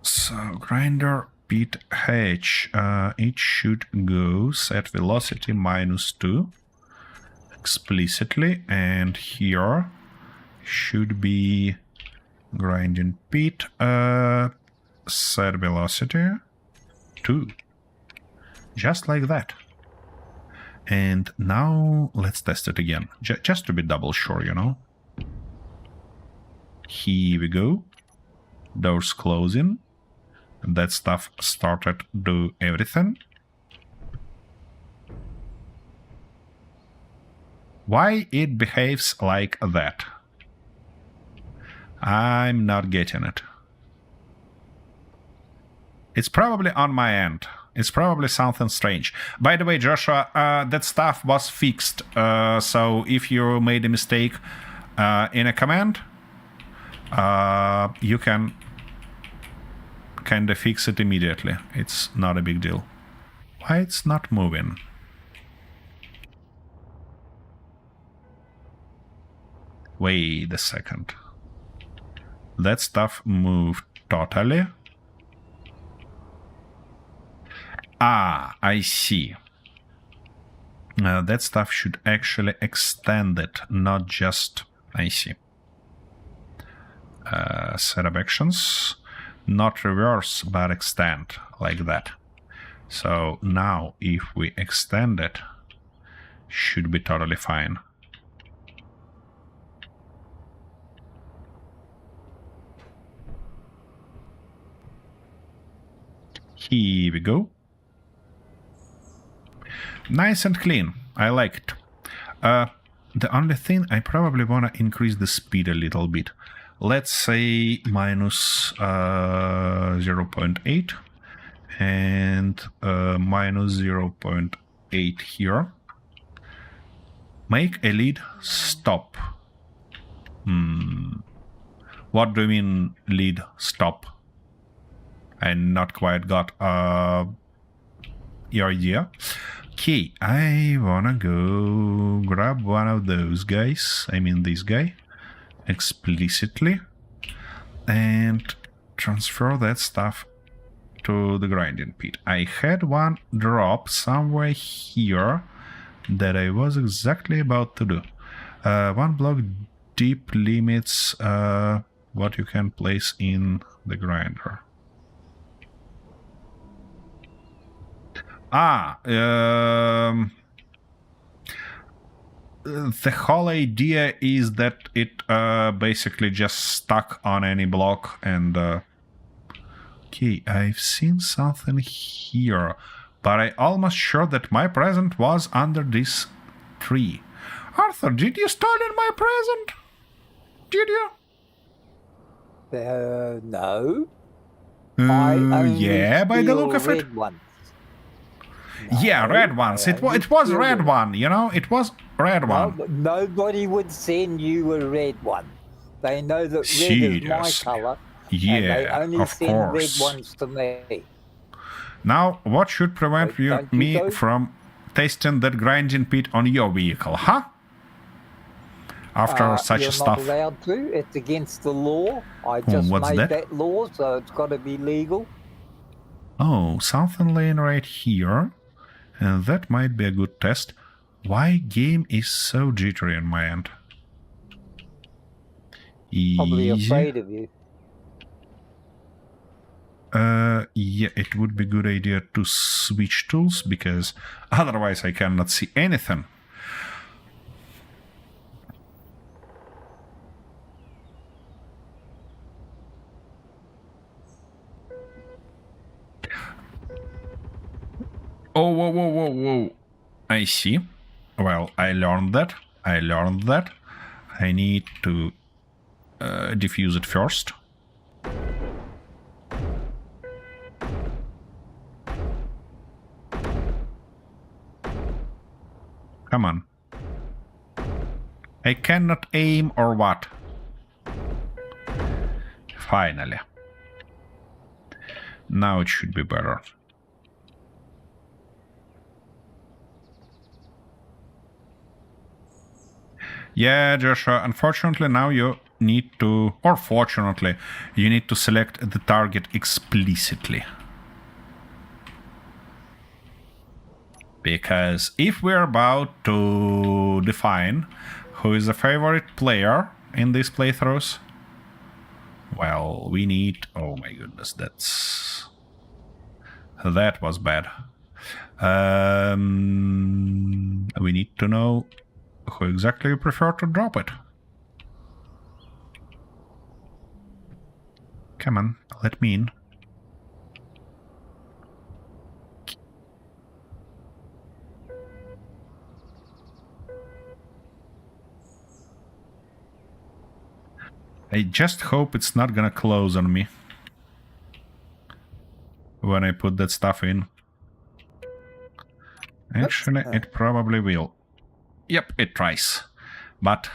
So, grinder pit hatch. It should go set velocity -2 explicitly, and here should be grinding pit set velocity 2. Just like that. And now let's test it again, just to be double sure, you know. Here we go. Doors closing. That stuff started to do everything. Why it behaves like that? I'm not getting it. It's probably on my end. It's probably something strange. By the way, Joshua, that stuff was fixed. So if you made a mistake in a command, you can kind of fix it immediately. It's not a big deal. Why it's not moving? Wait a second. That stuff moved totally. Ah, I see. That stuff should actually extend it, not just... I see. Setup actions. Not reverse, but extend, like that. So now, if we extend it, should be totally fine. Here we go. Nice and clean. I like it. The only thing, I probably want to increase the speed a little bit. Let's say minus 0.8 and minus 0.8 here. Make a lead stop. What do you mean lead stop? I not quite got your idea. Okay, I wanna go grab one of those guys. I mean this guy. Explicitly. And transfer that stuff to the grinding pit. I had one drop somewhere here that I was exactly about to do. One block deep limits what you can place in the grinder. The whole idea is that it basically just stuck on any block and... Okay, I've seen something here, but I'm almost sure that my present was under this tree. Arthur, did you steal my present? Did you? No. I only yeah, by the look of it. red ones. Yeah, No, red ones. It was steal red them. one, you know? It was red No, one. but nobody would send you a red one. They know that red is my Seriously. colour. And they Yeah, only of send course. red ones to me. Now, what should prevent Wait, don't you me go? from testing that grinding pit on your vehicle, huh? After such you're stuff. not allowed to. It's against the law. I just what's made that? that law, so it's got to be legal. Oh, something laying right here. And that might be a good test. Why game is so jittery on my end? Probably Easy. afraid of you. Yeah, it would be a good idea to switch tools, because otherwise I cannot see anything. Oh, whoa, whoa, whoa, whoa. I see. Well, I learned that. I need to defuse it first. Come on. I cannot aim or what? Finally. Now it should be better. Yeah, Joshua, unfortunately now you need to, or fortunately, you need to select the target explicitly. Because if we're about to define who is the favorite player in these playthroughs, well, we need... Oh my goodness, that was bad. We need to know who exactly you prefer to drop it. Come on, let me in. I just hope it's not gonna close on me when I put that stuff in. Actually, it probably will. Yep, it tries. But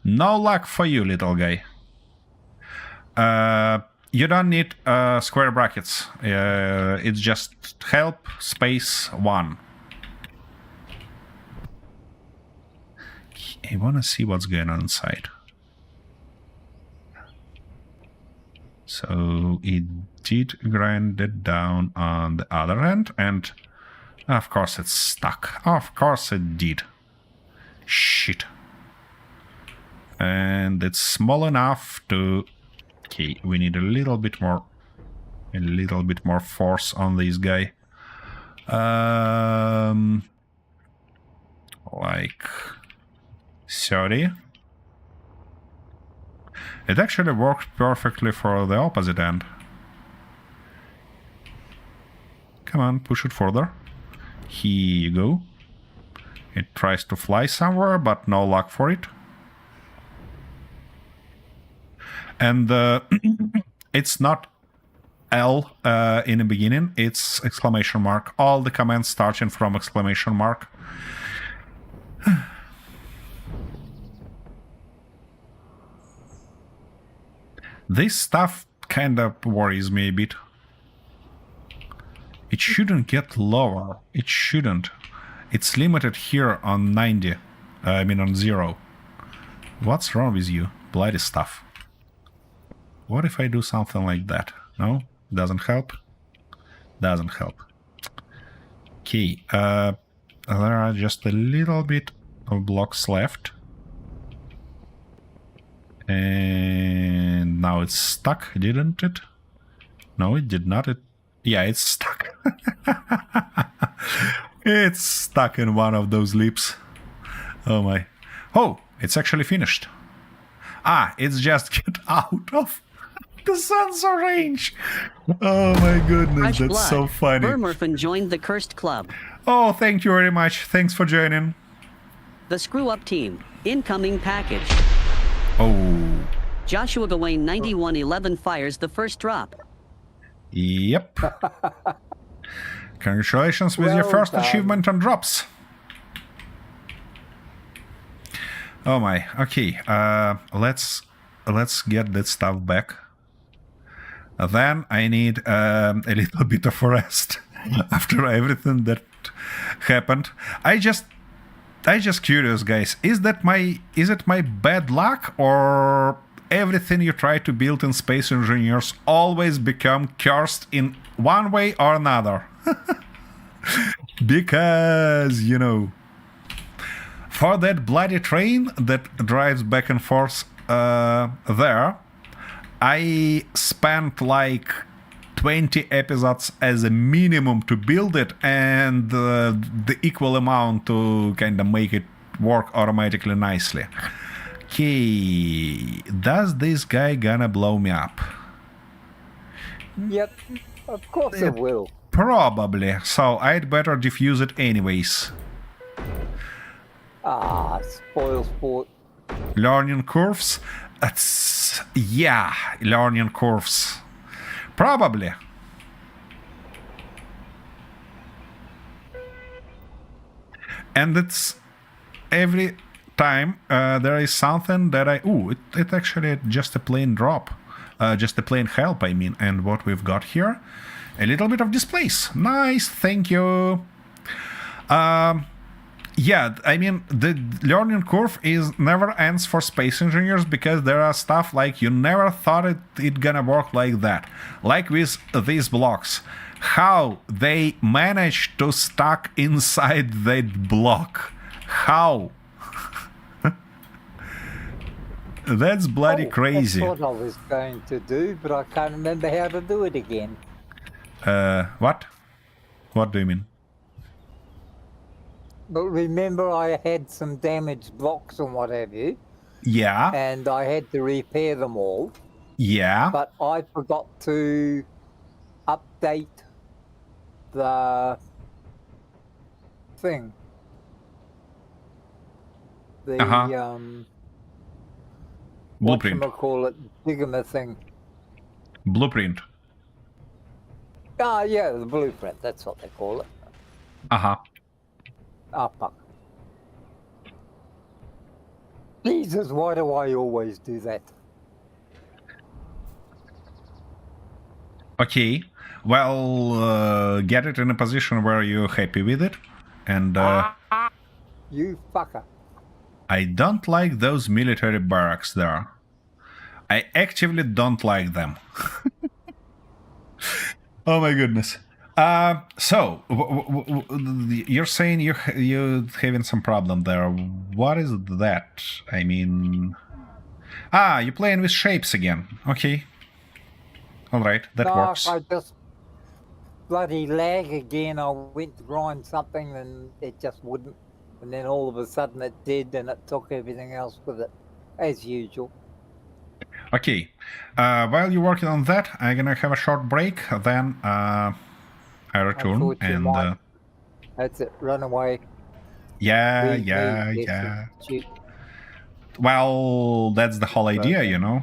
no luck for you, little guy. You don't need square brackets. It's just help space 1. I wanna see what's going on inside. So it did grind it down on the other end, and of course it's stuck. Of course it did. Shit. And it's small enough to... Okay, we need a little bit more force on this guy. Like 30. It actually worked perfectly for the opposite end. Come on, push it further. Here you go. It tries to fly somewhere, but no luck for it. And it's not L in the beginning, it's exclamation mark. All the commands starting from exclamation mark. This stuff kind of worries me a bit. It shouldn't get lower. It shouldn't. It's limited here on 90. I mean on 0. What's wrong with you? Bloody stuff. What if I do something like that? No? Doesn't help? Doesn't help. Okay. There are just a little bit of blocks left. And now it's stuck, didn't it? No, it did not. Yeah, it's stuck. It's stuck in one of those leaps. Oh my. Oh, it's actually finished. Ah, it's just get out of the sensor range. Oh my goodness, Fresh that's so funny. Burmurfin joined the Cursed Club. Oh, thank you very much. Thanks for joining. The Screw Up Team. Incoming package. Oh. Joshua Gawain 9111 fires the first drop. Yep. Congratulations with your Well first done. achievement on drops. Oh my. Okay. Let's get that stuff back. Then I need a little bit of rest after everything that happened. I just curious, guys. Is it my bad luck, or everything you try to build in Space Engineers always become cursed in one way or another? Because, you know, for that bloody train that drives back and forth there, I spent like 20 episodes as a minimum to build it, and the equal amount to kind of make it work automatically nicely. Okay, does this guy gonna blow me up? Yep, of course it will. Probably, so I'd better defuse it anyways. Ah, spoil sport. Learning curves? Yeah, learning curves. Probably. And it's every time there is something that it actually just a plain drop. Just a plain help, I mean. And what we've got here, a little bit of displace. Nice, thank you. Yeah, I mean, the learning curve is never ends for space engineers because there are stuff like you never thought it gonna work like that. Like with these blocks. How they manage to stuck inside that block. How? That's bloody crazy. That's what I was going to do, but I can't remember how to do it again. What? What do you mean? But remember, I had some damaged blocks and what have you, Yeah. and I had to repair them all. Yeah. But I forgot to update the thing. The Blueprint. whatchamacallit, Digama thing. Blueprint. Ah, yeah, the blueprint. That's what they call it. Uh-huh. Ah, fuck. Jesus, why do I always do that? Okay. Well, get it in a position where you're happy with it. And You fucker. I don't like those military barracks there. I actively don't like them. Oh my goodness. So you're saying you're having some problem there. What is that? I mean, you're playing with shapes again. Okay. All right, that works. I just bloody lag again. I went to grind something and it just wouldn't. And then all of a sudden it did, and it took everything else with it, as usual. Okay. While you're working on that, I'm gonna have a short break. Then I return and. That's it. Run away. Yeah, Leave yeah, me, yeah. Shoot. Well, that's the whole idea, you know.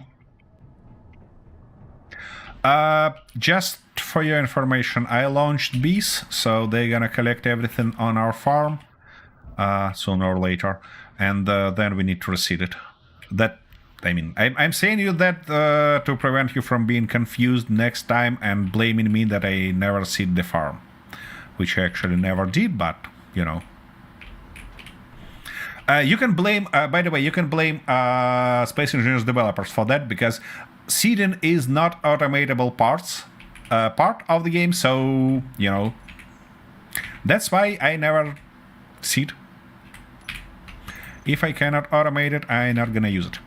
Just for your information, I launched bees, so they're gonna collect everything on our farm sooner or later, and then we need to reseed it. That, I mean, I'm saying you that to prevent you from being confused next time and blaming me that I never seed the farm, which I actually never did, but, you know. You can blame, by the way, you can blame Space Engineers developers for that, because seeding is not automatable part of the game, so, you know, that's why I never seed. If I cannot automate it, I'm not gonna use it.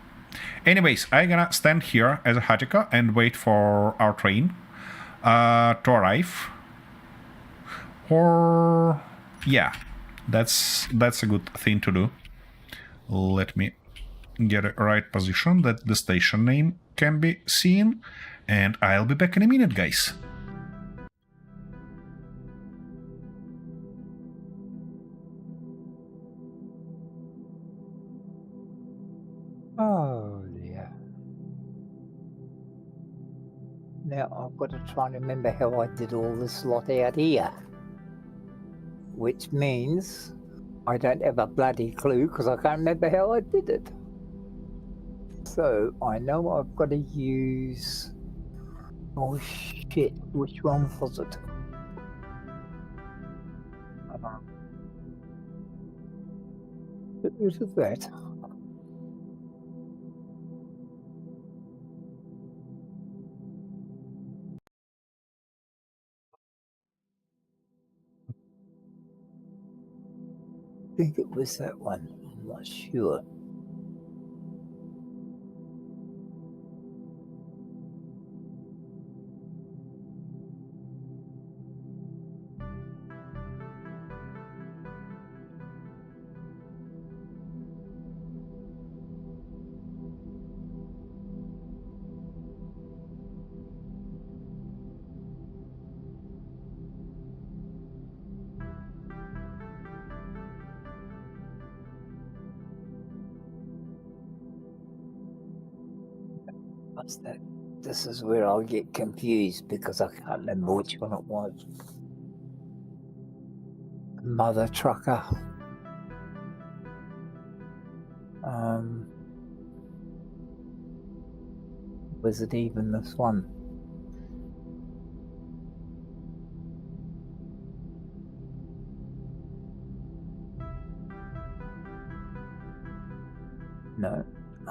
Anyways, I'm gonna stand here as a Hatiko and wait for our train to arrive. Or, yeah, that's a good thing to do. Let me get a right position that the station name can be seen, and I'll be back in a minute, guys. Oh, dear. Now I've got to try and remember how I did all this lot out here. Which means I don't have a bloody clue because I can't remember how I did it. So I know I've got to use... Oh shit, which one was it? What was that? I think it was that one. I'm not sure. What's that? This is where I'll get confused because I can't remember which one it was. Mother trucker. Was it even this one? No,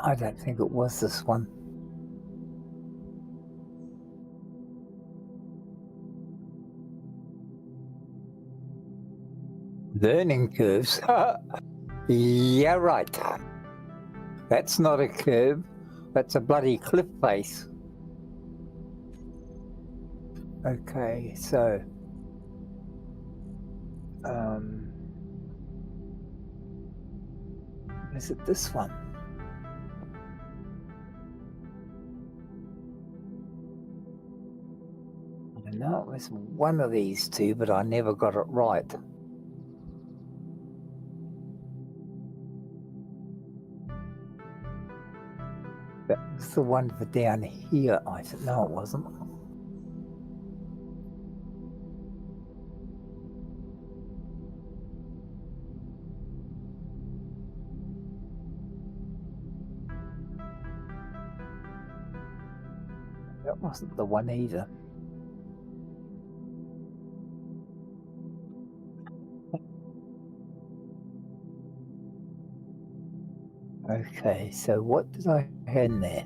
I don't think it was this one. Learning curves. Yeah, right. That's not a curve. That's a bloody cliff face. Okay, so is it this one? I know it was one of these two, but I never got it right. That was the one for down here. I said, no, it wasn't. That wasn't the one either. Okay, so what did I have in there?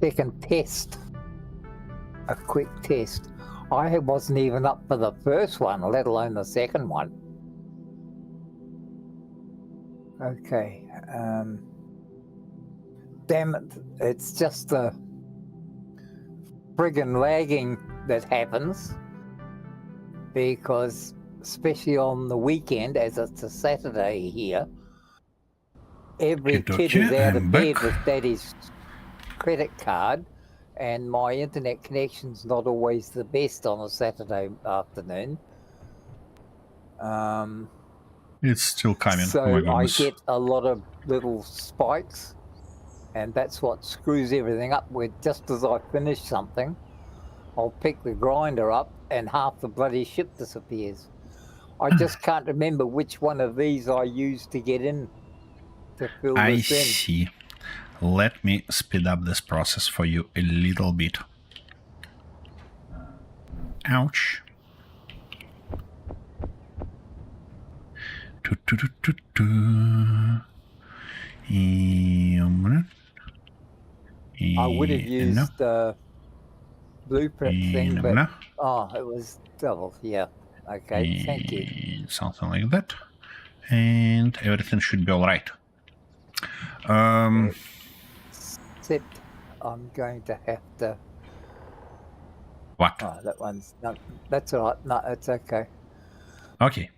Second test. A quick test. I wasn't even up for the first one, let alone the second one. Okay. Damn it. It's just the friggin' lagging that happens. Because, especially on the weekend, as it's a Saturday here, every kid is out of bed with daddy's credit card, and my internet connection's not always the best on a Saturday afternoon. It's still coming. So Oh my I goodness. get a lot of little spikes, and that's what screws everything up. Where just as I finish something, I'll pick the grinder up and half the bloody ship disappears. I just can't remember which one of these I used to get in to fill I this in. see. Let me speed up this process for you a little bit. Ouch. I would have used the blueprint thing, but no. it was double. Yeah. Okay. Thank you. Something like that, and everything should be all right. Except I'm going to have to. What? Oh, that one's no. That's all right. No, it's okay. Okay.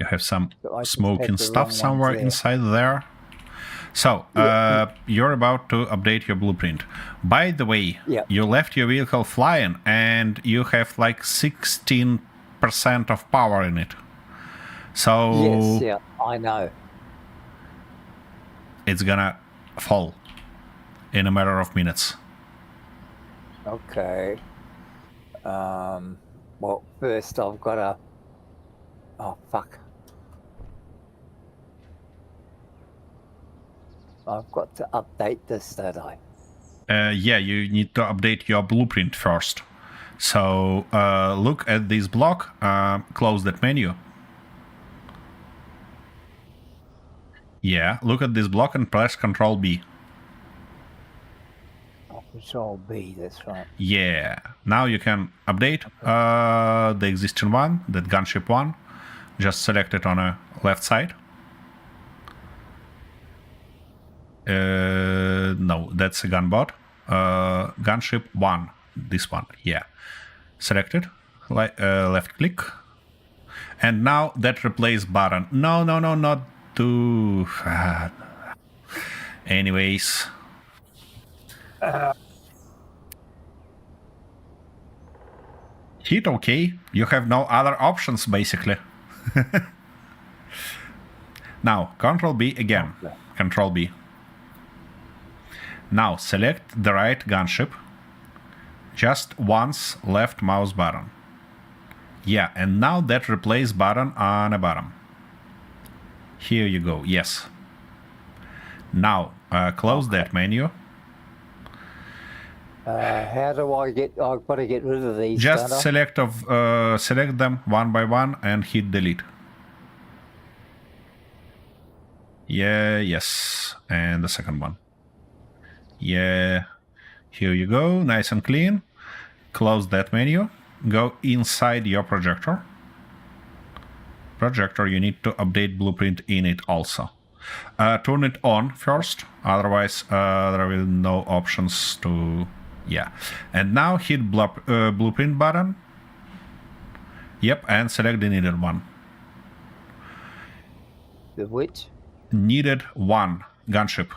You have some So I just smoking had the stuff wrong somewhere ones there. inside there. So, you're about to update your blueprint. By the way, Yeah. you left your vehicle flying and you have like 16% of power in it. So, Yes. Yeah. I know. it's gonna fall in a matter of minutes. Okay. Well, first I've got to. Oh fuck. I've got to update this, don't I? Yeah, you need to update your blueprint first. So, look at this block, close that menu. Yeah, look at this block and press Control B. Control B, that's right. Yeah, now you can update the existing one, that gunship one. Just select it on a left side. No, that's a gunbot. Gunship 1, this one, yeah. Select it, left click. And now that replace button. No, not to... Anyways. Hit OK. You have no other options, basically. Now, Control B again. Okay. Control B. Now, select the right gunship. Just once left mouse button. Yeah, and now that replace button on the bottom. Here you go, yes. Now, close that menu. How do I get? I've got to get rid of these. Just don't I? select them one by one and hit delete. Yeah, yes. And the second one. Yeah. Here you go, nice and clean. Close that menu. Go inside your projector. Projector, you need to update blueprint in it also. Turn it on first, otherwise there will be no options to... Yeah. And now hit blueprint button. Yep, and select the needed one. The which? Needed one gunship.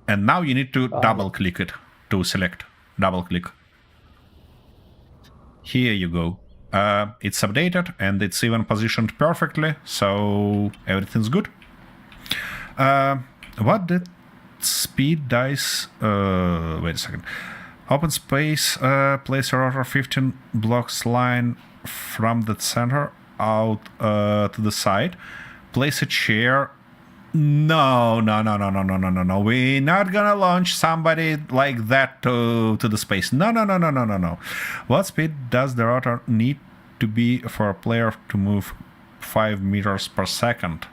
And now you need to double click it to select. Double click. Here you go. It's updated and it's even positioned perfectly, so everything's good. What did speed dice? Wait a second. Open space, place your rotor 15 blocks line from the center out to the side. Place a chair. No. We're not gonna launch somebody like that to the space. No. What speed does the rotor need to be for a player to move 5 meters per second?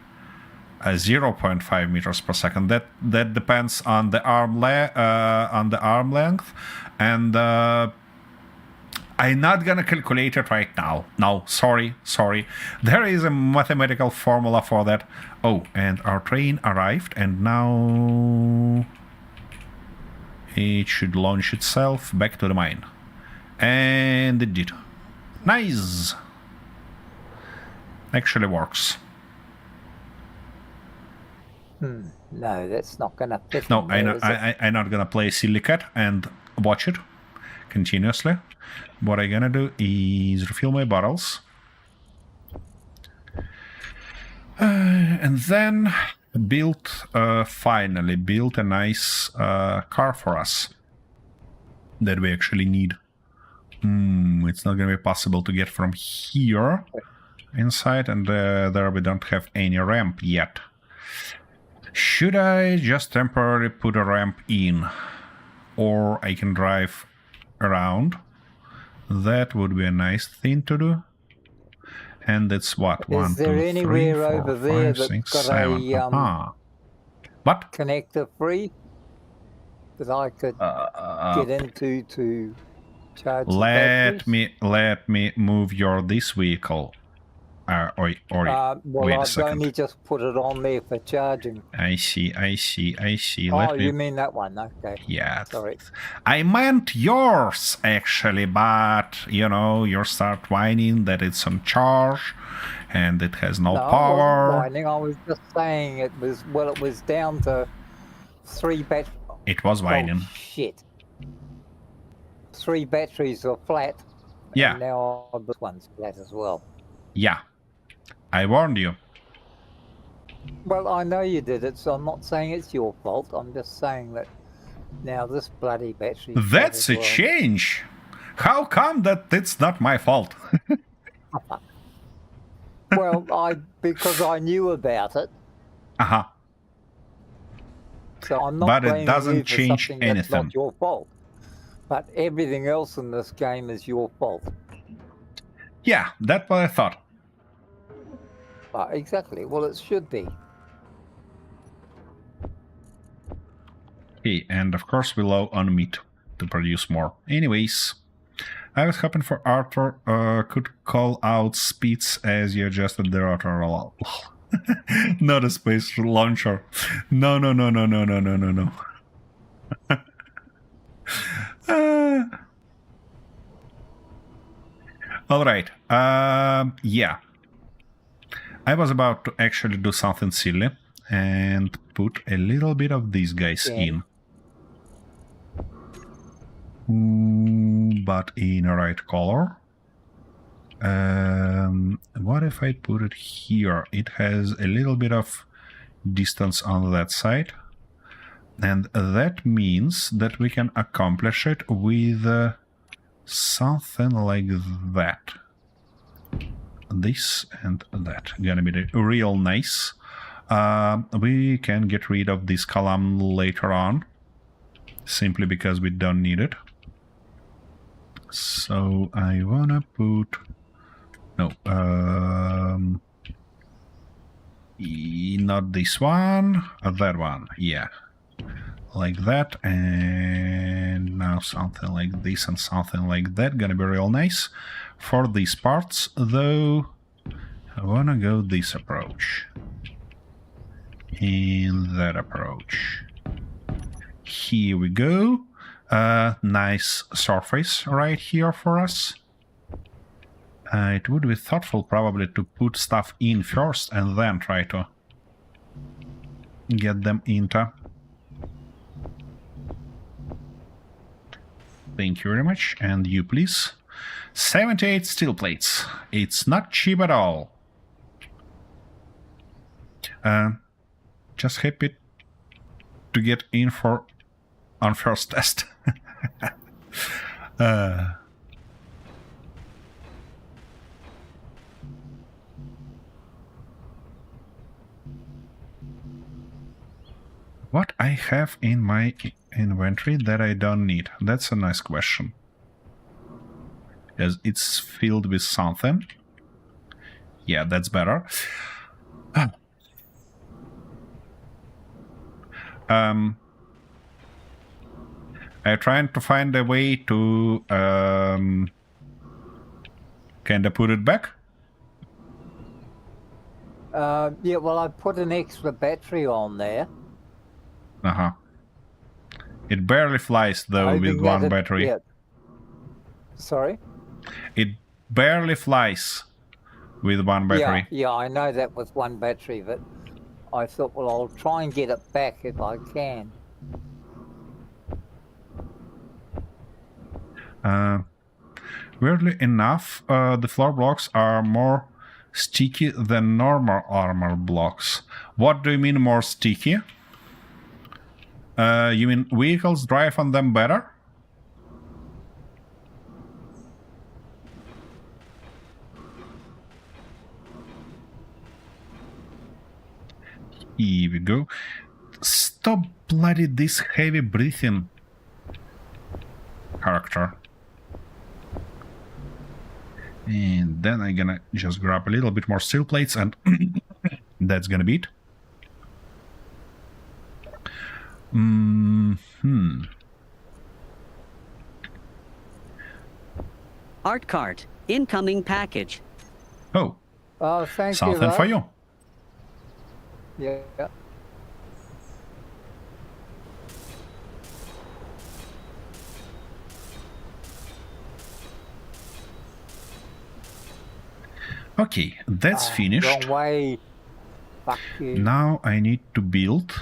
0.5 meters per second. That depends on the arm length, and I'm not gonna calculate it right now. No, sorry. There is a mathematical formula for that. Oh, and our train arrived, and now it should launch itself back to the mine. And it did. Nice. Actually works. No, that's not gonna fit. No, in there, is it? I'm not gonna play silly cat and watch it continuously. What I'm gonna do is refill my bottles. And then finally build a nice car for us that we actually need. It's not gonna be possible to get from here inside, and there we don't have any ramp yet. Should I just temporarily put a ramp in? Or I can drive around. That would be a nice thing to do. And it's what? Is there anywhere over there that's got a What? connector free that I could get into to charge the batteries? Let me move this vehicle. Well, wait a I've second. only just put it on there for charging. I see. You mean that one? Okay. Yeah. Sorry. I meant yours, actually, but, you start whining that it's on charge and it has no power. I wasn't whining. I was just saying it was down to 3 batteries. It was whining. Oh, shit. 3 batteries are flat. Yeah. And now this one's flat as well. Yeah. I warned you. Well, I know you did it, so I'm not saying it's your fault. I'm just saying that now this bloody battery... That's a change! How come that it's not my fault? Well, because I knew about it. Uh-huh. So I'm not But it blaming doesn't you for change something that's anything. not your fault. But everything else in this game is your fault. Yeah, that's what I thought. Exactly. Well, it should be. Okay, and of course we low on meat to produce more. Anyways, I was hoping for Arthur could call out speeds as you adjusted the rotor roll. Not a space launcher. No. All right. Yeah. I was about to actually do something silly and put a little bit of these guys in. But in a right color. What if I put it here? It has a little bit of distance on that side. And that means that we can accomplish it with something like that. This and that. Gonna be real nice. We can get rid of this column later on, simply because we don't need it. So I wanna put... No, not this one, that one, yeah. Like that, and now something like this and something like that, gonna be real nice. For these parts, though, I wanna go this approach. And that approach. Here we go. Nice surface right here for us. It would be thoughtful probably to put stuff in first and then try to get them into. Thank you very much. And you, please. 78 steel plates. It's not cheap at all. Just happy to get in for on first test. What I have in my inventory that I don't need? That's a nice question. Because it's filled with something. Yeah, that's better. I'm trying to find a way to kind of put it back. Yeah, well, I put an extra battery on there. Uh-huh. It barely flies, though, with one battery. Yeah. Sorry? It barely flies with one battery. Yeah, I know that with one battery, but I thought, well, I'll try and get it back if I can. Weirdly enough, the floor blocks are more sticky than normal armor blocks. What do you mean more sticky? You mean vehicles drive on them better? Here we go. Stop bloody this heavy breathing, character. And then I'm gonna just grab a little bit more steel plates and that's gonna be it. Art cart. Incoming package. Oh, Oh, thank you. something for you. Yeah. Okay, that's finished. Wrong way. Fuck you. Now I need to build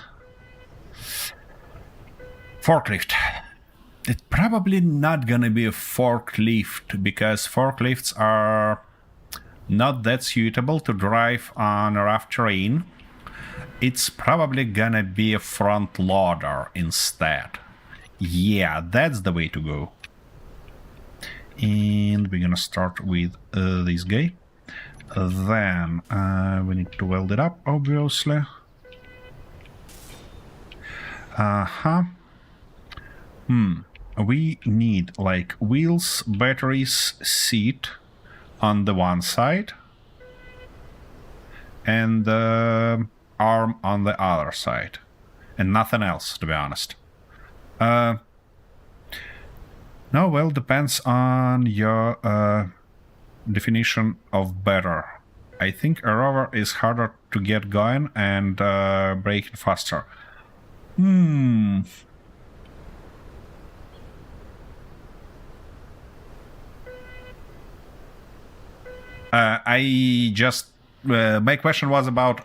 forklift. It's probably not gonna be a forklift because forklifts are not that suitable to drive on rough terrain. It's probably gonna be a front loader instead. Yeah, that's the way to go. And we're gonna start with this guy. Then we need to weld it up, obviously. We need like wheels, batteries, seat on the one side, and arm on the other side, and nothing else, to be honest. No, well, depends on your definition of better. I think a rover is harder to get going and braking faster. I just my question was about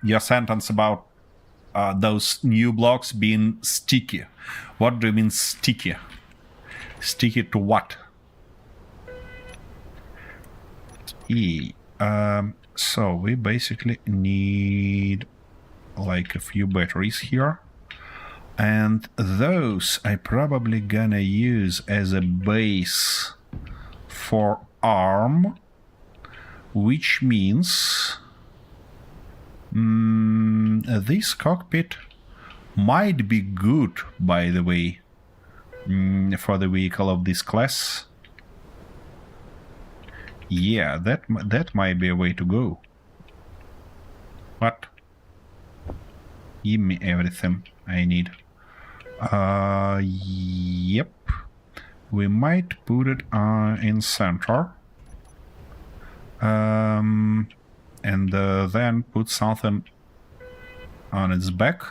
your sentence about those new blocks being sticky. What do you mean sticky? Sticky to what? So we basically need like a few batteries here, and those I probably gonna use as a base for arm, which means This cockpit might be good, by the way, for the vehicle of this class. Yeah, that might be a way to go. But give me everything I need. Yep. We might put it in center. And then put something on its back.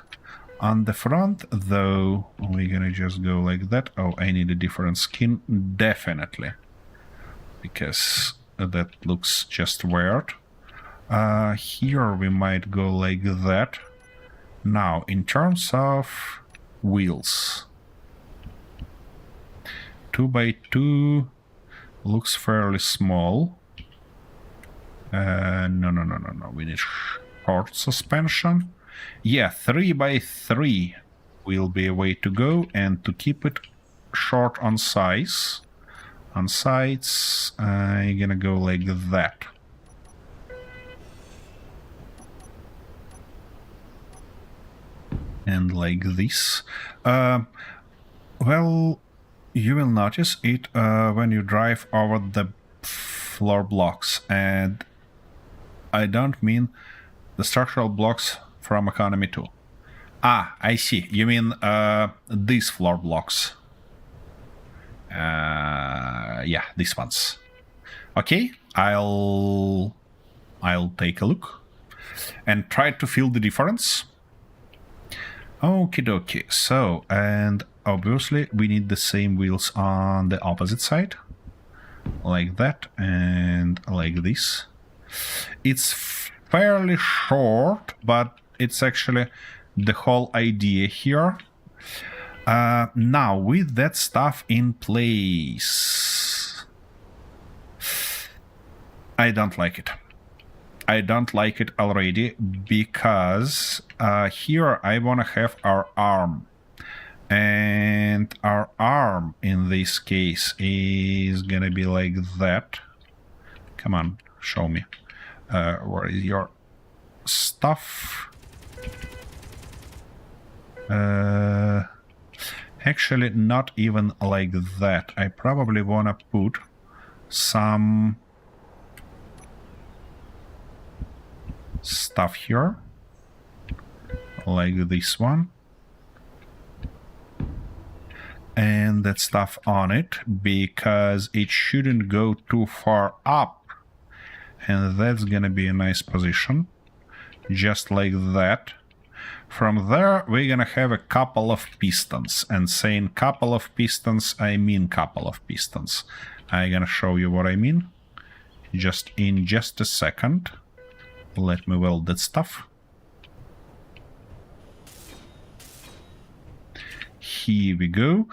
On the front, though, we're gonna just go like that. Oh, I need a different skin, definitely, because that looks just weird. Here we might go like that. Now, in terms of wheels, 2x2 looks fairly small. No. We need short suspension. Yeah, 3x3 will be a way to go, and to keep it short on size. On sides, I'm gonna go like that. And like this. Well, you will notice it when you drive over the floor blocks, and I don't mean the structural blocks from Economy 2. Ah, I see. You mean these floor blocks. Yeah, these ones. Okay, I'll take a look and try to feel the difference. Okie dokie. So, and obviously we need the same wheels on the opposite side. Like that and like this. It's fairly short, but it's actually the whole idea here. Now, with that stuff in place, I don't like it. I don't like it already because here I want to have our arm. And our arm in this case is gonna be like that. Come on, show me. Where is your stuff? Actually, not even like that. I probably wanna put some stuff here, like this one. And that stuff on it, because it shouldn't go too far up, and that's gonna be a nice position, just like that. From there we're gonna have a couple of pistons, and saying couple of pistons, I mean couple of pistons. I'm gonna show you what I mean just in just a second. Let me weld that stuff. Here we go.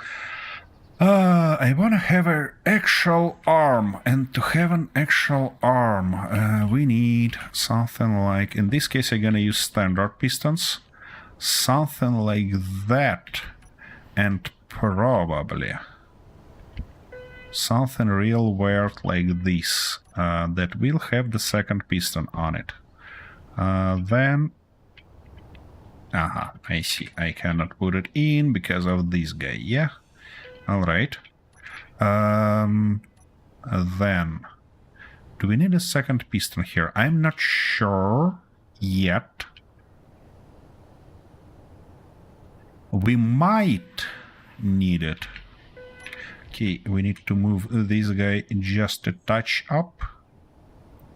I want to have an actual arm, and to have an actual arm, we need something like, in this case I'm gonna use standard pistons, something like that, and probably something real weird like this, that will have the second piston on it. Then I see. I cannot put it in because of this guy. Yeah. Alright. Then, do we need a second piston here? I'm not sure yet. We might need it. Okay, we need to move this guy just a touch up.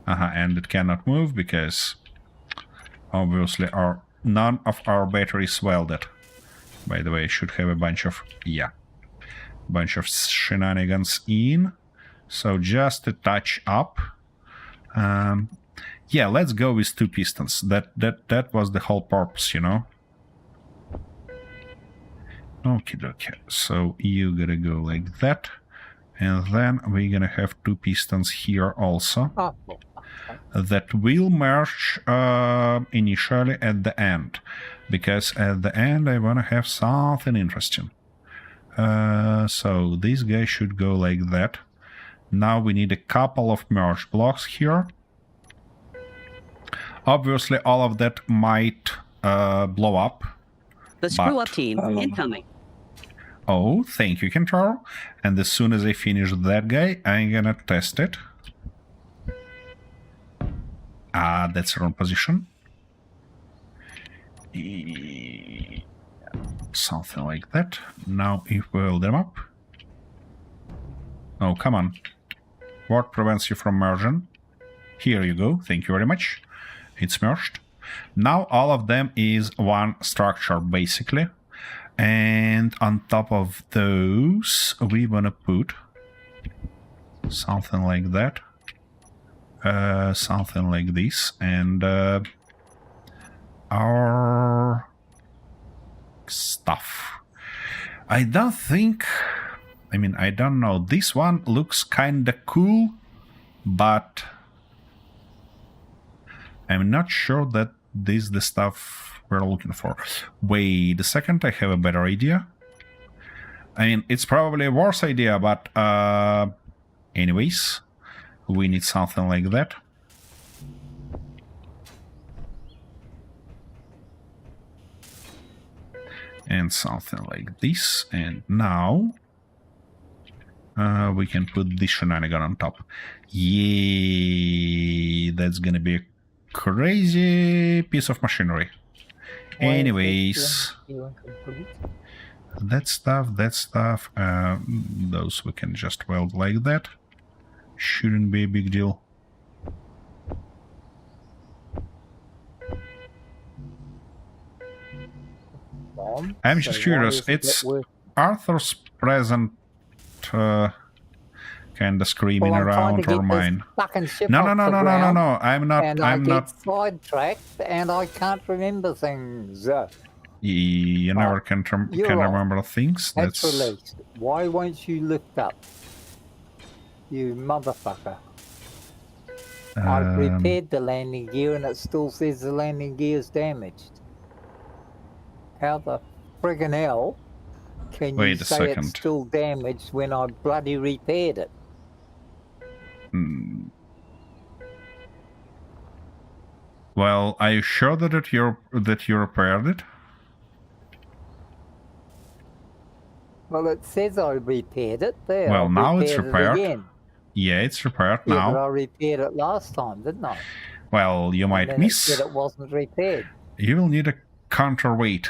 And it cannot move because obviously none of our batteries welded. By the way, I should have a bunch of shenanigans in. So just a touch up. Yeah, let's go with two pistons. That was the whole purpose, you know. Okay, okay. So you gotta go like that, and then we're gonna have two pistons here also. That will merge initially at the end, because at the end I want to have something interesting. So this guy should go like that. Now we need a couple of merge blocks here. Obviously, all of that might blow up. The screw-up But- team incoming. Oh, thank you, Kentaro. And as soon as I finish that guy, I'm gonna test it. Ah, that's the wrong position. Something like that. Now if we build them up. Oh, come on. What prevents you from merging? Here you go. Thank you very much. It's merged. Now all of them is one structure, basically. And on top of those, we wanna put something like that. Something like this. And our stuff. I don't think... I mean, I don't know. This one looks kinda cool, but I'm not sure that this is the stuff we're looking for. Wait a second, I have a better idea. I mean, it's probably a worse idea, but anyways, we need something like that. And something like this. And now we can put this shenanigan on top. Yeah, that's gonna be a crazy piece of machinery. Anyways, that stuff, those we can just weld like that. Shouldn't be a big deal. I'm just curious, it's Arthur's present kind of screaming around or mine? No, I'm not. And I'm I not. get sidetracked and I can't remember things. You never can you're wrong. remember things. That's released. Why won't you lift up? You motherfucker. I've repaired the landing gear and it still says the landing gear is damaged. How the friggin' hell can you Wait a say second. it's still damaged when I bloody repaired it? Well, are you sure that you repaired it? Well, it says I repaired it there. Well, I've now it's repaired. It again. Yeah, it's repaired Yeah, now. but I repaired it last time, didn't I? Well, you might And then miss. it said it wasn't repaired. You will need a counterweight.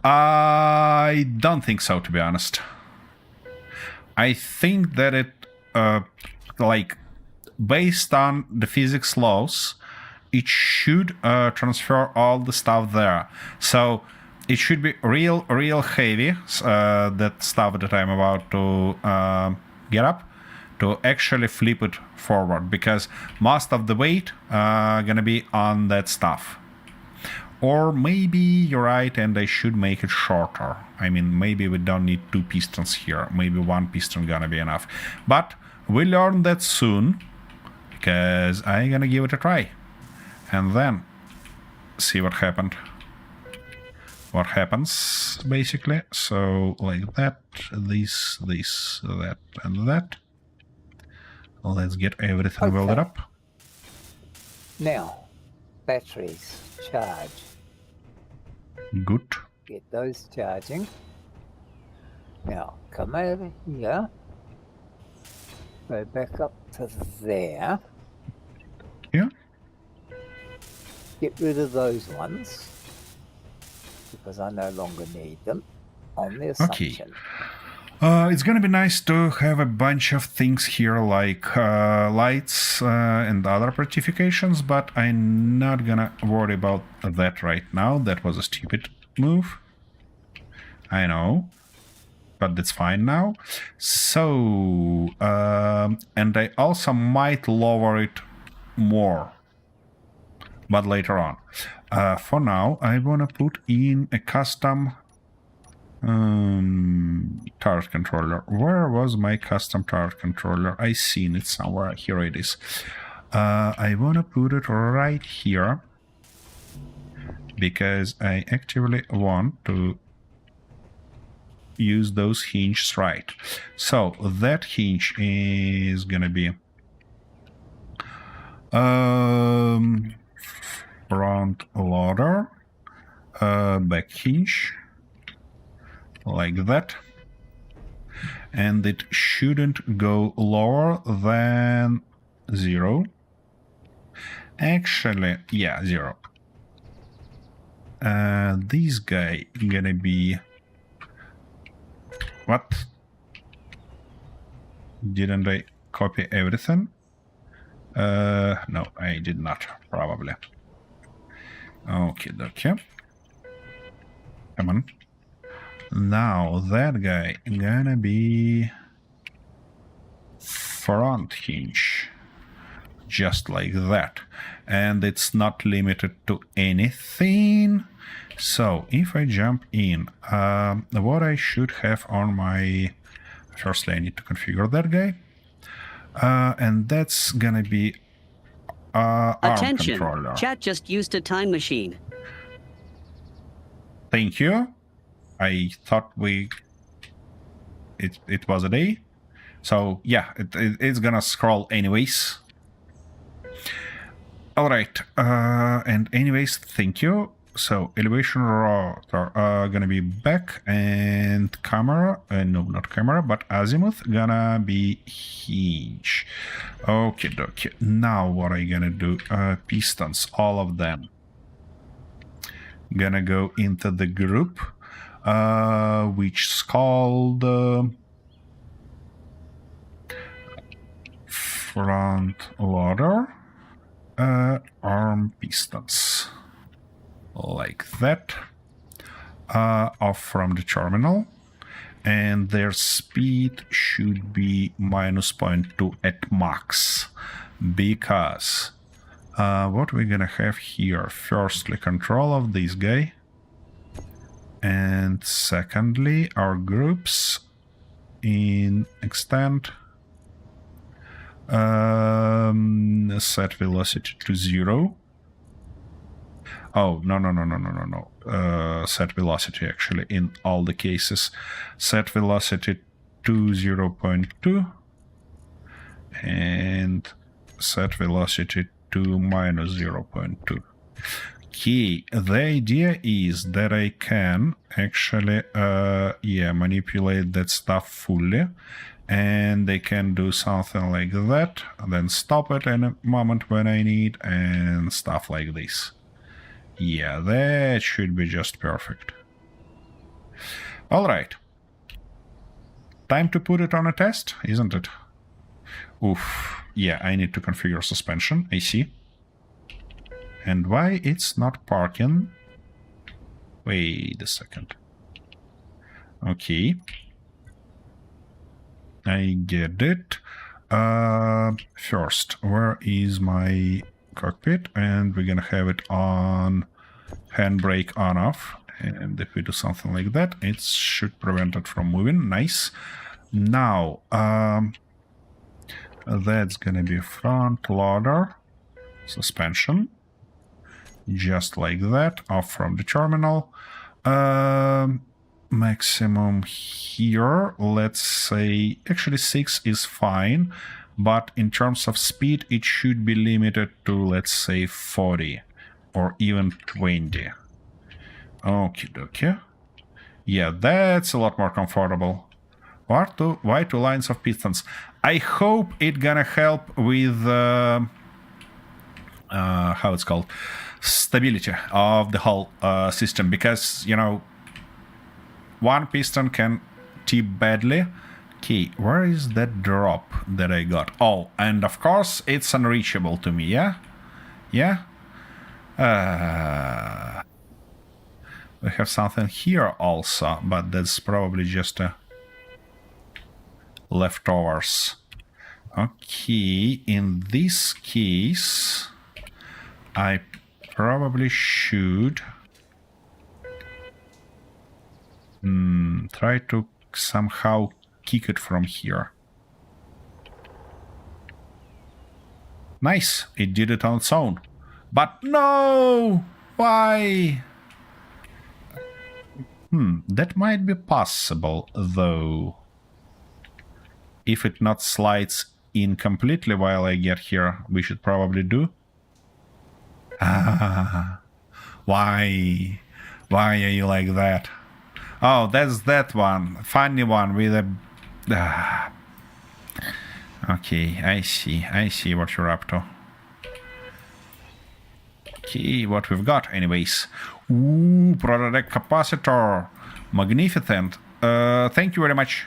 I don't think so, to be honest. I think that it, like, based on the physics laws, it should transfer all the stuff there. So it should be real heavy, that stuff that I'm about to get up, to actually flip it forward, because most of the weight gonna be on that stuff. Or maybe you're right and I should make it shorter. I mean, maybe we don't need 2 pistons here. Maybe 1 piston gonna be enough. But we'll learn that soon, because I'm gonna give it a try. And then see what happened. What happens, basically. So, like that, this, that, and that. Let's get everything welded up. Now, batteries charge. Good. Get those charging. Now, come over here. Go back up to there. Yeah. Get rid of those ones, because I no longer need them on the assumption. It's gonna be nice to have a bunch of things here like lights and other certifications, but I'm not gonna worry about that right now. That was a stupid move. I know, but that's fine now. So, and I also might lower it more, but later on. For now, I wanna put in a custom turret controller. Where was my custom turret controller? I seen it somewhere. Here it is. I wanna put it right here, because I actively want to use those hinges right. So that hinge is gonna be front loader, back hinge, like that. And it shouldn't go lower than 0. Actually, yeah, 0. This guy gonna be... What? Didn't I copy everything? No, I did not, probably. Okay, okay. Come on. Now that guy gonna be front hinge, just like that, and it's not limited to anything. So if I jump in, what I should have on my... Firstly, I need to configure that guy, and that's gonna be arm Attention! controller. Chat just used a time machine. Thank you. I thought it was a day. So yeah, it's gonna scroll anyways. Alright, and anyways, thank you. So elevation rotor gonna be back, and camera, no, not camera, but azimuth gonna be hinge. Okay, dokie. Now what I gonna do? Pistons, all of them gonna go into the group, which is called front loader, arm pistons, like that, off from the terminal, and their speed should be -0.2 at max, because what we're gonna have here, firstly, control of this guy, and secondly, our groups in extent, set velocity to 0. Oh, no. Set velocity, actually, in all the cases. Set velocity to 0.2. And set velocity to -0.2. Okay, the idea is that I can actually, manipulate that stuff fully. And they can do something like that, then stop it in a moment when I need, and stuff like this. Yeah, that should be just perfect. Alright. Time to put it on a test, isn't it? Oof. Yeah, I need to configure suspension, I see. And why it's not parking? Wait a second. Okay. I get it. First, where is my cockpit? And we're gonna have it on handbrake on off. And if we do something like that, it should prevent it from moving. Nice. Now, that's gonna be front loader suspension. Just like that, off from the terminal. Maximum here, let's say, actually 6 is fine, but in terms of speed it should be limited to, let's say, 40 or even 20. Okie dokie. Yeah, that's a lot more comfortable. Why two lines of pistons? I hope it gonna help with how it's called, stability of the whole system, because, you know, one piston can tip badly. Okay, where is that drop that I got? Oh, and of course it's unreachable to me, yeah? Yeah? We have something here also, but that's probably just leftovers. Okay, in this case, I probably should try to somehow kick it from here. Nice, it did it on its own. But no! Why? That might be possible, though. If it not slides in completely while I get here, we should probably do. Ah, why? Why are you like that? Oh, that's that one. Funny one with a... Ah. Okay, I see. I see what you're up to. Okay, what we've got anyways. Ooh, product capacitor. Magnificent. Thank you very much.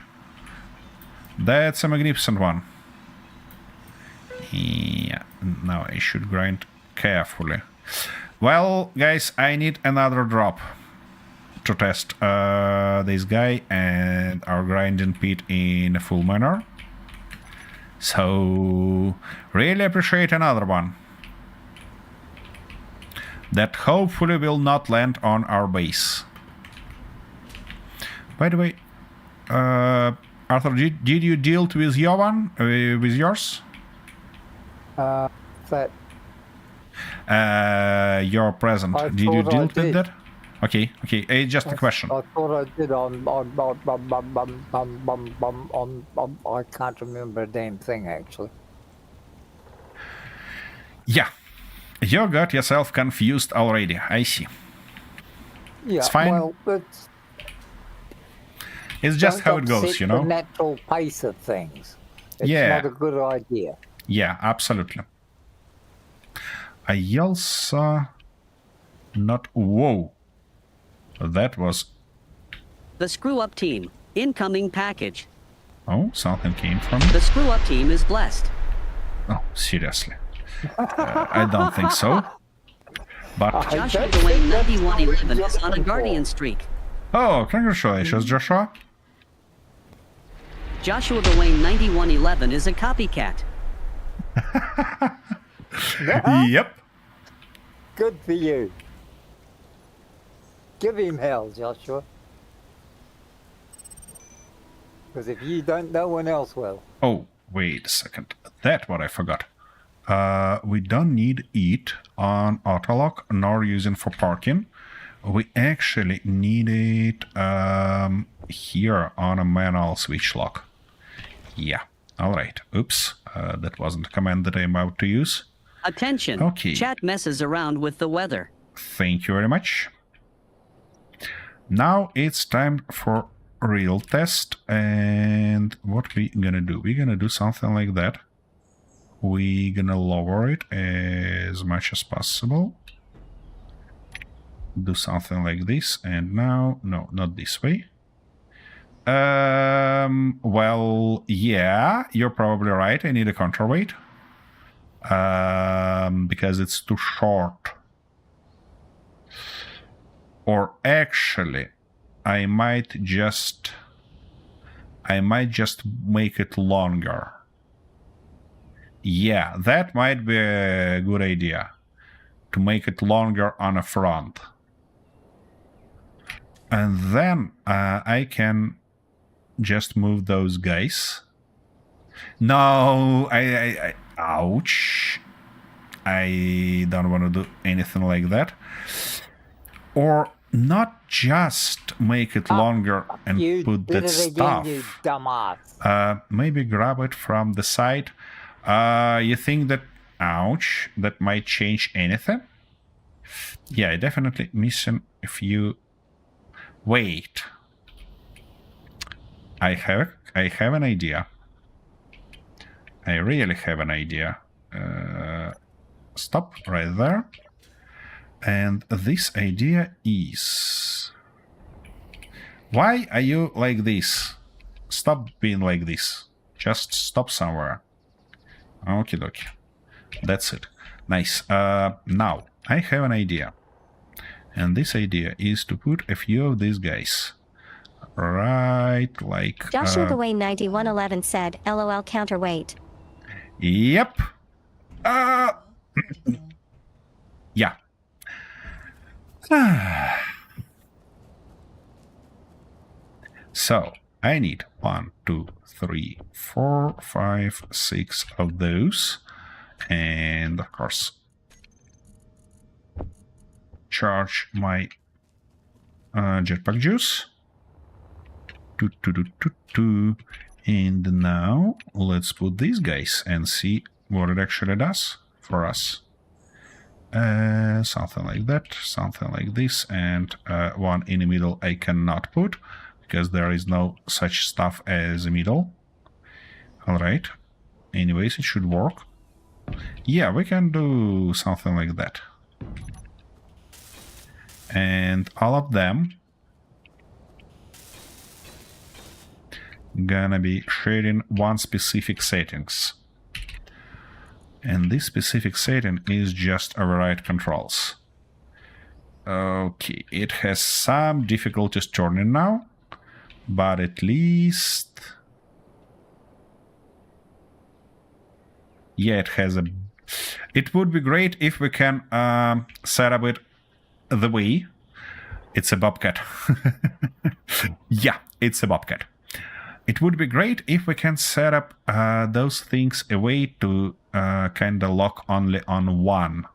That's a magnificent one. Yeah, now I should grind carefully. Well, guys, I need another drop to test this guy and our grinding pit in a full manner. So, really appreciate another one. That hopefully will not land on our base. By the way, Arthur, did you deal with your one? With yours? That Your present. I Did you thought I deal with did. that? Okay, okay. It's just a question. I thought I did on I can't remember a damn thing actually. Yeah. You got yourself confused already. I see. Yeah, It's fine. well, It's just how don't it goes, upset you know? the natural pace of things. It's Yeah. not a good idea. Yeah, absolutely. I also not... Whoa. That was... The Screw Up Team. Incoming package. Oh, something came from... The Screw Up Team is blessed. Oh, seriously. I don't think so. But... Joshua Dwayne 9111 is on a guardian streak. Oh, congratulations, Joshua. Joshua Dwayne 9111 is a copycat. Yep. Good for you. Give him hell, Joshua. Because if you don't, no one else will. Oh, wait a second. That's what I forgot. We don't need it on autolock nor using for parking. We actually need it here on a manual switch lock. Yeah. All right. Oops. That wasn't a command that I'm about to use. Attention. Okay. Chat messes around with the weather. Thank you very much. Now it's time for real test. And what we gonna do? We're gonna do something like that. We're gonna lower it as much as possible. Do something like this. And now, no, not this way. Well, yeah, you're probably right. I need a counterweight. Because it's too short. Or actually, I might just make it longer. Yeah, that might be a good idea. To make it longer on a front. And then I can just move those guys. No, I ouch. I don't want to do anything like that. Or not just make it longer and You put did that it again, stuff. you dumbass. Maybe grab it from the side. You think that, ouch, that might change anything? Yeah, definitely missing a few. Wait. I have an idea. I really have an idea. Stop right there. And this idea is... Why are you like this? Stop being like this. Just stop somewhere. Okie dokie. That's it. Nice. Now, I have an idea. And this idea is to put a few of these guys. Right, like... Joshua Dwayne 9111 said, LOL counterweight. Yep. Critical. Yeah. So, I need 1, 2, 3, 4, 5, 6 of those. And, of course, charge my jetpack juice. And now, let's put these guys and see what it actually does for us. Something like that, something like this, and one in the middle I cannot put because there is no such stuff as a middle. Alright, anyways, it should work. Yeah, we can do something like that. And all of them gonna be sharing one specific settings. And this specific setting is just override controls. Okay, it has some difficulties turning now, but at least... Yeah, it has a... It would be great if we can set up it the way. It's a bobcat. Yeah, it's a bobcat. It would be great if we can set up those things a way to kind of lock only on one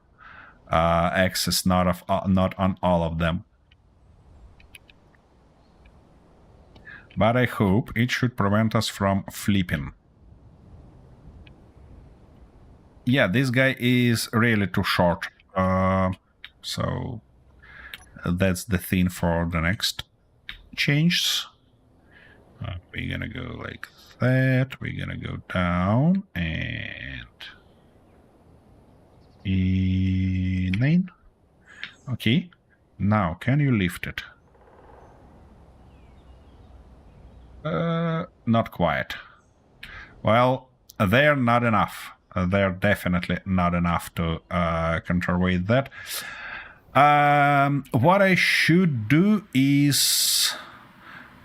axis, not on all of them. But I hope it should prevent us from flipping. Yeah, this guy is really too short. So that's the thing for the next changes. We're gonna go like that. We're gonna go down and 9. Okay. Now, can you lift it? Not quite. Well, they're not enough. They're definitely not enough to counterweight that. What I should do is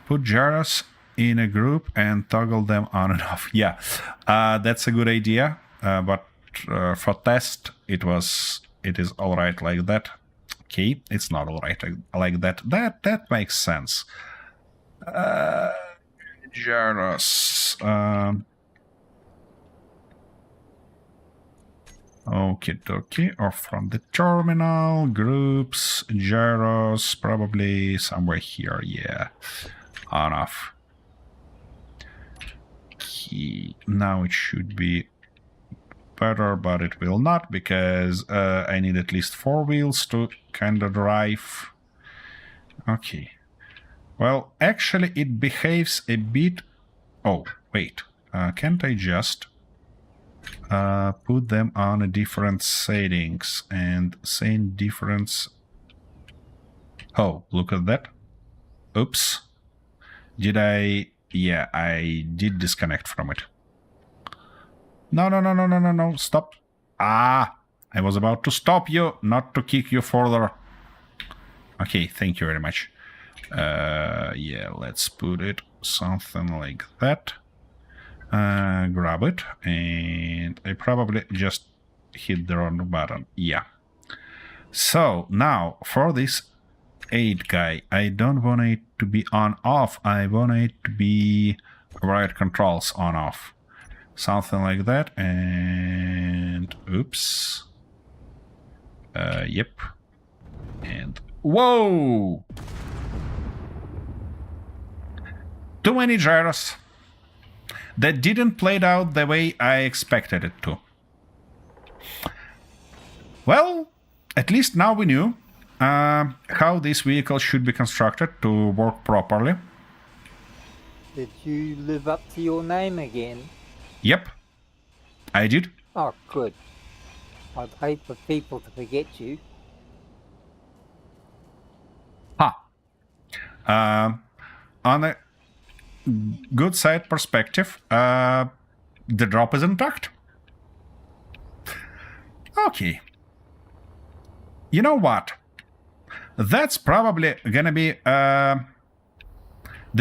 put gyros in a group and toggle them on and off. Yeah, that's a good idea. But for test, it is all right like that. Okay, it's not all right like that. That makes sense. Gyros. Okay, or from the terminal, groups, gyros, probably somewhere here, yeah, on off. Okay, now it should be better, but it will not, because I need at least 4 wheels to kind of drive. Okay, well, actually it behaves a bit... Oh, wait, can't I just... put them on a different settings and same difference. Oh, look at that. Oops. Did I... Yeah, I did disconnect from it. No, stop. Ah, I was about to stop you, not to kick you further. Okay, thank you very much. Yeah, let's put it something like that. Grab it, and I probably just hit the wrong button. Yeah. So now for this 8 guy, I don't want it to be on off. I want it to be right controls on off. Something like that. And oops. Yep. And whoa! Too many gyros. That didn't play out the way I expected it to. Well, at least now we knew how this vehicle should be constructed to work properly. Did you live up to your name again? Yep, I did. Oh, good. I'd hate for people to forget you. On a good side perspective, the drop is intact. Okay. You know what? That's probably gonna be the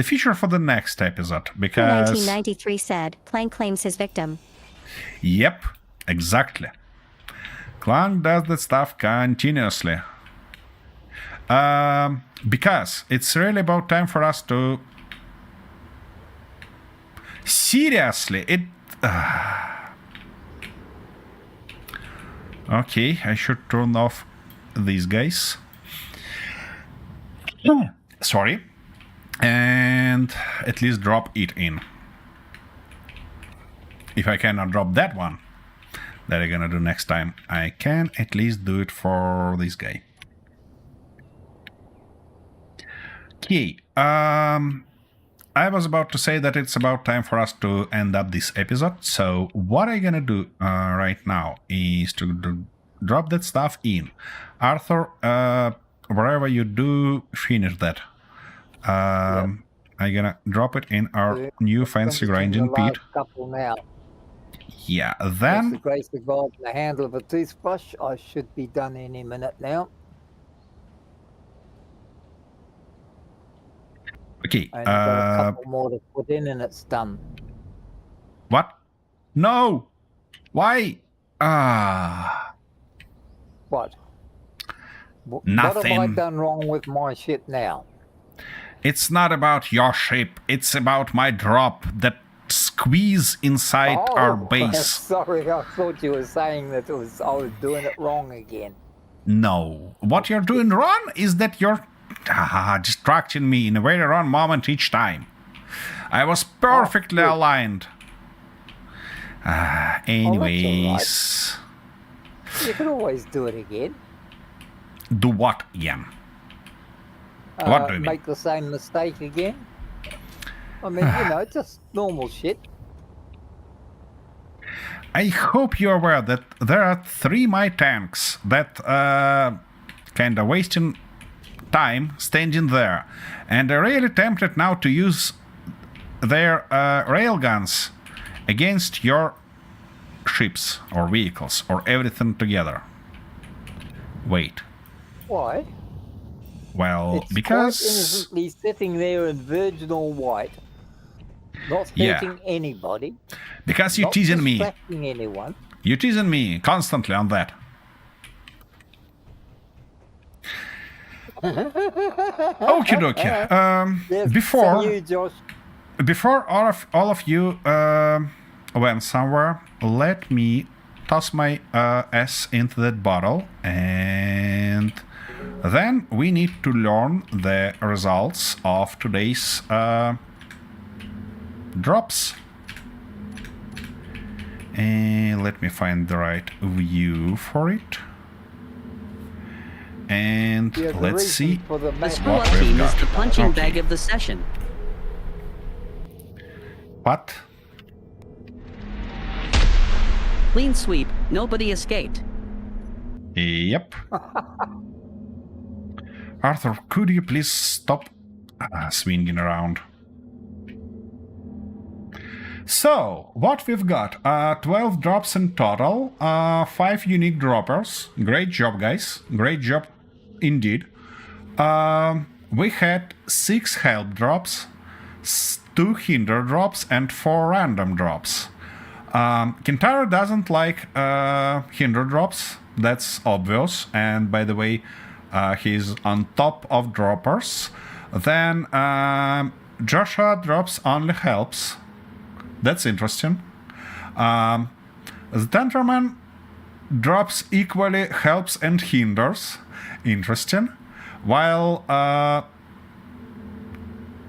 feature for the next episode, because... 1993 said, Plank claims his victim. Yep, exactly. Clank does that stuff continuously. Because it's really about time for us to... Seriously, it... Okay, I should turn off these guys. Sorry. And at least drop it in. If I cannot drop that one, that I'm gonna do next time. I can at least do it for this guy. Okay, I was about to say that it's about time for us to end up this episode, so what I'm gonna do right now is to drop that stuff in. Arthur, wherever you do, finish that. I'm gonna drop it in our new fancy grinding pit. Couple now. Yeah, With then... the grace of God and the handle of a toothbrush, I should be done any minute now. Okay, And got a couple more to put in and it's done. what? No! Why? Ah... What? What have I Nothing. done wrong with my ship now? It's not about your ship, it's about my drop that squeeze inside our base. Sorry, I thought you were saying that I was doing it wrong again. No. What you're doing wrong is that you're distracting me in a very wrong moment each time. I was perfectly good. aligned. Anyways... You can always do it again. Do what again? What do you mean? Make the same mistake again. I mean, just normal shit. I hope you're aware that there are 3 my tanks that kind of wasting time standing there, and are really tempted now to use their railguns against your ships or vehicles or everything together. Wait. Why? Well, It's because... quite innocently sitting there in virginal white, not hurting anybody, Because you're not teasing me. distracting anyone. You're teasing me constantly on that. Okie dokie. There's Before... you, Josh. Before all of you went somewhere, let me toss my ass into that bottle, and then we need to learn the results of today's drops. And let me find the right view for it. And Yeah, the let's reason see for the The ma- screw up what we've team is got. the punching Okay. bag of the session. What? Clean sweep, nobody escaped. Yep. Arthur, could you please stop swinging around? So, what we've got? 12 drops in total, 5 unique droppers. Great job, guys. Great job indeed. We had 6 help drops, 2 hinder drops, and 4 random drops. Kintaro doesn't like hinder drops, that's obvious, and by the way, he's on top of droppers. Then Joshua drops only helps, that's interesting. The Tenderman drops equally helps and hinders, interesting, while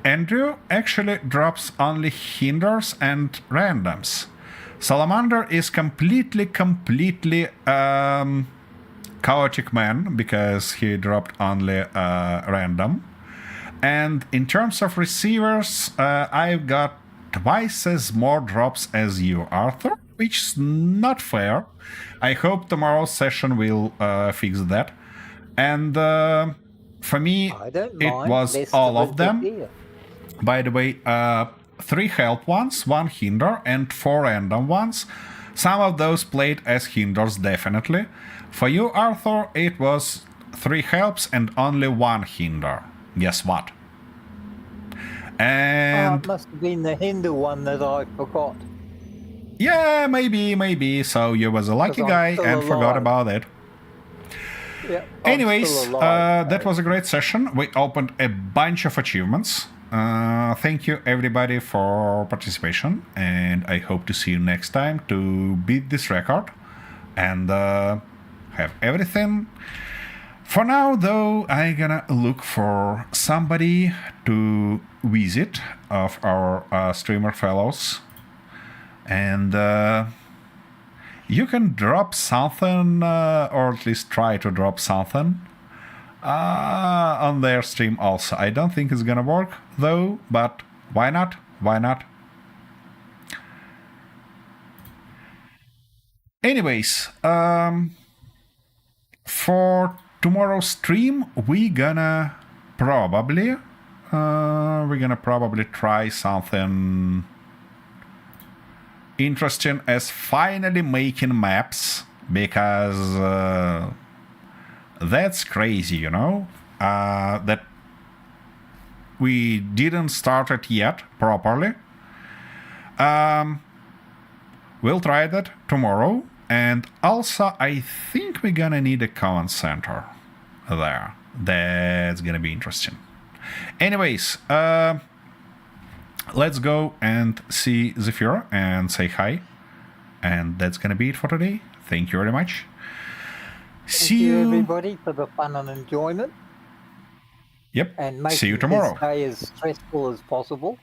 Andrew actually drops only hinders and randoms. Salamander is completely chaotic man because he dropped only random. And in terms of receivers, I've got twice as more drops as you, Arthur, which is not fair. I hope tomorrow's session will fix that. And for me, I don't it mind. was Less all of of a them. deal. By the way, 3 help ones, 1 hinder, and 4 random ones. Some of those played as hinders, definitely. For you, Arthur, it was 3 helps and only 1 hinder. Guess what? And it must have been the hinder one that I forgot. yeah, maybe. So you was a lucky 'Cause I'm guy still and forgot alive. about it. Yeah, Anyways, that was a great session. We opened a bunch of achievements. Thank you everybody for participation, and I hope to see you next time to beat this record and have everything. For now, though, I'm gonna look for somebody to visit of our streamer fellows, and You can drop something, or at least try to drop something on their stream also. I don't think it's gonna work though, but why not? Why not? Anyways, for tomorrow's stream, we're gonna probably try something interesting as finally making maps, because that's crazy, you know, that we didn't start it yet properly. We'll try that tomorrow. And also, I think we're gonna need a command center there. That's gonna be interesting. Anyways, let's go and see Zephyr and say hi. And that's gonna be it for today. Thank you very much. Thank you, everybody, for the fun and enjoyment. Yep. And make See you tomorrow. this day as stressful as possible.